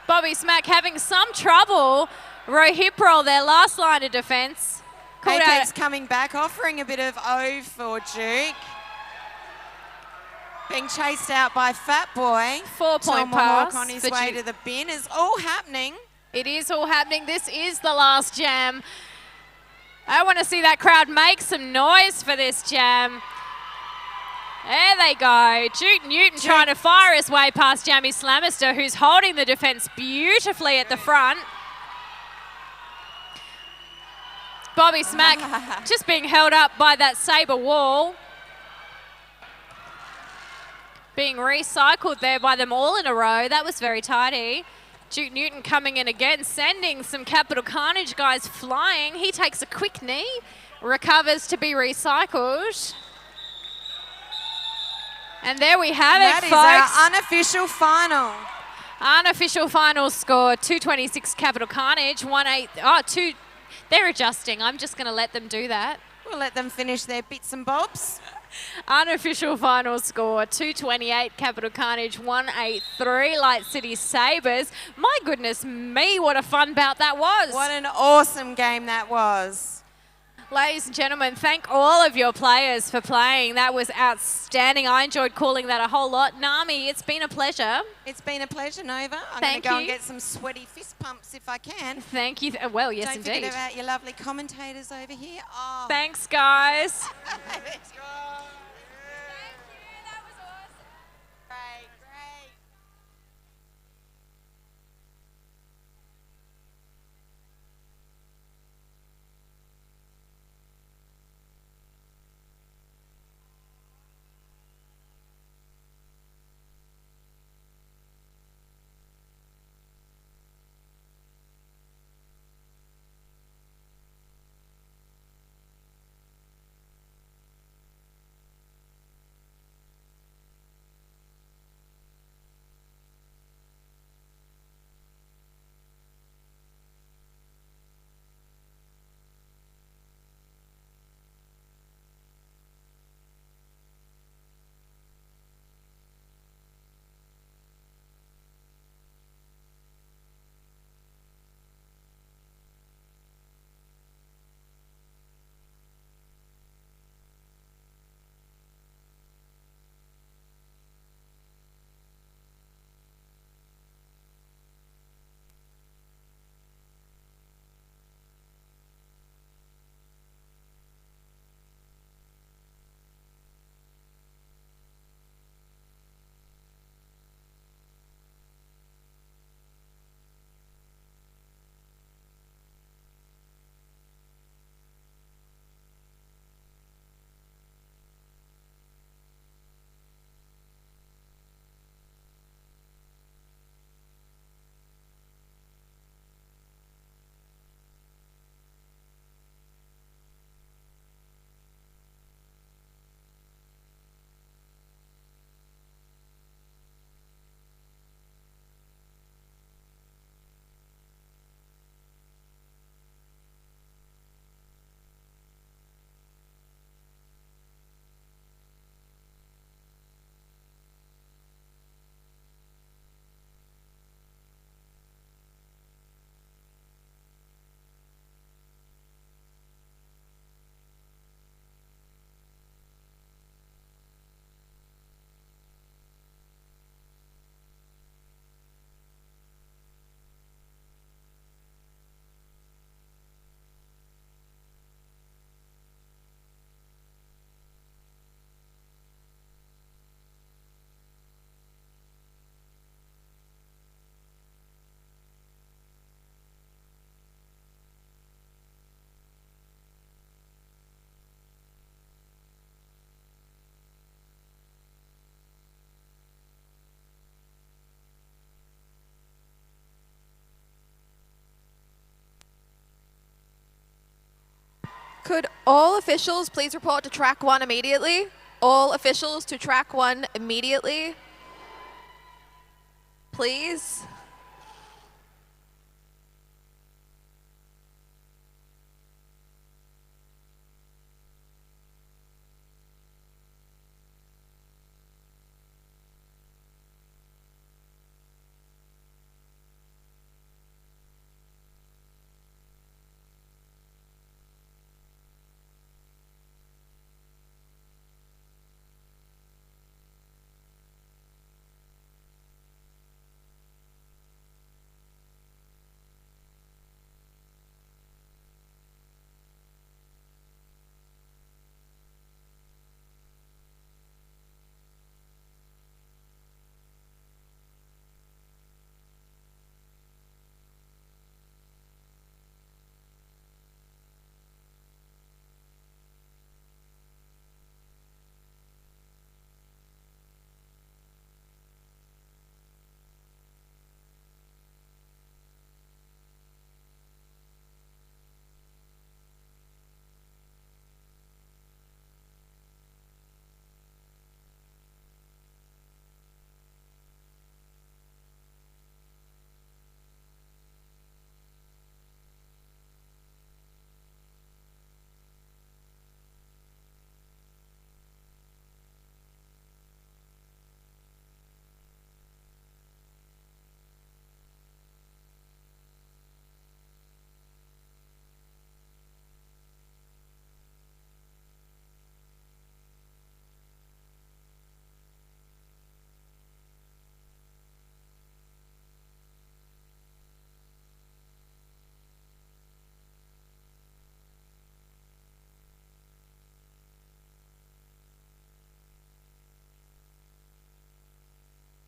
Bobby Smack having some trouble. Rohip roll their last line of defence. Apex coming back, offering a bit of O for Duke. Being chased out by Fat Boy. 4-point pass on his way to the bin. Is all happening. It is all happening. This is the last jam. I want to see that crowd make some noise for this jam. There they go. Duke Newton trying to fire his way past Jamie Slamister, who's holding the defence beautifully at the front. Bobby Smack just being held up by that Sabre wall. Being recycled there by them all in a row. That was very tidy. Duke Newton coming in again, sending some Capital Carnage guys flying. He takes a quick knee, recovers to be recycled. And there we have That it, is folks. our unofficial final. Unofficial final score, 226 Capital Carnage, 1-8. Oh, they're adjusting. I'm just going to let them do that. We'll let them finish their bits and bobs. Unofficial final score, 228 Capital Carnage, 183 Light City Sabres. My goodness me, what a fun bout that was. What an awesome game that was. Ladies and gentlemen, thank all of your players for playing. That was outstanding. I enjoyed calling that a whole lot. Nami, it's been a pleasure. It's been a pleasure, Nova. I'm going Thank to go you. and get some sweaty fist pumps if I can. Thank you. Well, yes, Don't indeed. forget about your lovely commentators over here. Oh. Thanks, guys. Let's go. That was awesome. Great, great. Could all officials please report to track 1 immediately? All officials to track 1 immediately. Please.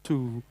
to